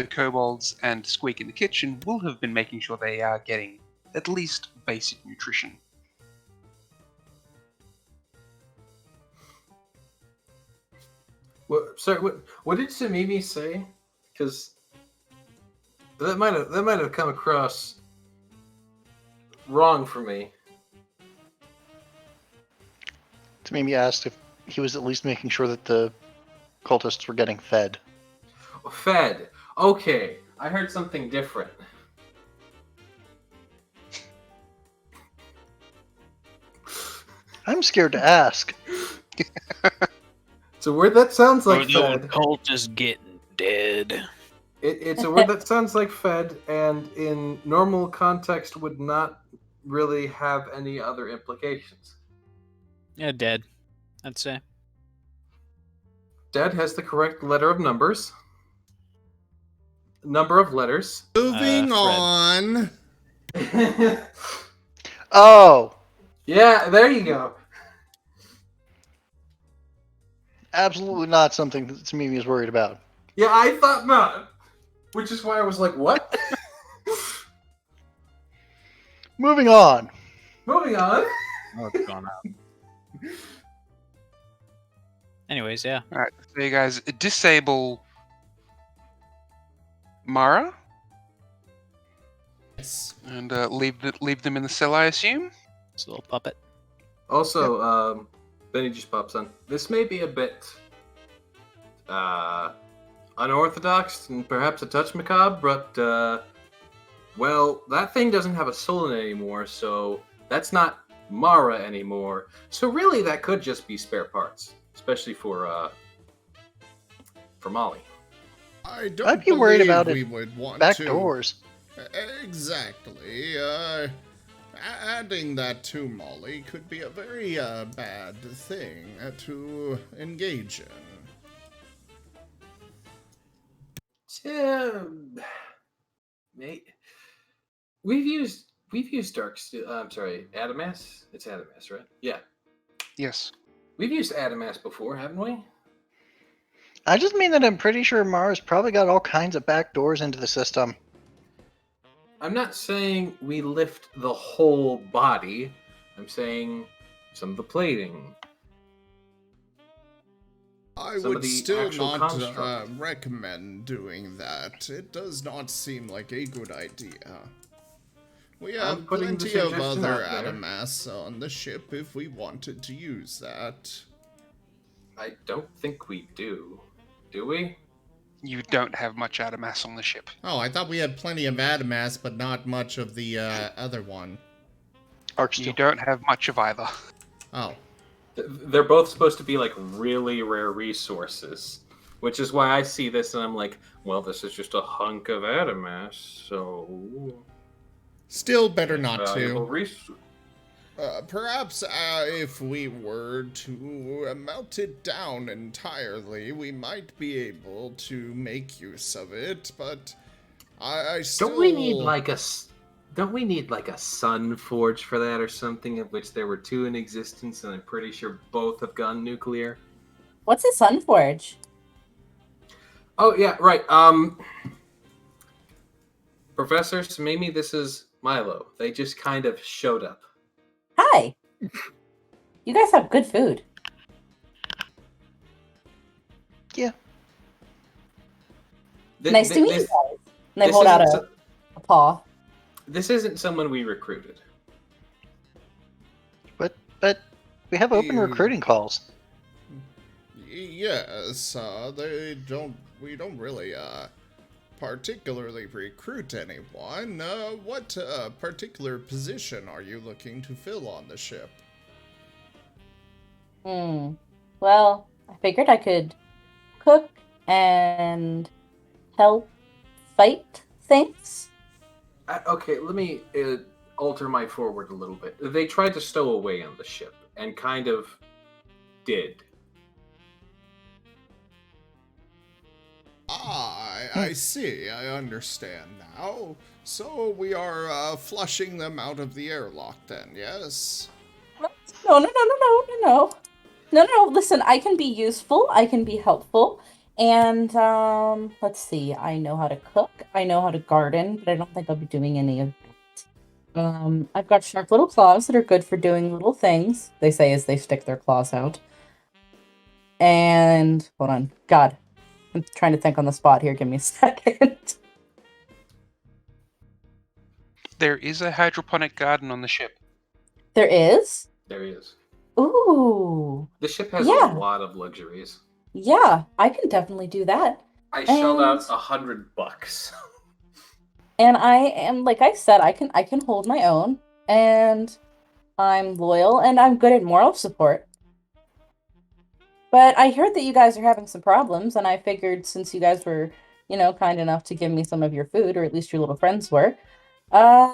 kobolds and Squeak in the kitchen will have been making sure they are getting at least basic nutrition. Sorry, what did Samimi say? Because that might have come across wrong for me. Maybe asked if he was at least making sure that the cultists were getting fed. Fed. Okay, I heard something different. I'm scared to ask. It's a word that sounds like fed. Cult is getting dead. It's a word that sounds like fed, and in normal context would not really have any other implications. Yeah, dead, I'd say. Dead has the correct letter of numbers. Number of letters. Moving on. Oh! Yeah, there you go. Absolutely not something that Samimi is worried about. Yeah, I thought not. Which is why I was like, what? Moving on. Moving on. Oh, it's gone out. Anyways, yeah. Alright, so you guys disable Marra Yes. and leave them in the cell, I assume? It's a little puppet. Also, Benny just pops on. This may be a bit unorthodox and perhaps a touch macabre, but well, that thing doesn't have a soul in it anymore, so that's not Marra anymore. So really, that could just be spare parts, especially for Molly. I'd be worried about we it. would want Back to. doors. Exactly. Adding that to Molly could be a very bad thing to engage in. Mate, we've used Adamas. It's Adamas, right? Yeah, Yes. we've used Adamas before, haven't we? I just mean that I'm pretty sure Mara's probably got all kinds of back doors into the system. I'm not saying we lift the whole body. I'm saying some of the plating. I Some of would the still actual not construct. recommend doing that. It does not seem like a good idea. We I'm have putting the plenty of suggestion other out there. Adamas on the ship if we wanted to use that. I don't think we do. Do we? You don't have much Adamas on the ship. Oh, I thought we had plenty of Adamas, but not much of the other one. You don't have much of either. Oh. They're both supposed to be like really rare resources, which is why I see this and I'm like, well, this is just a hunk of Adamas, so Still better not valuable to. resource. Perhaps if we were to melt it down entirely, we might be able to make use of it, but I still... Don't we need like a sun forge for that or something, of which there were two in existence, and I'm pretty sure both have gone nuclear? What's a Sunforge? Oh yeah, right. Professor, so maybe this is Milo. They just kind of showed up. Hi. You guys have good food. Yeah. Nice to meet you guys. And they hold out a paw. This isn't someone we recruited. But we have open recruiting calls. Yes, we don't really, particularly recruit anyone. What particular position are you looking to fill on the ship? Well, I figured I could cook and help fight things. Okay, let me alter my forward a little bit. They tried to stow away on the ship, and kind of did. I see. I understand now. So we are flushing them out of the airlock then, yes? No. Listen, I can be useful. I can be helpful. And, let's see. I know how to cook. I know how to garden, but I don't think I'll be doing any of that. I've got sharp little claws that are good for doing little things, they say as they stick their claws out. And, hold on. God. I'm trying to think on the spot here. Give me a second. There is a hydroponic garden on the ship. There is? There he is. Ooh. The ship has Yeah. a lot of luxuries. Yeah, I can definitely do that. I shelled out $100. And I am, like I said, I can hold my own, and I'm loyal, and I'm good at moral support. But I heard that you guys are having some problems, and I figured since you guys were, kind enough to give me some of your food, or at least your little friends were, I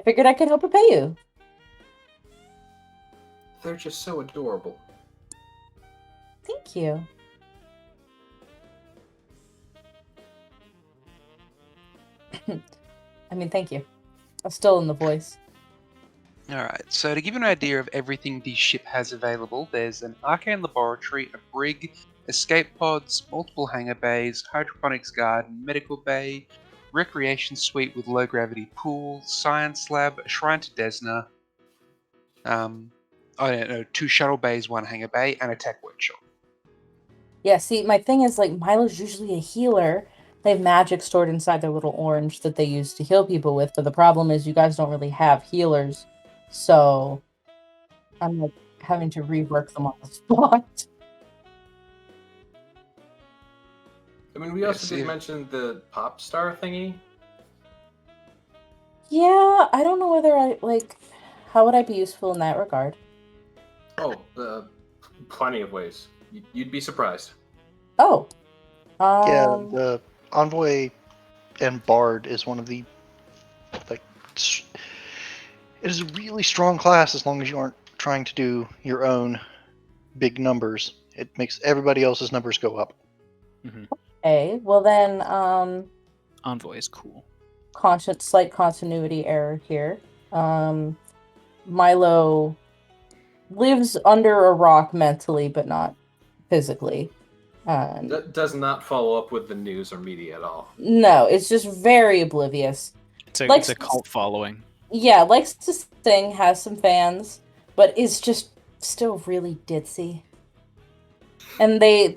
figured I could help repay you. They're just so adorable. Thank you. Thank you. I'm still in the voice. Alright, so to give you an idea of everything the ship has available, there's an arcane laboratory, a brig, escape pods, multiple hangar bays, hydroponics garden, medical bay, recreation suite with low gravity pool, science lab, a shrine to Desna, 2 shuttle bays, 1 hangar bay, and a tech workshop. Yeah, see, my thing is, Milo's usually a healer. They have magic stored inside their little orange that they use to heal people with, but the problem is you guys don't really have healers, so I'm, having to rework them on the spot. We also did mention the pop star thingy. Yeah, I don't know whether how would I be useful in that regard? Oh, plenty of ways. You'd be surprised. Oh. Yeah, the Envoy and Bard is one of the, it is a really strong class as long as you aren't trying to do your own big numbers. It makes everybody else's numbers go up. Mm-hmm. Okay, well then, Envoy is cool. Slight continuity error here. Milo lives under a rock mentally, but not physically. Does not follow up with the news or media at all. No, it's just very oblivious. It's a cult following. Yeah, likes to sing, has some fans, but is just still really ditzy. And they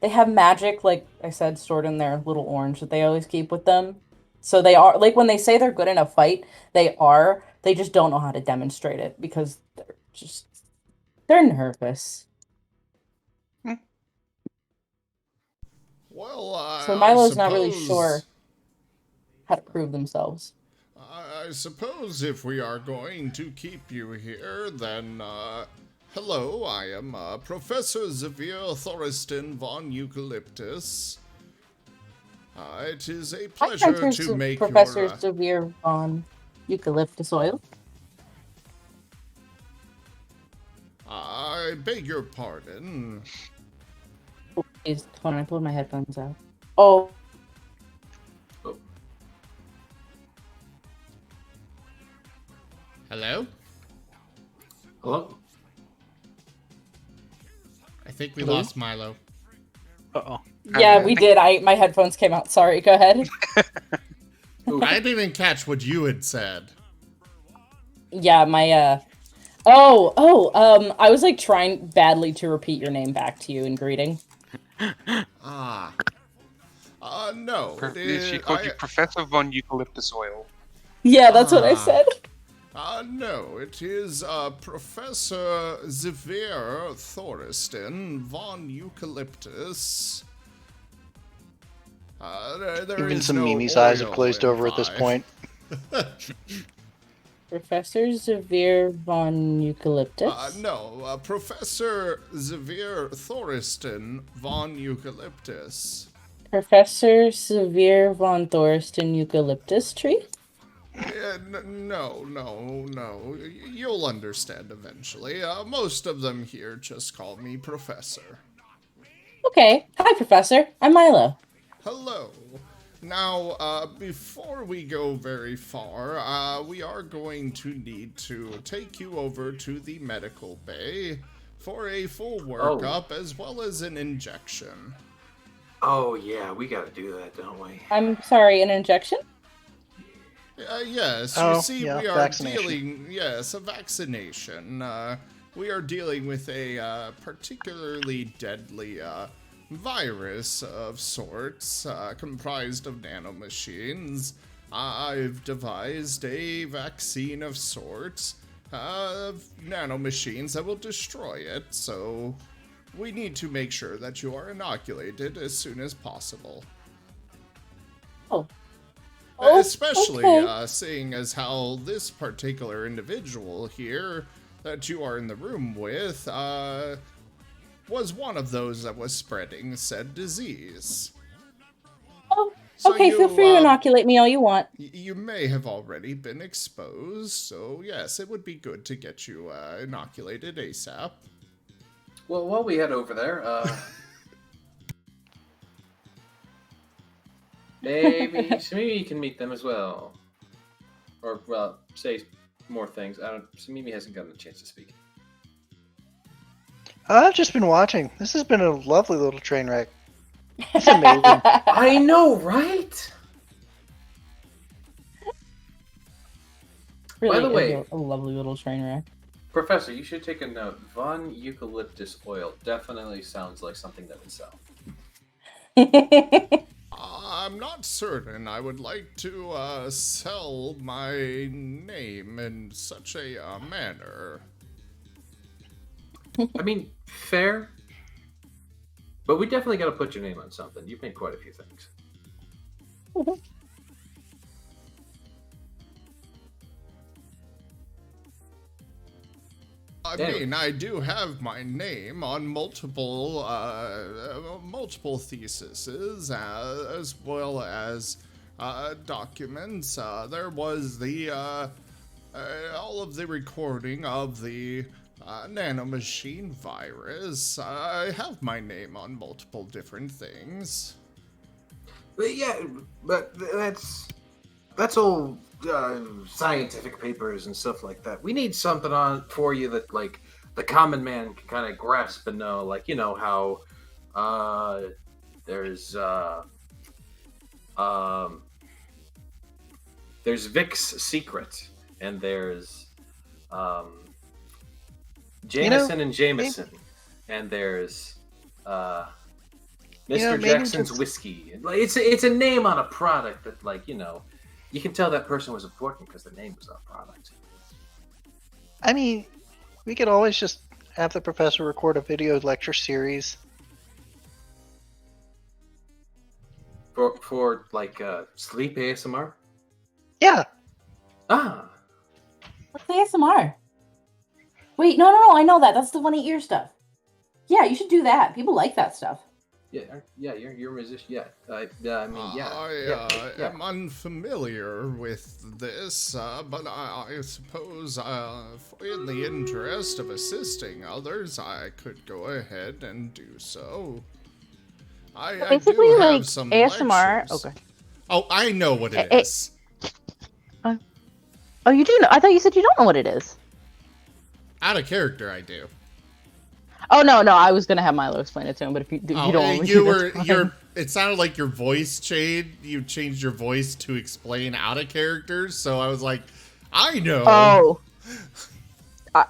have magic, like I said, stored in their little orange that they always keep with them. So they are, when they say they're good in a fight, they are. They just don't know how to demonstrate it because they're nervous. Well, so Milo's not really sure how to prove themselves. I suppose if we are going to keep you here, then, hello, I am Professor Xavier Thoriston von Eucalyptus. It is a pleasure to make Professor Xavier von Eucalyptus oil. I beg your pardon. Oh, please, hold on, I pulled my headphones out. Oh. Hello? Hello? I think we lost Milo. Uh-oh. Yeah, we did. My headphones came out. Sorry, go ahead. I didn't even catch what you had said. Yeah, my, I was, trying badly to repeat your name back to you in greeting. No. She called you Professor von Eucalyptus Oil. Yeah, that's what I said. No, it is Professor Xavier Thoriston von Eucalyptus. There Even is some no Mimi's eyes have oil glazed over at this involved. point. Professor Xavier von Eucalyptus? No, Professor Xavier Thoriston von Eucalyptus. Professor Xavier von Thoriston Eucalyptus tree? No. You'll understand eventually. Most of them here just call me Professor. Okay. Hi, Professor. I'm Milo. Hello. Now, before we go very far, we are going to need to take you over to the medical bay for a full workup as well as an injection. Oh, yeah, we gotta do that, don't we? I'm sorry, an injection? Yes, Oh, you see, yeah, we are vaccination. a vaccination. We are dealing with a particularly deadly virus of sorts, comprised of nanomachines. I've devised a vaccine of sorts, of nanomachines that will destroy it, so we need to make sure that you are inoculated as soon as possible. Oh, Especially okay. seeing as how this particular individual here that you are in the room with was one of those that was spreading said disease. Oh, So okay, feel free to inoculate me all you want. You may have already been exposed, so yes, it would be good to get you inoculated ASAP. Well, while we head over there, maybe Samimi can meet them as well. Or, well, say more things. Samimi hasn't gotten a chance to speak. I've just been watching. This has been a lovely little train wreck. It's amazing. I know, right? Really By the way, a lovely little train wreck. Professor, you should take a note. Von Eucalyptus oil definitely sounds like something that would sell. I'm not certain I would like to sell my name in such a manner. I mean, fair. But we definitely got to put your name on something. You've made quite a few things. I mean, I do have my name on multiple theses, as well as documents. There was the all of the recording of the nanomachine virus. I have my name on multiple different things. But yeah, but that's all scientific papers and stuff like that. We need something on for you that like the common man can kind of grasp and know, like, you know how there's Vic's Secret and there's Jameson and Jameson and there's Mr. Jackson's whiskey. Like it's a name on a product that, like, you know, you can tell that person was important because the name was on a product. I mean, we could always just have the professor record a video lecture series. For like sleep ASMR? Yeah. Ah. What's the ASMR? Wait, no, I know that. That's the funny ear stuff. Yeah, you should do that. People like that stuff. Yeah, you're a musician. Yeah, I am unfamiliar with this, but I suppose in the interest of assisting others, I could go ahead and do so. I basically, do have like some ASMR. lectures. Okay. Oh, I know what it is. Oh, you do know? I thought you said you don't know what it is. Out of character, I do. Oh no, I was gonna have Milo explain it to him, but if you don't want me to, it sounded like your voice changed. You changed your voice to explain out of character, so I was like, I know. Oh.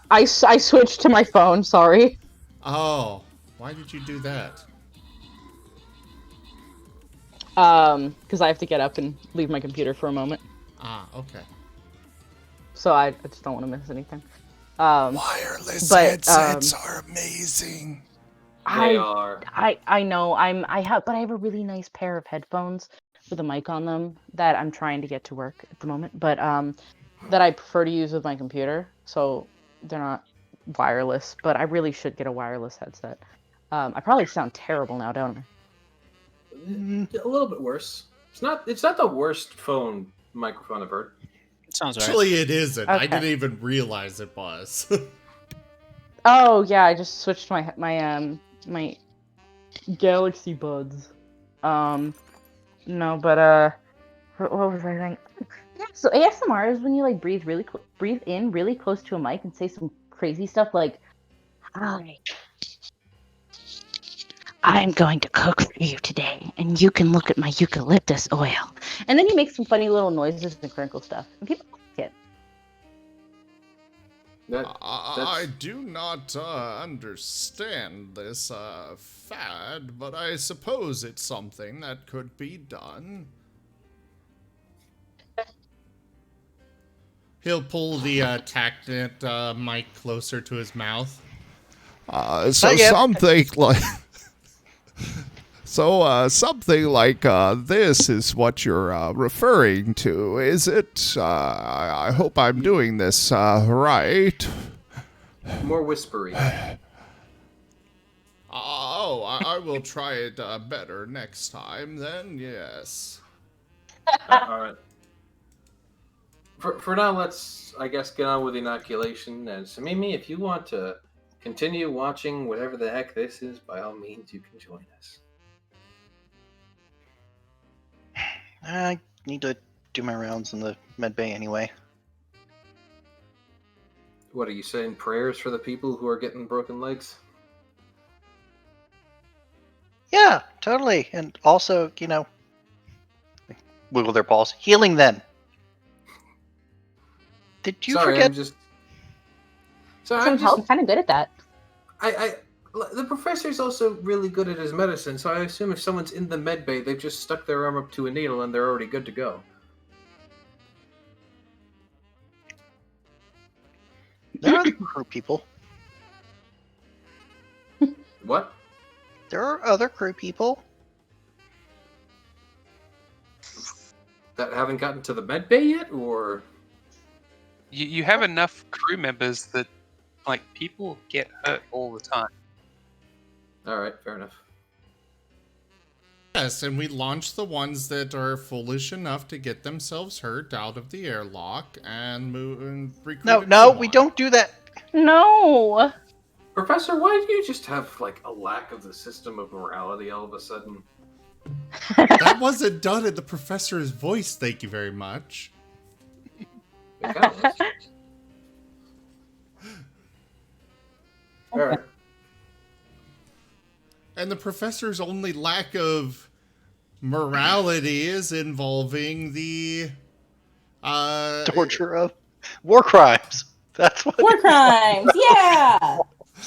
I switched to my phone. Sorry. Oh, why did you do that? Because I have to get up and leave my computer for a moment. Ah, okay. so I just don't want to miss anything. Wireless but, headsets are amazing. They are. I know I have a really nice pair of headphones with a mic on them that I'm trying to get to work at the moment, but that I prefer to use with my computer, so they're not wireless, but I really should get a wireless headset. I probably sound terrible now, don't I? A little bit worse. It's not the worst phone microphone I've heard. Sounds right. Actually, it isn't. Okay. I didn't even realize it was. Oh yeah, I just switched my Galaxy Buds. No, but what was I saying? Yeah, so ASMR is when you like breathe in really close to a mic and say some crazy stuff like, "Hi, I'm going to cook for you today, and you can look at my eucalyptus oil." And then you make some funny little noises and crinkle stuff, and people like it. I do not understand this fad, but I suppose it's something that could be done. He'll pull the Tacnet mic closer to his mouth. So something like... something like this is what you're referring to, is it? I hope I'm doing this right. More whispery. I will try it better next time, then, yes. All right. For now, let's, I guess, get on with the inoculation. And so, Mimi, if you want to continue watching whatever the heck this is, by all means, you can join us. I need to do my rounds in the med bay anyway. What, are you saying prayers for the people who are getting broken legs? Yeah, totally. And also, wiggle their paws, healing them. Did you forget? I'm kind of good at that. The professor's also really good at his medicine, so I assume if someone's in the med bay, they've just stuck their arm up to a needle and they're already good to go. There are other crew people. What? There are other crew people. That haven't gotten to the med bay yet, or? You have enough crew members that, like, people get hurt all the time. Alright, fair enough. Yes, and we launch the ones that are foolish enough to get themselves hurt out of the airlock and move and recruit. No, we don't do that. No. Professor, why do you just have, like, a lack of the system of morality all of a sudden? That wasn't done in the professor's voice, thank you very much. It kind of was. Alright. And the professor's only lack of morality is involving the torture of war crimes. That's what war crimes. Yeah.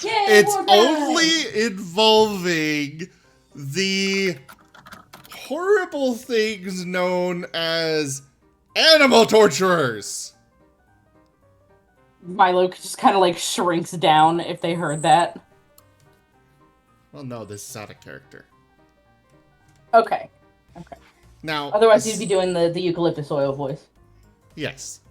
Yeah. It's only involving the horrible things known as animal torturers. Milo just kind of like shrinks down if they heard that. Well, no, this is out of character. Okay. Now, otherwise, you'd be doing the eucalyptus oil voice. Yes.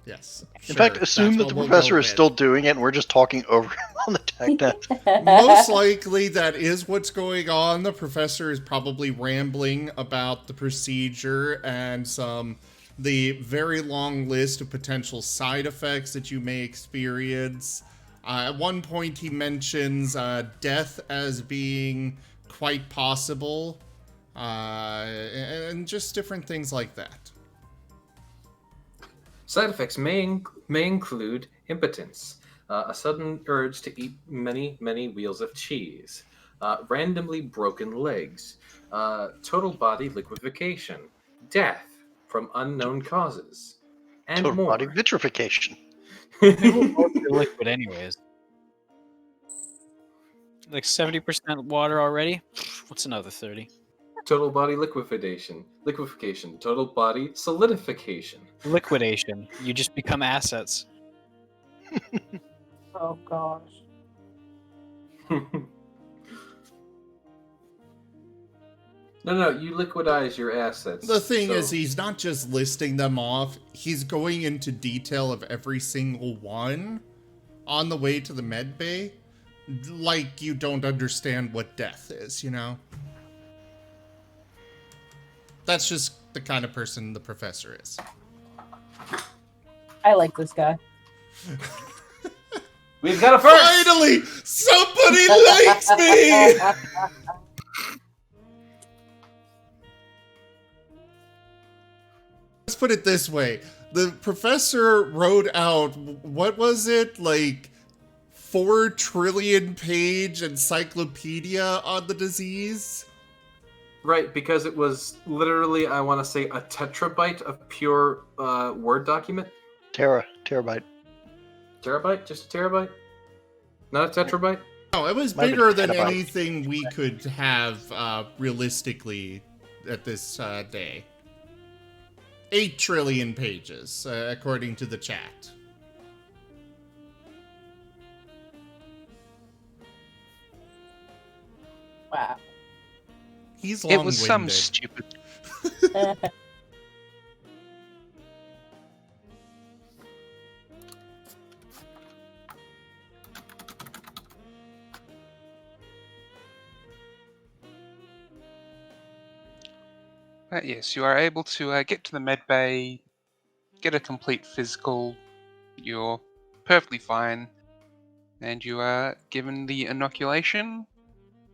Yes. In fact, assume that the professor is still doing it and we're just talking over him on the TechNet. Most likely that is what's going on. The professor is probably rambling about the procedure and the very long list of potential side effects that you may experience. At one point he mentions death as being quite possible, and just different things like that. Side effects may include impotence, a sudden urge to eat many, many wheels of cheese, randomly broken legs, total body liquefaction, death from unknown causes, and total more. Body vitrification. Liquid anyways. Like 70% water already? What's another 30? Total body liquefaction. Total body solidification. Liquidation. You just become assets. Oh gosh. No, you liquidize your assets. The thing so- is, he's not just listing them off, he's going into detail of every single one on the way to the med bay. Like you don't understand what death is, you know? That's just the kind of person the professor is. I like this guy. We've got a first! Finally! Somebody likes me! Let's put it this way. The professor wrote out, what was it, like 4 trillion page encyclopedia on the disease? Right, because it was literally, I want to say, a tetrabyte of pure Word document. Terabyte. Terabyte? Just a terabyte? Not a tetrabyte? No, it was Might be bigger than petabyte. anything we could have realistically at this day. 8 trillion pages, according to the chat. Wow. He's It long-winded. was some stupid. Yes, you are able to get to the med bay, get a complete physical. You're perfectly fine, and you are given the inoculation,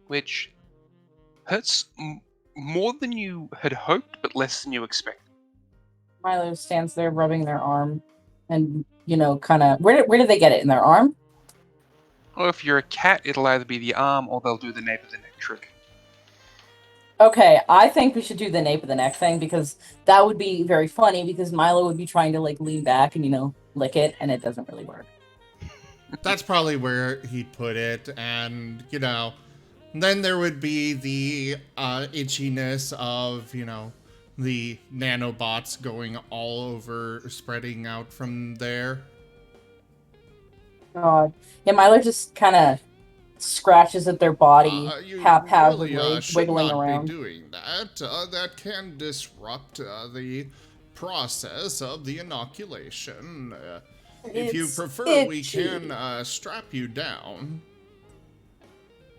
which hurts more than you had hoped, but less than you expected. Milo stands there rubbing their arm and, kind of... Where did they get it? In their arm? Or if you're a cat, it'll either be the arm or they'll do the nape of the neck trick. Okay, I think we should do the nape of the neck thing because that would be very funny because Milo would be trying to lean back and lick it and it doesn't really work. That's probably where he'd put it, and then there would be the itchiness of the nanobots going all over, spreading out from there. God, yeah, Milo just kind of scratches at their body You haphazardly, really, should wiggling not around. be doing that. That can disrupt the process of the inoculation. If you prefer, we can strap you down.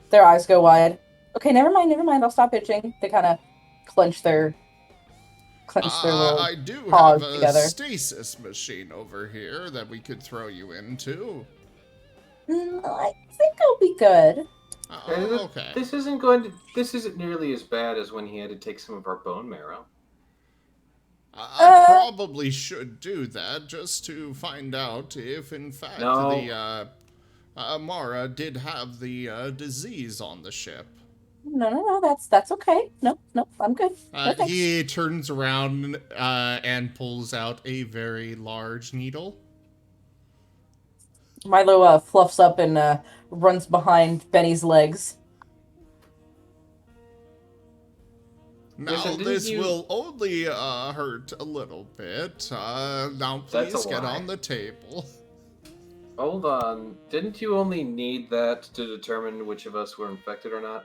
Their eyes go wide. Okay, never mind. I'll stop itching. They kind of clench their little I do paws have a together. stasis machine over here that we could throw you into. I think I'll be good. Okay. This isn't nearly as bad as when he had to take some of our bone marrow. I probably should do that just to find out if, in fact, the Marra did have the disease on the ship. No, that's okay. No, I'm good. No, thanks. He turns around and pulls out a very large needle. Milo fluffs up and runs behind Benny's legs. Now, Listen, this will only hurt a little bit. Now, please get on the table. Hold on. Didn't you only need that to determine which of us were infected or not?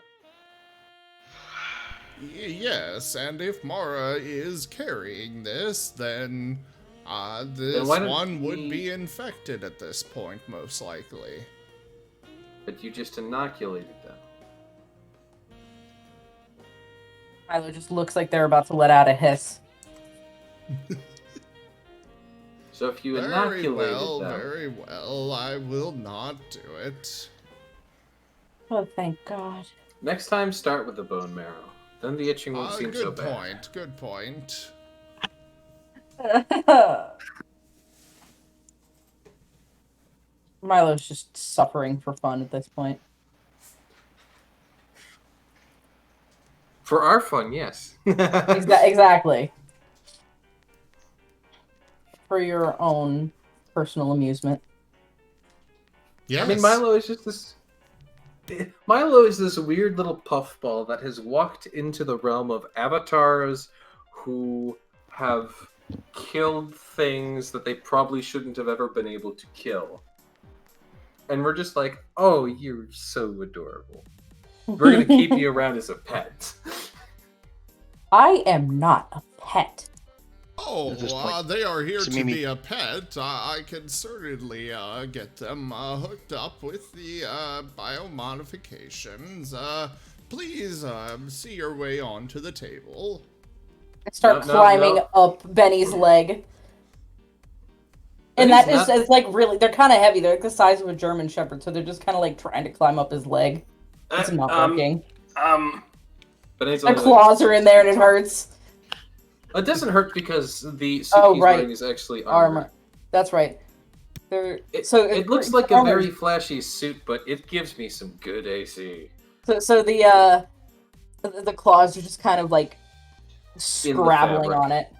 Yes, and if Marra is carrying this, then this why don't one would we- be infected at this point, most likely. But you just inoculated them. Milo just looks like they're about to let out a hiss. So if you inoculated them... Very well, I will not do it. Oh, thank God. Next time, start with the bone marrow. Then the itching won't seem so bad. Good point. Milo's just suffering for fun at this point. For our fun, yes. Exactly. For your own personal amusement. Yes. I mean, Milo is just this... Milo is this weird little puffball that has walked into the realm of avatars who have killed things that they probably shouldn't have ever been able to kill. And we're just like, oh, you're so adorable. We're going to keep you around as a pet. I am not a pet. Oh, point, they are here to Mimi. be a pet. I can certainly get them hooked up with the biomodifications. Please see your way onto the table. I start climbing up Benny's leg. And that is it's like really, they're kind of heavy. They're like the size of a German Shepherd, so they're just kind of like trying to climb up his leg. It's not working. My claws are in there and it hurts. It doesn't hurt because the suit he's wearing is actually armor. That's right. It looks like a very flashy suit, but it gives me some good AC. So the claws are just kind of like scrabbling on it.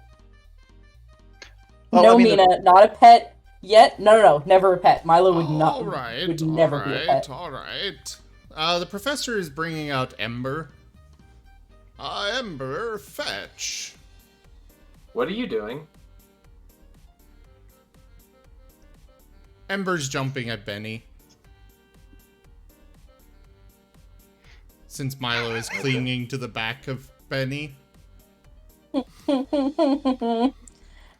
Well, no, I mean, Mina, not a pet yet. No, never a pet. Milo would not. Would never be a pet. All right. The professor is bringing out Ember. Ember, fetch. What are you doing? Ember's jumping at Benny. Since Milo is clinging to the back of Benny.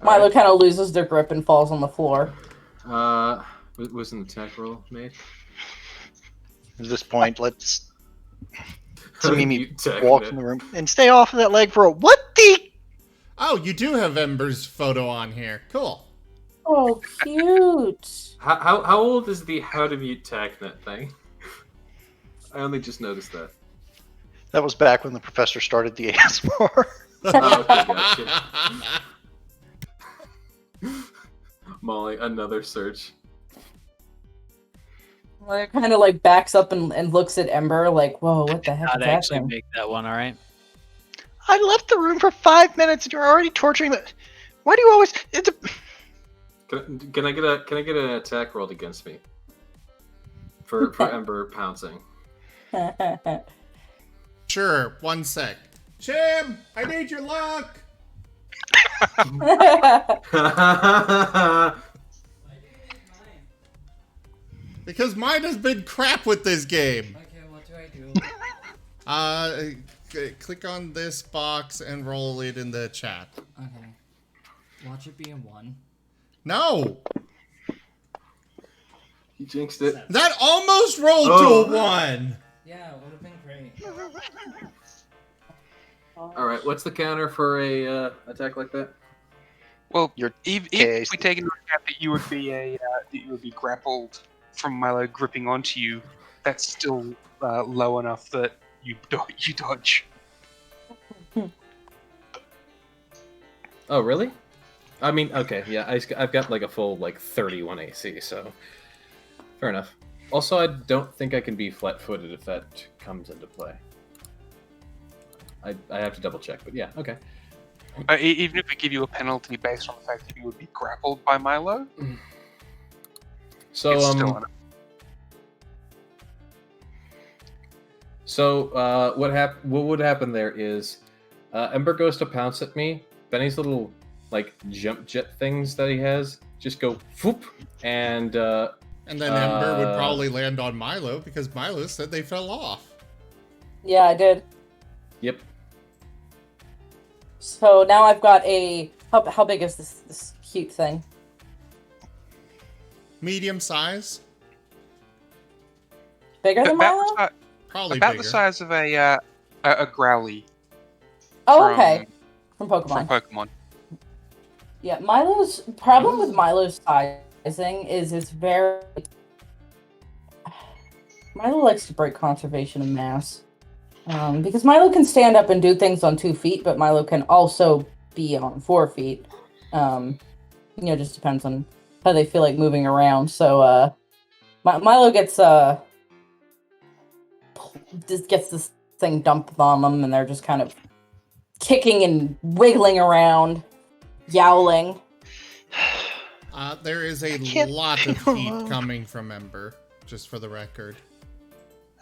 Milo kind of loses their grip and falls on the floor. Was an attack roll made? At this point, let's Mimi walk in the room and stay off of that leg for a what the? Oh, you do have Ember's photo on here. Cool. Oh, cute. How old is the how to mute TACnet thing? I only just noticed that. That was back when the professor started the ASMR. Oh, okay, gotcha. Molly, another search. Well, it kind of like backs up and looks at Ember like, whoa, what the heck is I'd actually make that one, alright? I left the room for 5 minutes and you're already torturing the... Why do you always... Can I get an attack rolled against me? For Ember pouncing. Sure, 1 sec. Chim, I need your luck! Because mine has been crap with this game. Okay, what do I do? Click on this box and roll it in the chat. Okay. Watch it be a 1. No! You jinxed it. That almost rolled to a 1! Yeah, it would have been great. Alright, what's the counter for a attack like that? Well, if we take into account that you would be grappled from Milo gripping onto you, that's still low enough that you dodge. Oh, really? I mean, okay, yeah, I've got like a full 31 AC, so fair enough. Also, I don't think I can be flat-footed if that comes into play. I have to double check, but yeah, okay. Even if we give you a penalty based on the fact that you would be grappled by Milo, so it's still enough. So what would happen there is Ember goes to pounce at me. Benny's little jump jet things that he has just go whoop, and then Ember would probably land on Milo because Milo said they fell off. Yeah, I did. Yep. So now I've got a... How big is this cute thing? Medium size. Bigger than Milo? Probably about bigger. the size of a Growly. Oh, okay. From Pokemon. From Pokemon. Yeah, Milo's... Problem with Milo's sizing is it's very... Milo likes to break conservation of mass. Because Milo can stand up and do things on 2 feet, but Milo can also be on 4 feet. Just depends on how they feel like moving around. So, Milo gets this thing dumped on them, and they're just kind of kicking and wiggling around, yowling. There is a lot of heat coming from Ember, just for the record.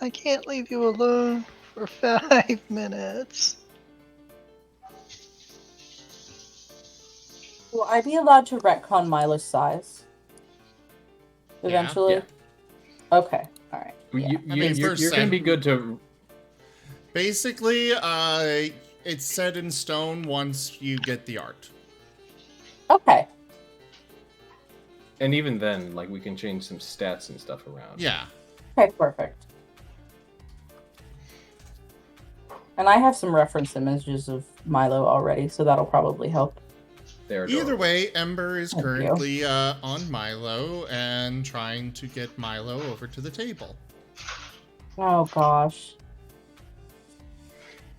I can't leave you alone for 5 minutes. Will I be allowed to retcon Milo's size? Eventually? Yeah. Okay, alright. Yeah. You're going to be good to... Basically, it's set in stone once you get the art. Okay. And even then, like, we can change some stats and stuff around. Yeah. Okay, perfect. And I have some reference images of Milo already, so that'll probably help. Either way, Ember is currently on Milo and trying to get Milo over to the table. Oh gosh.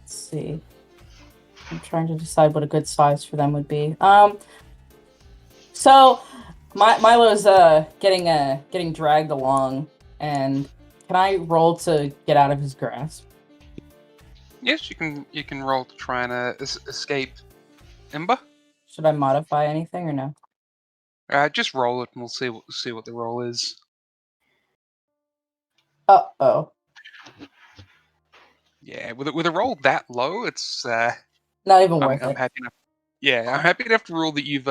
Let's see. I'm trying to decide what a good size for them would be. So Milo's getting dragged along, and can I roll to get out of his grasp? Yes, you can roll to try and escape Ember. Should I modify anything or no? Just roll it, and we'll see what the roll is. Uh-oh. Yeah, with a roll that low, it's not even worth I'm it. happy enough. Yeah, I'm happy enough to rule that you've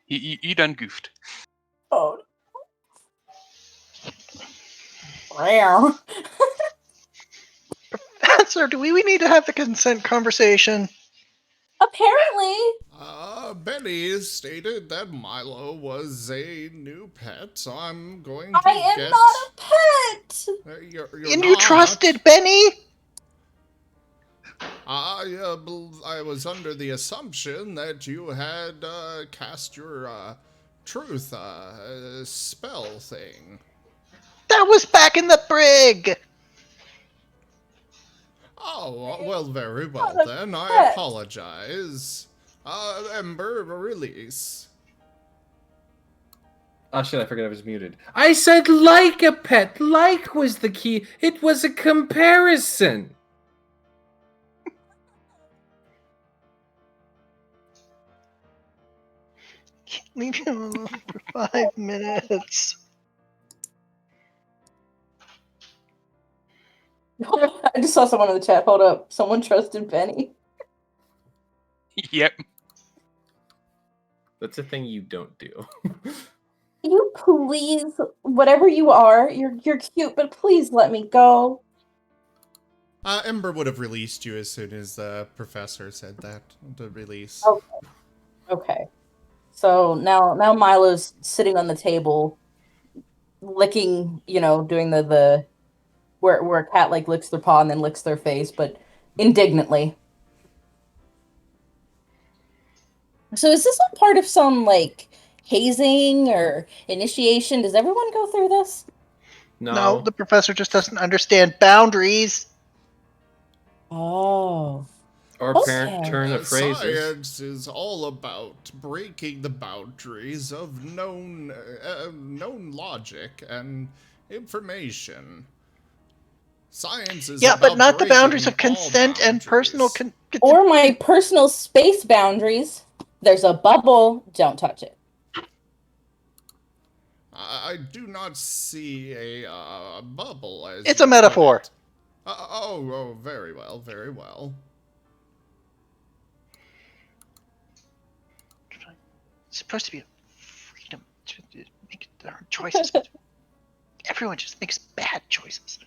you done goofed. Oh. Rare. Professor, do we need to have the consent conversation? Apparently. Benny stated that Milo was a new pet, so I'm going to I am not a pet! You're And you trusted Benny? I was under the assumption that you had cast your truth spell thing. That was back in the brig! Oh, well, very well then. I apologize. Ember, release. Oh shit, I forgot I was muted. I said like a pet. Like was the key. It was a comparison. Leave him alone for 5 minutes. I just saw someone in the chat. Hold up. Someone trusted Benny. Yep. That's a thing you don't do. You please, whatever you are, you're cute, but please let me go. Ember would have released you as soon as the professor said that to release. Okay. So now Milo's sitting on the table, licking, doing the where a cat like licks their paw and then licks their face, but indignantly. So is this a part of some like hazing or initiation? Does everyone go through this? No, the professor just doesn't understand boundaries. Oh. Or parent turn of phrases. Science is all about breaking the boundaries of known logic and information. Science is yeah, about but not the boundaries of breaking consent all and personal. Or my personal space boundaries. There's a bubble. Don't touch it. I do not see a bubble as It's you a metaphor. put it. Oh, very well, very well. It's supposed to be a freedom to make their own choices. But everyone just makes bad choices.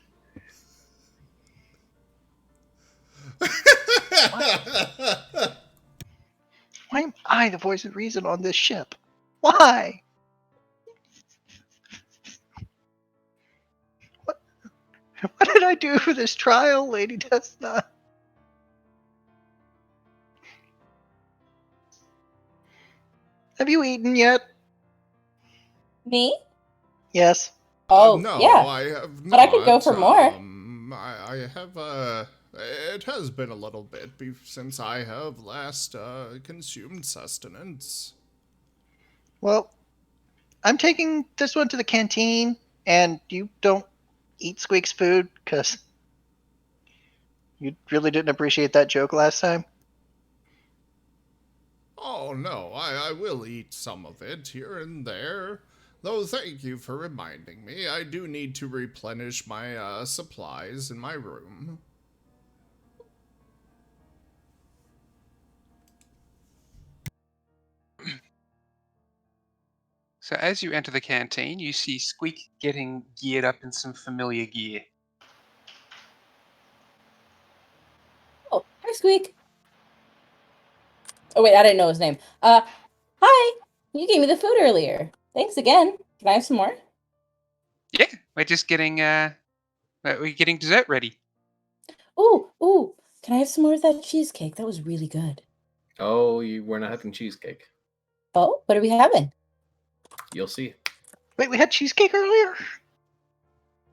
Why am I the voice of reason on this ship? Why? What did I do for this trial, Lady Desna? Have you eaten yet? Me? Yes. Oh, no, yeah. I have not. But I could go for more. I have, it has been a little bit since I have last, consumed sustenance. Well, I'm taking this one to the canteen, and you don't eat Squeak's food, because you really didn't appreciate that joke last time. Oh, no, I will eat some of it here and there. Though thank you for reminding me. I do need to replenish my supplies in my room. So as you enter the canteen, you see Squeak getting geared up in some familiar gear. Oh, hi, Squeak. Oh, wait, I didn't know his name. Hi. You gave me the food earlier. Thanks again. Can I have some more? Yeah, we're just getting we're getting dessert ready. Ooh. Can I have some more of that cheesecake? That was really good. Oh, we're not having cheesecake. Oh, what are we having? You'll see. Wait, we had cheesecake earlier?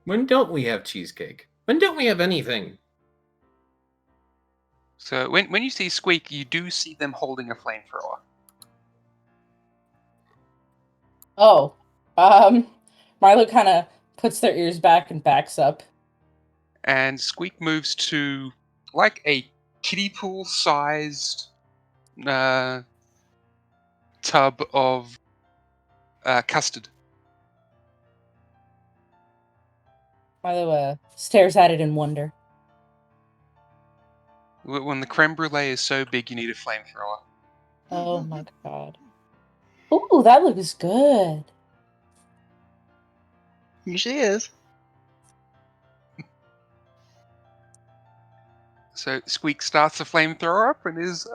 When don't we have cheesecake? When don't we have anything? So when you see Squeak, you do see them holding a flamethrower. Oh, Milo kind of puts their ears back and backs up. And Squeak moves to like a kiddie pool sized tub of custard. Milo stares at it in wonder. When the creme brulee is so big, you need a flamethrower. Oh my god. Ooh, that looks good. Usually is. So Squeak starts the flamethrower up and is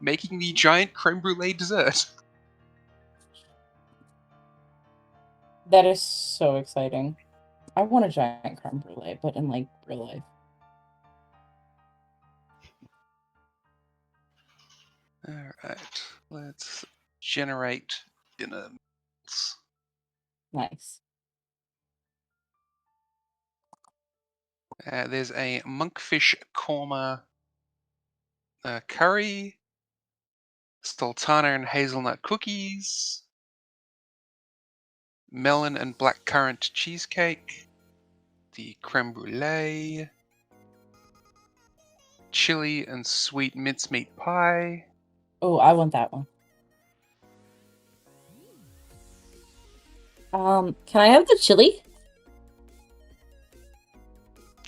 making the giant creme brulee dessert. That is so exciting. I want a giant creme brulee, but in like real life. Alright, let's generate dinner. Nice. There's a monkfish korma curry, sultana and hazelnut cookies, melon and blackcurrant cheesecake, the creme brulee, chili and sweet mincemeat pie. Oh, I want that one. Can I have the chili?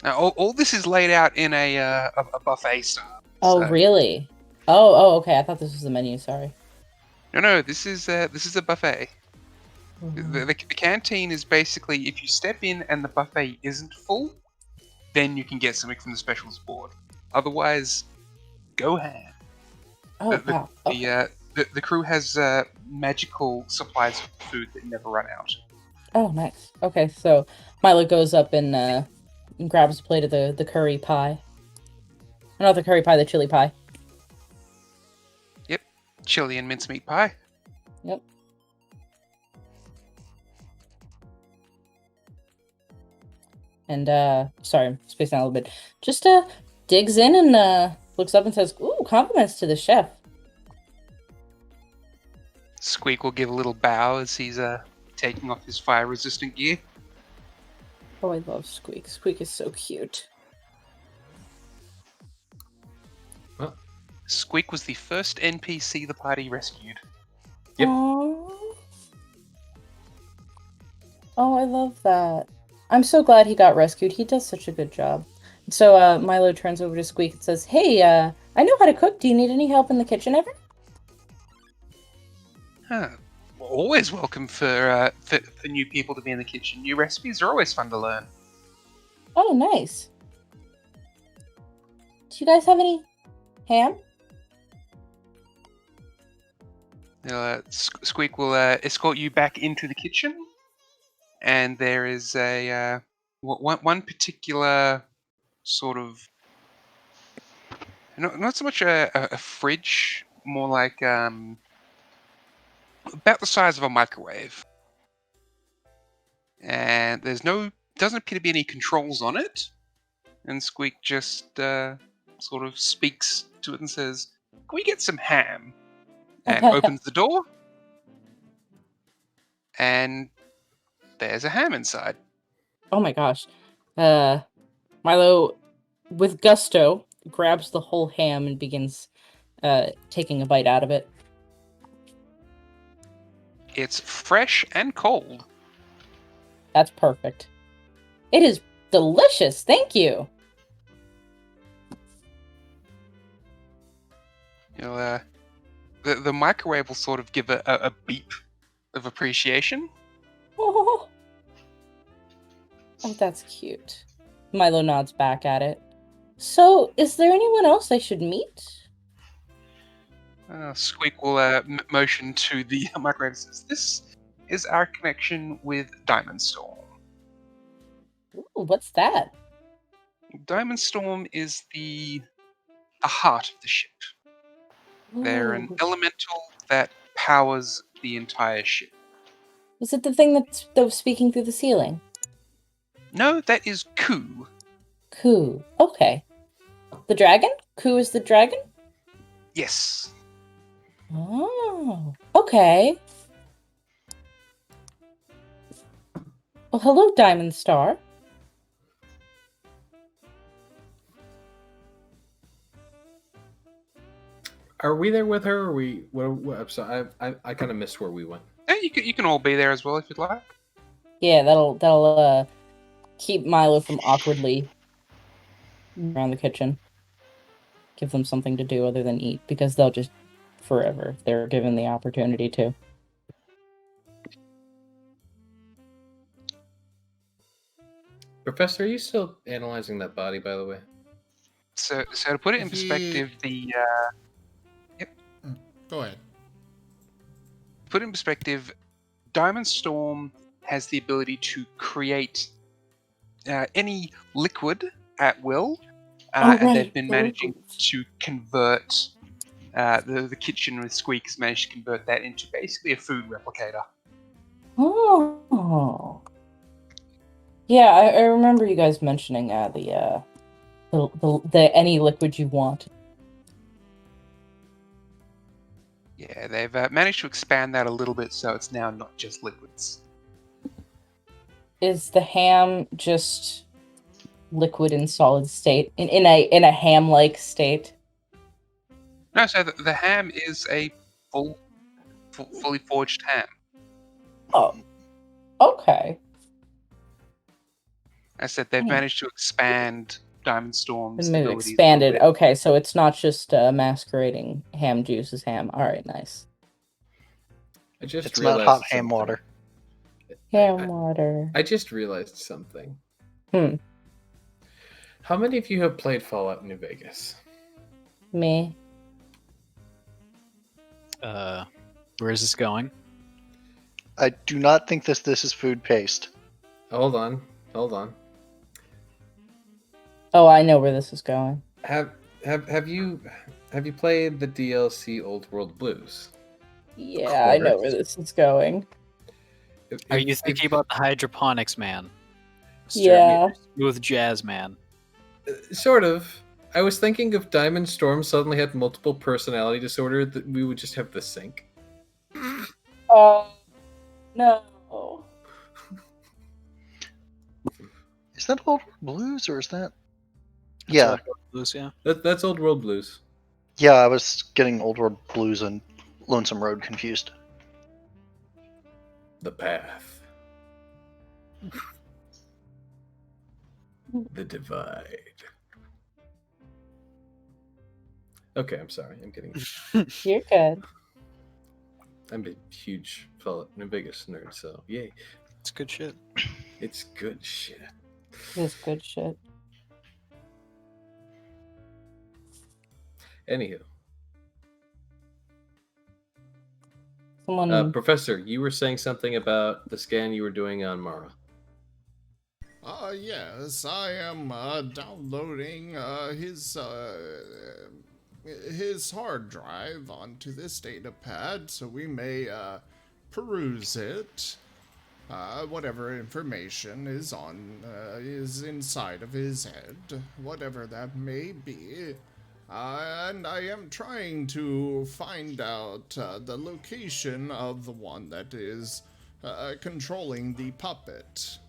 Now, all this is laid out in a buffet style. Oh, so. really? Oh, okay. I thought this was the menu. Sorry. No. This is a buffet. The canteen is basically if you step in and the buffet isn't full, then you can get something from the specials board. Otherwise, go ham. Oh, wow. Okay. The crew has magical supplies of food that never run out. Oh, nice. Okay, so Milo goes up and grabs a plate of the curry pie. Not the curry pie, the chili pie. Yep, chili and mincemeat pie. Yep. And sorry, I'm spacing out a little bit. Just digs in and looks up and says, "Ooh, compliments to the chef." Squeak will give a little bow as he's taking off his fire-resistant gear. Oh, I love Squeak. Squeak is so cute. Well, Squeak was the first NPC the party rescued. Yep. Aww. Oh, I love that. I'm so glad he got rescued. He does such a good job. So Milo turns over to Squeak and says, "Hey, I know how to cook. Do you need any help in the kitchen ever?" Always welcome for new people to be in the kitchen. New recipes are always fun to learn. Oh, nice. Do you guys have any ham? Squeak will escort you back into the kitchen, and there is a one particular sort of not so much a fridge, more like about the size of a microwave, and doesn't appear to be any controls on it. And Squeak just sort of speaks to it and says, "Can we get some ham?" And opens the door, and there's a ham inside. Oh my gosh. Milo, with gusto, grabs the whole ham and begins taking a bite out of it. It's fresh and cold. That's perfect. It is delicious. Thank you. You know, the microwave will sort of give a beep of appreciation. Oh, that's cute. Milo nods back at it. So, is there anyone else I should meet? Squeak will motion to the microwave and says, "This is our connection with Diamond Storm. Ooh, what's that? Diamond Storm is the heart of the ship. They're an Ooh. elemental that powers the entire ship. Was it the thing that was speaking through the ceiling? No, that is Ku. Ku. Okay. The dragon? Ku is the dragon? Yes. Oh, okay. Well, hello, Diamond Star. Are we there with her? Or are we? What, I'm sorry, I kind of missed where we went. Yeah, you can all be there as well if you'd like. Yeah, that'll keep Milo from awkwardly around the kitchen. Give them something to do other than eat, because they'll just forever if they're given the opportunity to. Professor, are you still analyzing that body, by the way? So to put it in perspective, Go ahead. Put it in perspective, Diamond Storm has the ability to create any liquid at will, and they've been managing to convert the kitchen with Squeak has managed to convert that into basically a food replicator. Oh. Yeah, I remember you guys mentioning the any liquid you want. Yeah, they've managed to expand that a little bit, so it's now not just liquids. Is the ham just liquid in solid state? In a ham-like state? No, so the ham is a fully forged ham. Oh. Okay. I said they've managed to expand Diamond Storm's Maybe abilities. expanded. Okay, so it's not just masquerading ham juice as ham. All right, nice. It's not hot ham water. Ham water. I just realized something. How many of you have played Fallout New Vegas? Me. Where is this going? I do not think this is food paste. Hold on. Oh, I know where this is going. Have you played the DLC Old World Blues? Yeah, I know where this is going. Are you thinking about the hydroponics man? Yeah. Smooth jazz man. Sort of. I was thinking if Diamond Storm suddenly had multiple personality disorder, that we would just have the sink. Oh, no. Is that Old World Blues or is that? That's Yeah. Old World Blues, yeah. That's Old World Blues. Yeah, I was getting Old World Blues and Lonesome Road confused. The path. The divide. Okay, I'm sorry. I'm getting. You're good. I'm a huge Fallout New Vegas nerd, so yay. It's good shit. It's good shit. It's good shit. Anywho. Professor, you were saying something about the scan you were doing on Marra. Yes, I am downloading his hard drive onto this data pad so we may peruse it. Whatever information is inside of his head, whatever that may be. And I am trying to find out the location of the one that is controlling the puppet.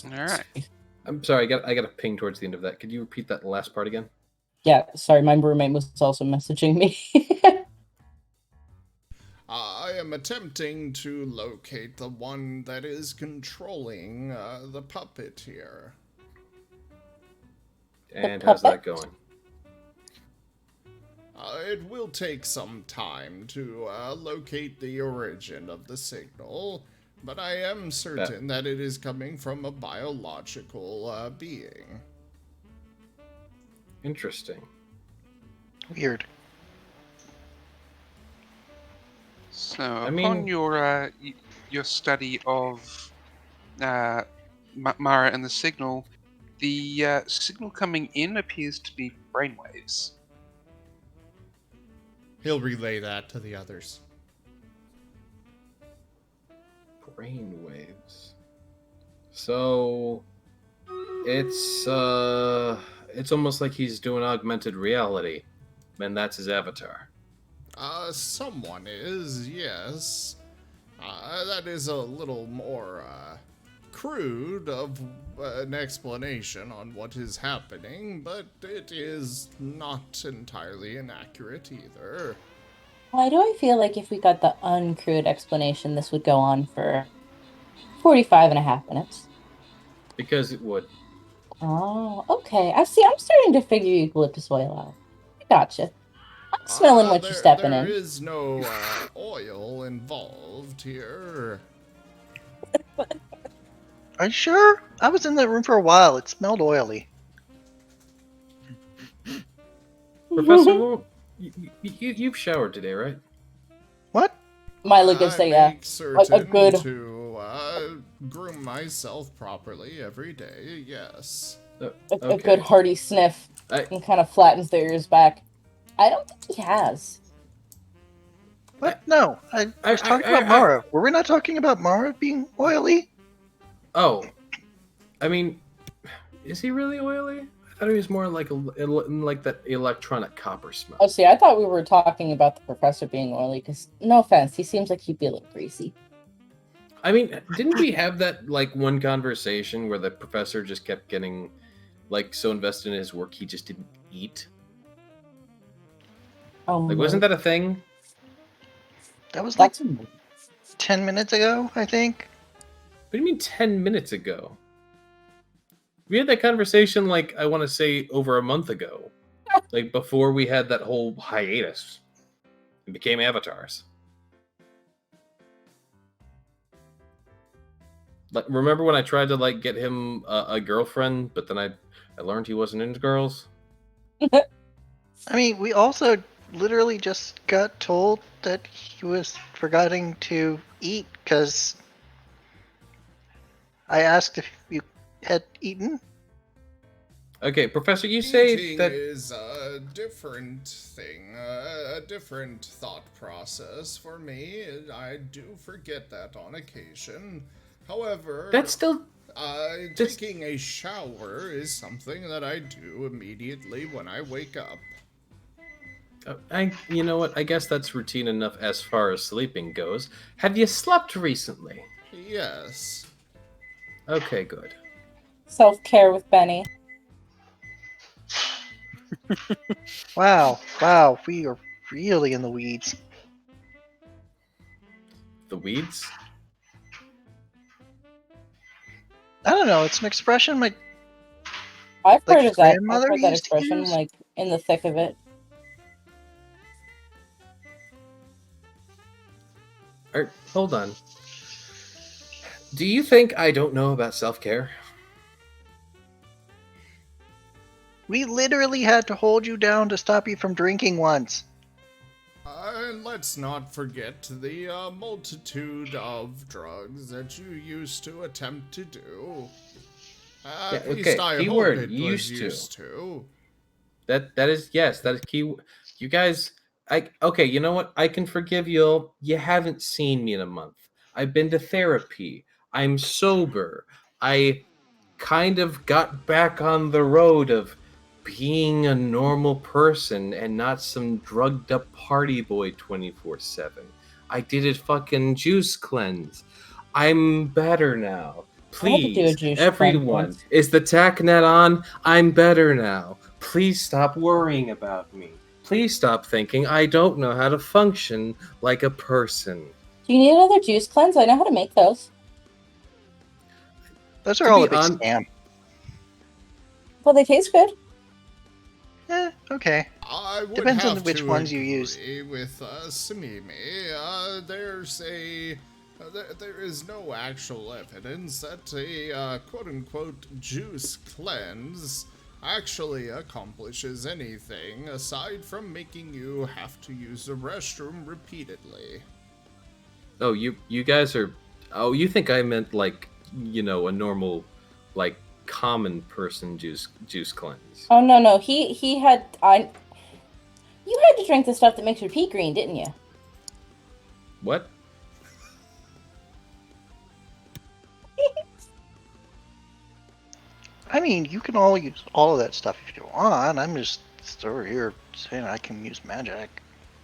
All right. I'm sorry, I got a ping towards the end of that. Could you repeat that last part again? Yeah, sorry, my roommate was also messaging me. I am attempting to locate the one that is controlling the puppet here. And how's that going? It will take some time to locate the origin of the signal, but I am certain that it is coming from a biological being. Interesting. Weird. So, I upon mean- your study of Marra and the signal coming in appears to be brainwaves. He'll relay that to the others. Brainwaves. So it's almost like he's doing augmented reality, and that's his avatar. Someone is, yes. That is a little more crude of an explanation on what is happening, but it is not entirely inaccurate either. Why do I feel like if we got the uncrude explanation, this would go on for 45.5 minutes? Because it would. Oh, okay. I see. I'm starting to figure eucalyptus oil out. I gotcha. I'm smelling what you're stepping There in. is no oil involved here. Are you sure? I was in that room for a while. It smelled oily. Professor Wu, you've showered today, right? What? Milo gives I a, make certain a good... to groom myself properly every day, yes. A good hearty sniff and kind of flattens the ears back. I don't think he has. What? No. I was talking about Marra. Were we not talking about Marra being oily? Oh. I mean, is he really oily? I thought he was more like that electronic copper smell. Oh, see, I thought we were talking about the professor being oily, because, no offense, he seems like he'd be a little greasy. I mean, didn't we have that, like, one conversation where the professor just kept getting, like, so invested in his work he just didn't eat? Oh, like, wasn't that a thing? That was like 10 minutes ago, I think. What do you mean 10 minutes ago? We had that conversation, like, I want to say over a month ago. Like, before we had that whole hiatus. And became avatars. Like, remember when I tried to, like, get him a girlfriend, but then I learned he wasn't into girls? I mean, we also literally just got told that he was forgetting to eat because I asked if you had eaten. Okay, Professor, you say Eating that is a different thing, a different thought process for me. I do forget that on occasion. However, that's still taking a shower is something that I do immediately when I wake up. You know what? I guess that's routine enough as far as sleeping goes. Have you slept recently? Yes. Okay, good. Self-care with Benny. Wow, we are really in the weeds. The weeds? I don't know, it's an expression I've like heard of that. I've grandmother heard that used to expression, use. like, in the thick of it. Hold on. Do you think I don't know about self-care? We literally had to hold you down to stop you from drinking once. Let's not forget the multitude of drugs that you used to attempt to do. At least I hope keyword, it was used to. That is key. You guys, okay, you know what? I can forgive you. You haven't seen me in a month. I've been to therapy. I'm sober. I kind of got back on the road of being a normal person and not some drugged up party boy 24/7. I did a fucking juice cleanse. I'm better now. Please, juice everyone, cleanse. is the tack net on? I'm better now. Please stop worrying about me. Please stop thinking I don't know how to function like a person. Do you need another juice cleanse? I know how to make those. Those To are all be a big hon- scam. Well, they taste good. Okay. I would Depends on have which to ones you use. agree with Samimi. There is no actual evidence that a quote-unquote juice cleanse actually accomplishes anything aside from making you have to use the restroom repeatedly. Oh, you guys are... Oh, you think I meant like, a normal, like, common person juice cleanse. Oh no, he had You had to drink the stuff that makes your pee green, didn't you? What? I mean, you can all use all of that stuff if you want. I'm just over here saying I can use magic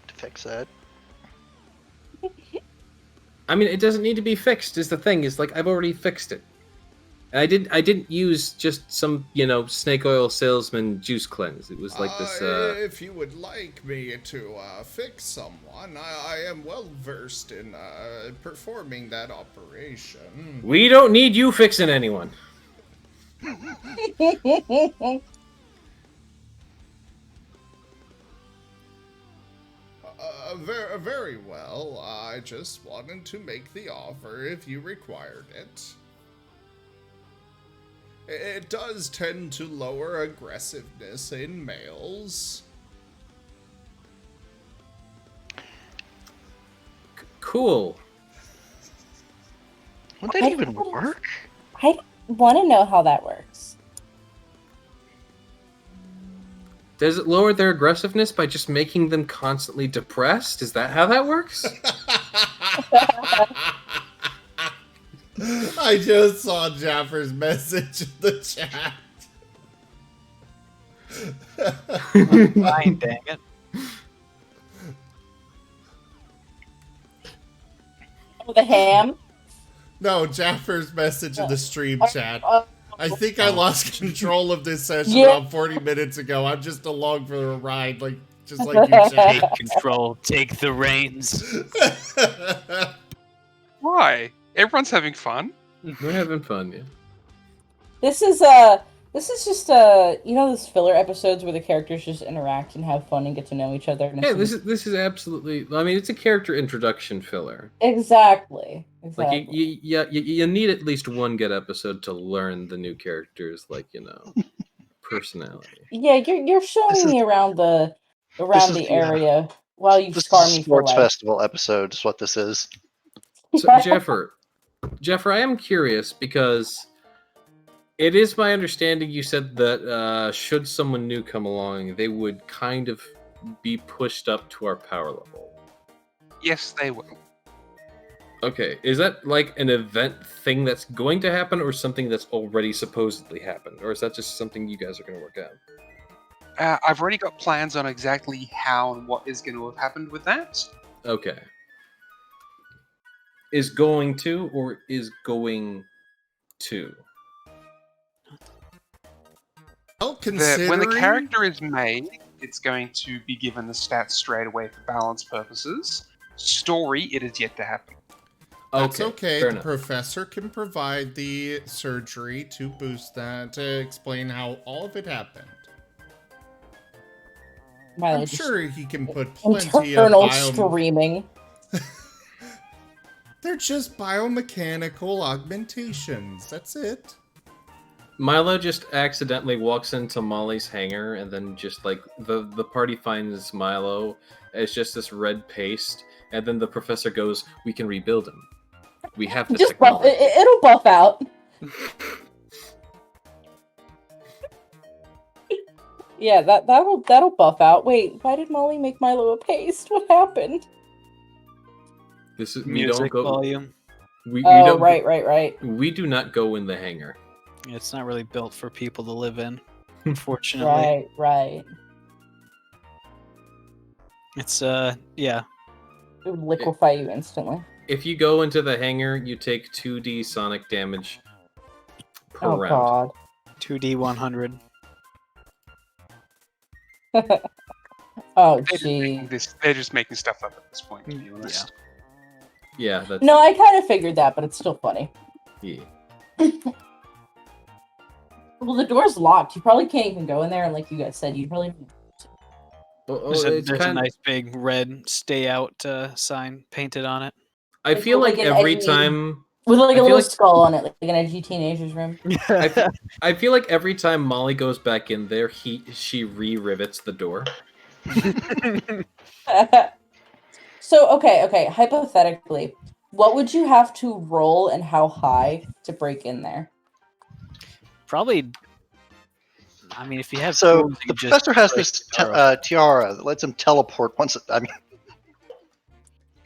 to fix that. I mean, it doesn't need to be fixed. Is the thing is like I've already fixed it. And I didn't use just some snake oil salesman juice cleanse. It was like this. If you would like me to fix someone, I am well versed in performing that operation. We don't need you fixing anyone. Very well. I just wanted to make the offer if you required it. It does tend to lower aggressiveness in males. Cool. Would that even work? I want to know how that works. Does it lower their aggressiveness by just making them constantly depressed? Is that how that works? I just saw Jaffer's message in the chat. Fine, dang it. Oh, the ham? No, Jaffer's message in the stream chat. I think I lost control of this session about 40 minutes ago. I'm just along for the ride, just like you said. Take control. Take the reins. Why? Everyone's having fun. We're having fun, yeah. This is just those filler episodes where the characters just interact and have fun and get to know each other. Yeah, this is absolutely. I mean, it's a character introduction filler. Exactly. Like you need at least one good episode to learn the new characters, personality. Yeah, you're showing me around the area while you scar me for Sports life. festival episode is what this is. So Jeffer, I am curious because it is my understanding you said that should someone new come along, they would kind of be pushed up to our power level. Yes, they will. Okay, is that like an event thing that's going to happen or something that's already supposedly happened? Or is that just something you guys are going to work out? I've already got plans on exactly how and what is going to have happened with that. Okay. Is going to or is going to? Well, considering... When the character is made, it's going to be given the stats straight away for balance purposes. Story, it is yet to happen. That's okay. The enough. professor can provide the surgery to boost that, to explain how all of it happened. I'm sure he can put plenty of screaming. They're just biomechanical augmentations. That's it. Milo just accidentally walks into Molly's hangar, and then just like the party finds Milo as just this red paste, and then the professor goes, "We can rebuild him. We have the technology." It'll buff out. Yeah, that'll buff out. Wait, why did Molly make Milo a paste? What happened? This is Music volume. We don't right. We do not go in the hangar. It's not really built for people to live in, unfortunately. Right. It's yeah. It would liquefy you instantly. If you go into the hangar, you take 2d sonic damage per round. God. 2d100. Oh, They're gee. they're just making stuff up at this point, to be honest. Yeah, that's No, I kind of figured that, but it's still funny. yeah. Well, the door's locked. You probably can't even go in there, and like you guys said, you probably. There's a nice big red "Stay Out" sign painted on it. I feel like an every edgy- time with like I a feel little like- skull on it, like an edgy teenager's room. I feel like every time Molly goes back in there, she re-rivets the door. So okay. Hypothetically, what would you have to roll and how high to break in there? Probably. I mean, if you have So tools, you the just professor has break this the door open. tiara that lets him teleport once.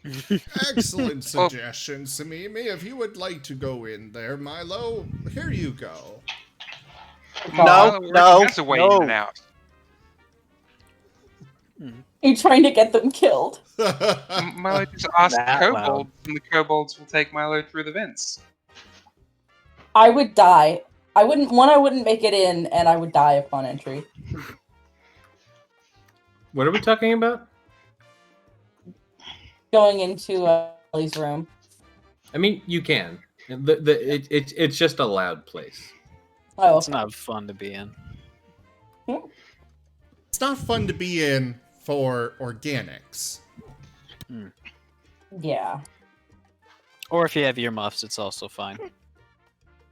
Excellent suggestion, Samimi. If you would like to go in there, Milo, here you go. No, That's a way in and out. You're trying to get them killed. Milo just ask the That kobolds, loud. and the kobolds will take Milo through the vents. I would die. I wouldn't make it in, and I would die upon entry. What are we talking about? Going into Ellie's room. I mean, you can. It's just a loud place. Oh, It's not fun to be in. It's not fun to be in for organics. Yeah. Or if you have earmuffs, it's also fine.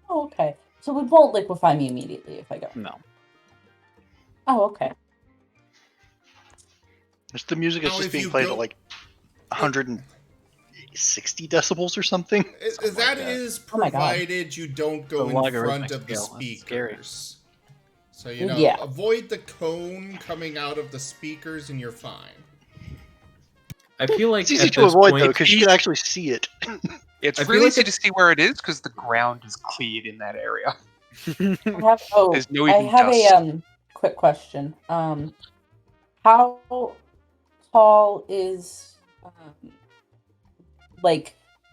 Oh, okay. So it won't liquefy me immediately if I go. No. Oh, okay. The music is Now, just if being you played go- at like 160 decibels or something. That is Oh my God. provided you don't go The in logarithmic front of the scale, that's scary. speakers. So, you know, Yeah. avoid the cone coming out of the speakers and you're fine. I feel like It's easy at to this avoid point, though because you can actually see it. It's I feel really like easy to see where it is because the ground is cleared in that area. There's no I even have dust. a quick question. How tall is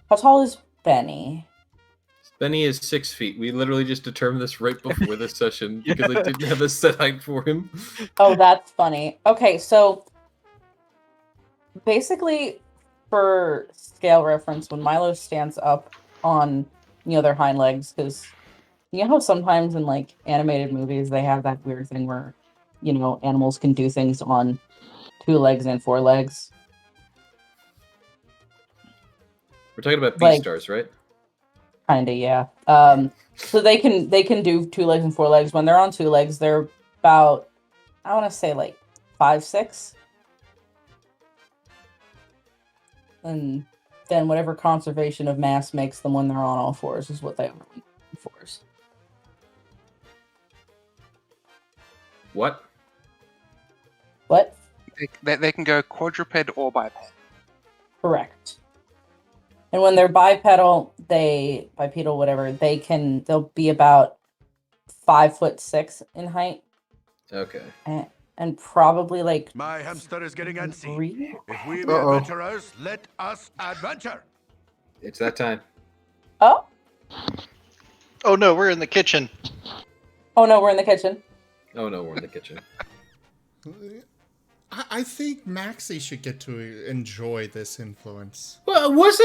how tall is Benny? Benny is 6 feet. We literally just determined this right before this session because I didn't have a set height for him. Oh, that's funny. Okay, so basically, for scale reference, when Milo stands up on their hind legs, because you know how sometimes in like animated movies they have that weird thing where animals can do things on 2 legs and 4 legs. We're talking about Like- Beastars, right? Kinda, yeah. So they can do 2 legs and 4 legs. When they're on 2 legs, they're about, I want to say, like 5'6". And then whatever conservation of mass makes them when they're on all 4s is what they are on 4s. What? What? They can go quadruped or biped. Correct. And when they're bipedal, whatever, they'll be about 5'6" in height. Okay. And probably like My hamster is getting antsy. 3. If we be adventurers, let us adventure. It's that time. Oh? Oh no, we're in the kitchen. Oh no, we're in the kitchen. Oh no, we're in the kitchen. I think Maxie should get to enjoy this influence. Well, weren't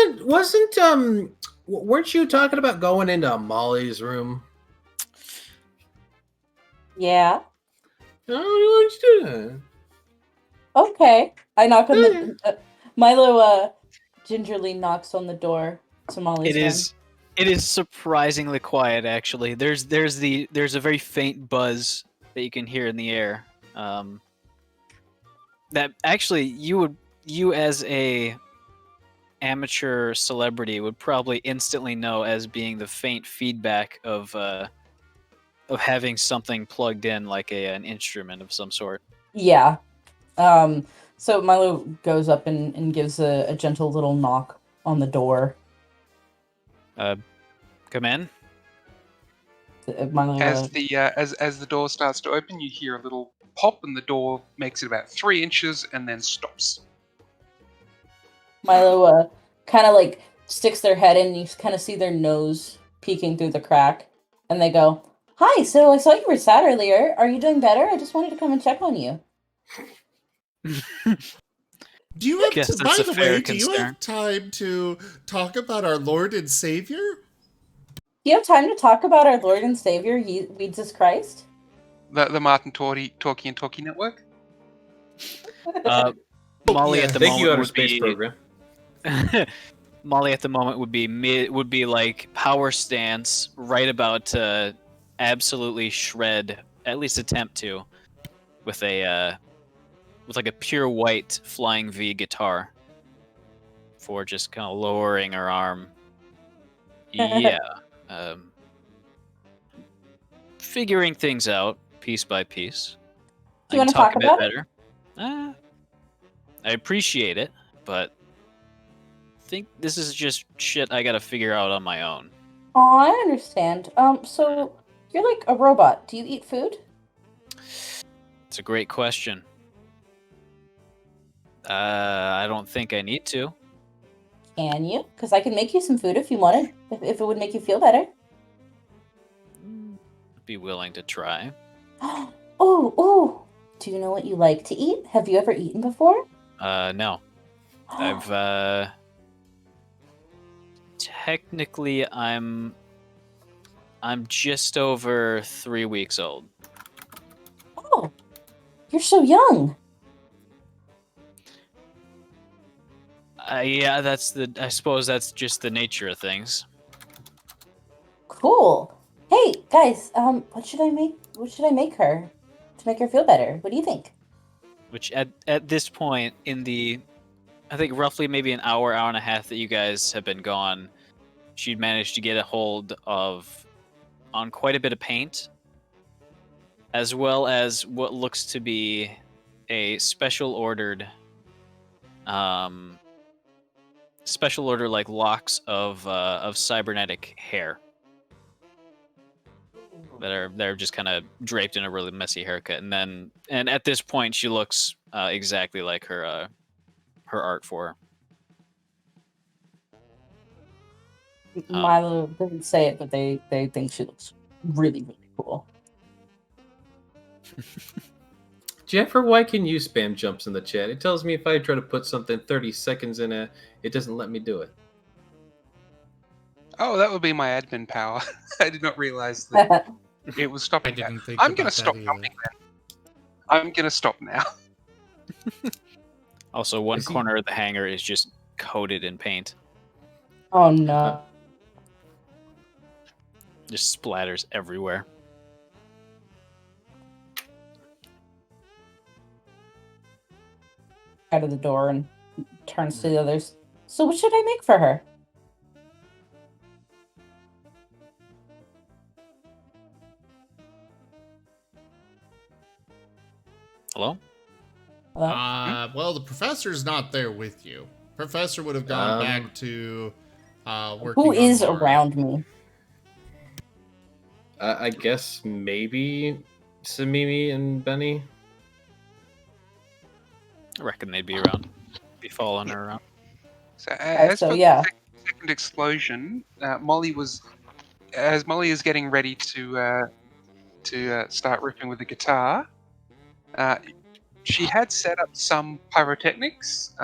you talking about going into Molly's room? Yeah. Oh, you want to do that? Okay. I knock on the Milo gingerly knocks on the door to Molly's room. It is surprisingly quiet actually. There's a very faint buzz that you can hear in the air. That actually you as a amateur celebrity would probably instantly know as being the faint feedback of having something plugged in like an instrument of some sort. Yeah. So Milo goes up and gives a gentle little knock on the door. Come in. Milo, As the door starts to open, you hear a little pop, and the door makes it about 3 inches and then stops. Milo kind of like sticks their head in. You kind of see their nose peeking through the crack, And they go, "Hi, so I saw you were sad earlier. Are you doing better? I just wanted to come and check on you." Do you have, Guess by that's a the fair way, do you concern. have time to talk about our Lord and Savior? Do you have time to talk about our Lord and Savior, Jesus Christ? The Martin Talkie and Talkie Network. Molly at the Thank you, moment Outer would Space be Program. Molly at the moment would be like power stance, right about to absolutely shred, at least attempt to, with like a pure white flying V guitar, for just kind of lowering her arm. Yeah, figuring things out piece by piece. Do you I can want to talk talk a bit about better. I appreciate it, but think this is just shit I gotta figure out on my own. Oh, I understand. So you're like a robot. Do you eat food? It's a great question. I don't think I need to. Can you? Because I can make you some food if you wanted. If it would make you feel better. I'd be willing to try. Oh. Do you know what you like to eat? Have you ever eaten before? No. I've technically I'm just over 3 weeks old. Oh, you're so young. Yeah, I suppose that's just the nature of things. Cool. Hey guys, what should I make? What should I make her to make her feel better? What do you think? Which at this point in the, I think roughly maybe an hour and a half that you guys have been gone, she'd managed to get a hold on quite a bit of paint, as well as what looks to be a special order like locks of cybernetic hair that are just kind of draped in a really messy haircut, and at this point she looks exactly like her art for her. Milo didn't say it, but they think she looks really, really cool. Jeffrey, why can you spam jumps in the chat? It tells me if I try to put something 30 seconds in it doesn't let me do it. Oh, that would be my admin power. I did not realize that it was stopping that. I'm going to stop jumping then. I'm going to stop now. Also, one corner of the hangar is just coated in paint. Oh no. Just splatters everywhere. Out of the door and turns to the others. So what should I make for her? Hello? Well, the professor's not there with you. Professor would have gone back to working. Who is on Marra. around me? I guess maybe Samimi and Benny. I reckon they'd be around. Be following her around. So, the second explosion, Molly is getting ready to start riffing with the guitar. She had set up some pyrotechnics.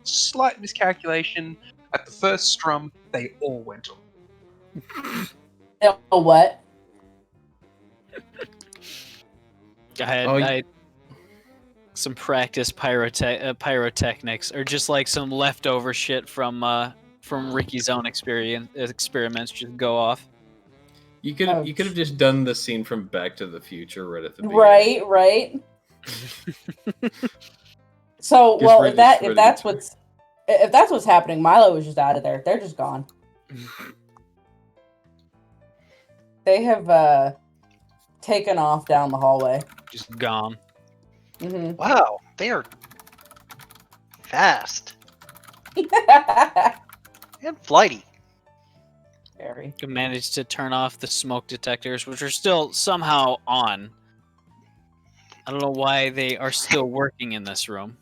Slight miscalculation. At the first strum, they all went on. Oh, what? I had some practice pyrotechnics, or just like some leftover shit from Ricky's own experiments just go off. You could have just done the scene from Back to the Future right at the beginning. Right. So, well, if that's what's happening, Milo was just out of there. They're just gone. They have taken off down the hallway. Just gone. Mm-hmm. Wow, they are fast and flighty. Very. Managed to turn off the smoke detectors, which are still somehow on. I don't know why they are still working in this room.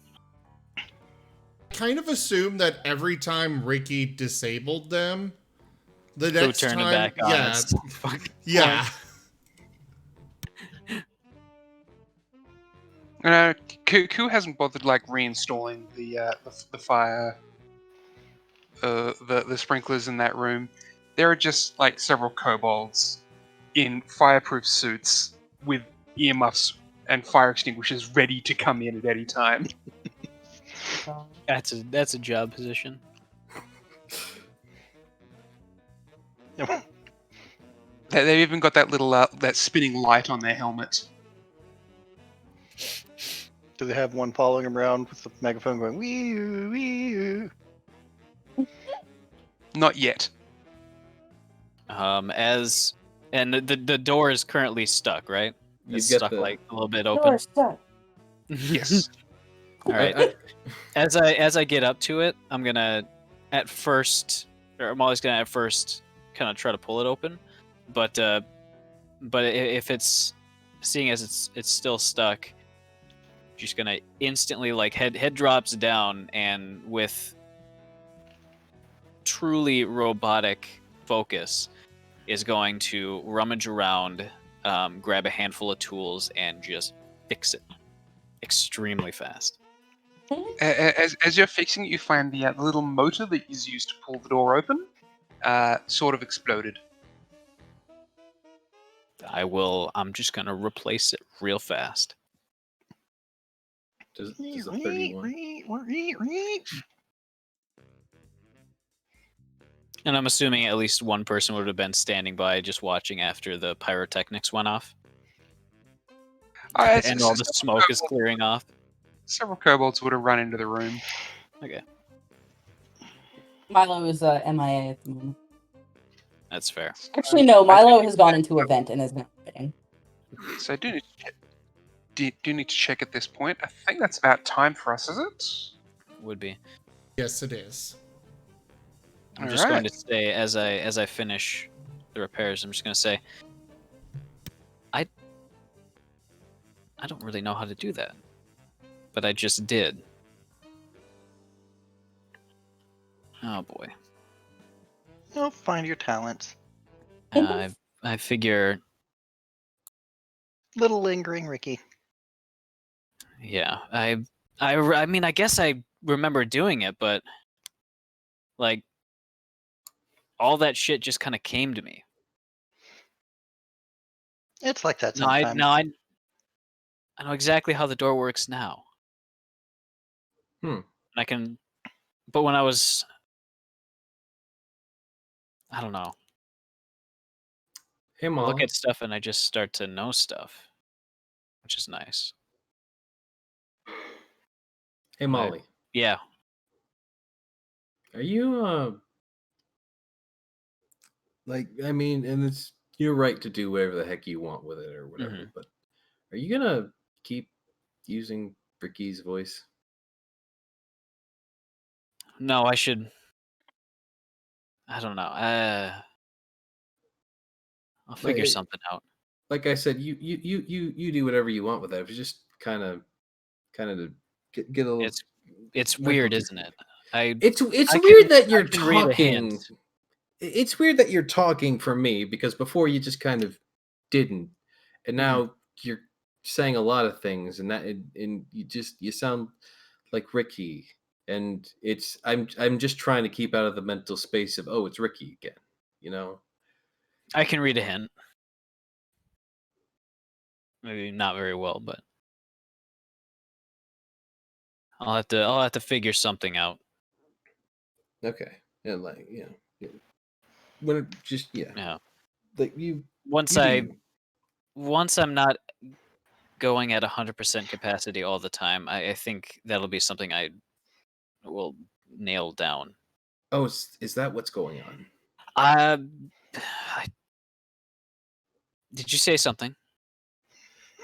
Kind of assume that every time Ricky disabled them, The Who next turned it time, back on? yeah, It's fucking yeah. Ku hasn't bothered like reinstalling the fire, the sprinklers in that room. There are just like several kobolds in fireproof suits with earmuffs and fire extinguishers ready to come in at any time. That's a job position. They've even got that little that spinning light on their helmet. Do they have one following them around with the megaphone going wee wee? Not yet. And the door is currently stuck, right? It's You've got stuck the- like a little bit open. Door stuck. Yes. All right. As I get up to it, I'm always gonna at first kind of try to pull it open, but if it's seeing as it's still stuck, just gonna instantly like head drops down and with truly robotic focus is going to rummage around, grab a handful of tools and just fix it extremely fast. As you're fixing it, you find the little motor that is used to pull the door open sort of exploded. I'm just gonna replace it real fast. Does a 31? And I'm assuming at least one person would have been standing by just watching after the pyrotechnics went off. And all the smoke is clearing off. Several kobolds would have run into the room. Okay. Milo is MIA at the moment. That's fair. Actually, no. Milo has gone into a vent and is now hiding. So I do need to check at this point. I think that's about time for us, is it? Would be. Yes, it is. I'm just going to say as I finish the repairs, I'm just going to say I don't really know how to do that, but I just did. Oh boy. You'll find your talents. I figure. Little lingering, Ricky. Yeah, I mean, I guess I remember doing it, but like all that shit just kind of came to me. It's like that No, sometimes. I know exactly how the door works now. Hmm. I can, but when I was, I don't know. Hey, I Molly. look at stuff and I just start to know stuff, which is nice. Hey, Molly. Yeah. Are you like, I mean, and it's your right to do whatever the heck you want with it or whatever, but are you gonna keep using Ricky's voice? No, I should. I don't know. I'll figure something out. Like I said, you do whatever you want with that. It was just kind of to get a little. It's weird, isn't it? It's weird that you're talking. Hint. It's weird that you're talking for me because before you just kind of didn't, and now you're saying a lot of things, and you sound like Ricky, and I'm just trying to keep out of the mental space of it's Ricky again, you know. I can read a hint. Maybe not very well, but I'll have to figure something out. Okay. Yeah, like when it just like once I'm not going at 100% capacity all the time, I think that'll be something I will nail down. Oh, is that what's going on? Did you say something?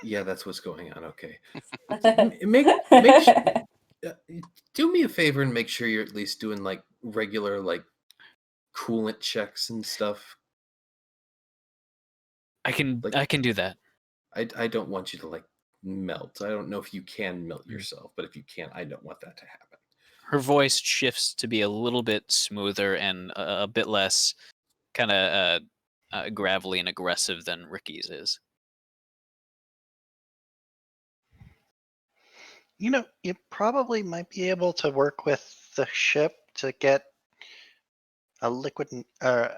Yeah, that's what's going on. Okay. Do me a favor and make sure you're at least doing like regular like coolant checks and stuff. I can do that. I don't want you to like melt. I don't know if you can melt yourself, but if you can, I don't want that to happen. Her voice shifts to be a little bit smoother and a bit less kind of gravelly and aggressive than Ricky's is. You probably might be able to work with the ship to get a a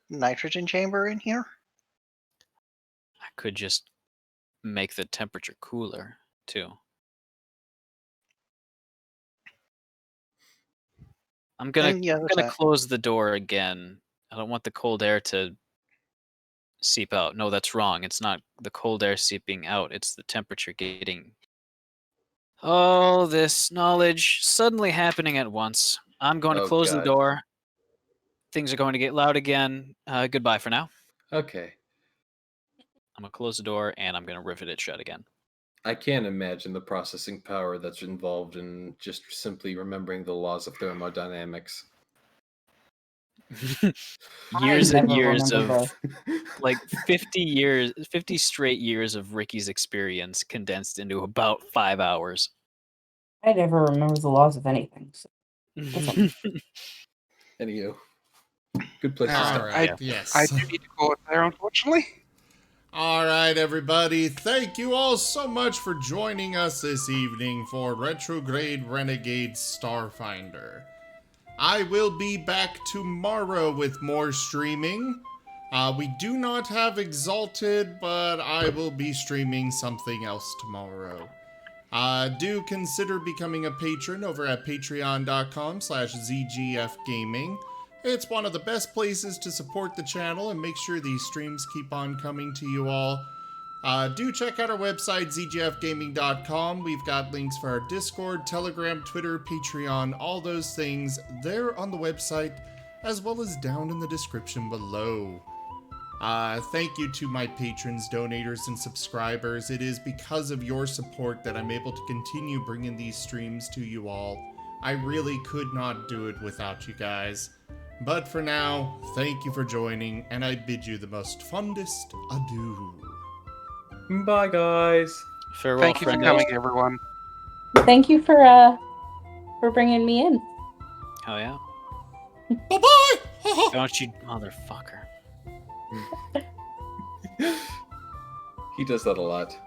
nitrogen chamber in here. I could just make the temperature cooler too. I'm gonna close the door again. I don't want the cold air to seep out. No, that's wrong. It's not the cold air seeping out. It's the temperature getting. Oh, this knowledge suddenly happening at once. I'm going to close the door. Things are going to get loud again. Goodbye for now. Okay. I'm going to close the door and I'm going to rivet it shut again. I can't imagine the processing power that's involved in just simply remembering the laws of thermodynamics. Years and years of like 50 straight years of Ricky's experience condensed into about 5 hours. I never remember the laws of anything. So. Anywho, good place to start. I do need to call it there, unfortunately. All right, everybody. Thank you all so much for joining us this evening for Retrograde Renegades Starfinder. I will be back tomorrow with more streaming. We do not have Exalted, but I will be streaming something else tomorrow. Do consider becoming a patron over at patreon.com/ZGFgaming. It's one of the best places to support the channel and make sure these streams keep on coming to you all. Do check out our website, zgfgaming.com. We've got links for our Discord, Telegram, Twitter, Patreon, all those things there on the website, as well as down in the description below. Thank you to my patrons, donators, and subscribers. It is because of your support that I'm able to continue bringing these streams to you all. I really could not do it without you guys. But for now, thank you for joining, and I bid you the most fondest adieu. Bye, guys. Farewell. Thank you for coming, everyone. Thank you for bringing me in. Oh yeah. Bye-bye! Don't you motherfucker. He does that a lot.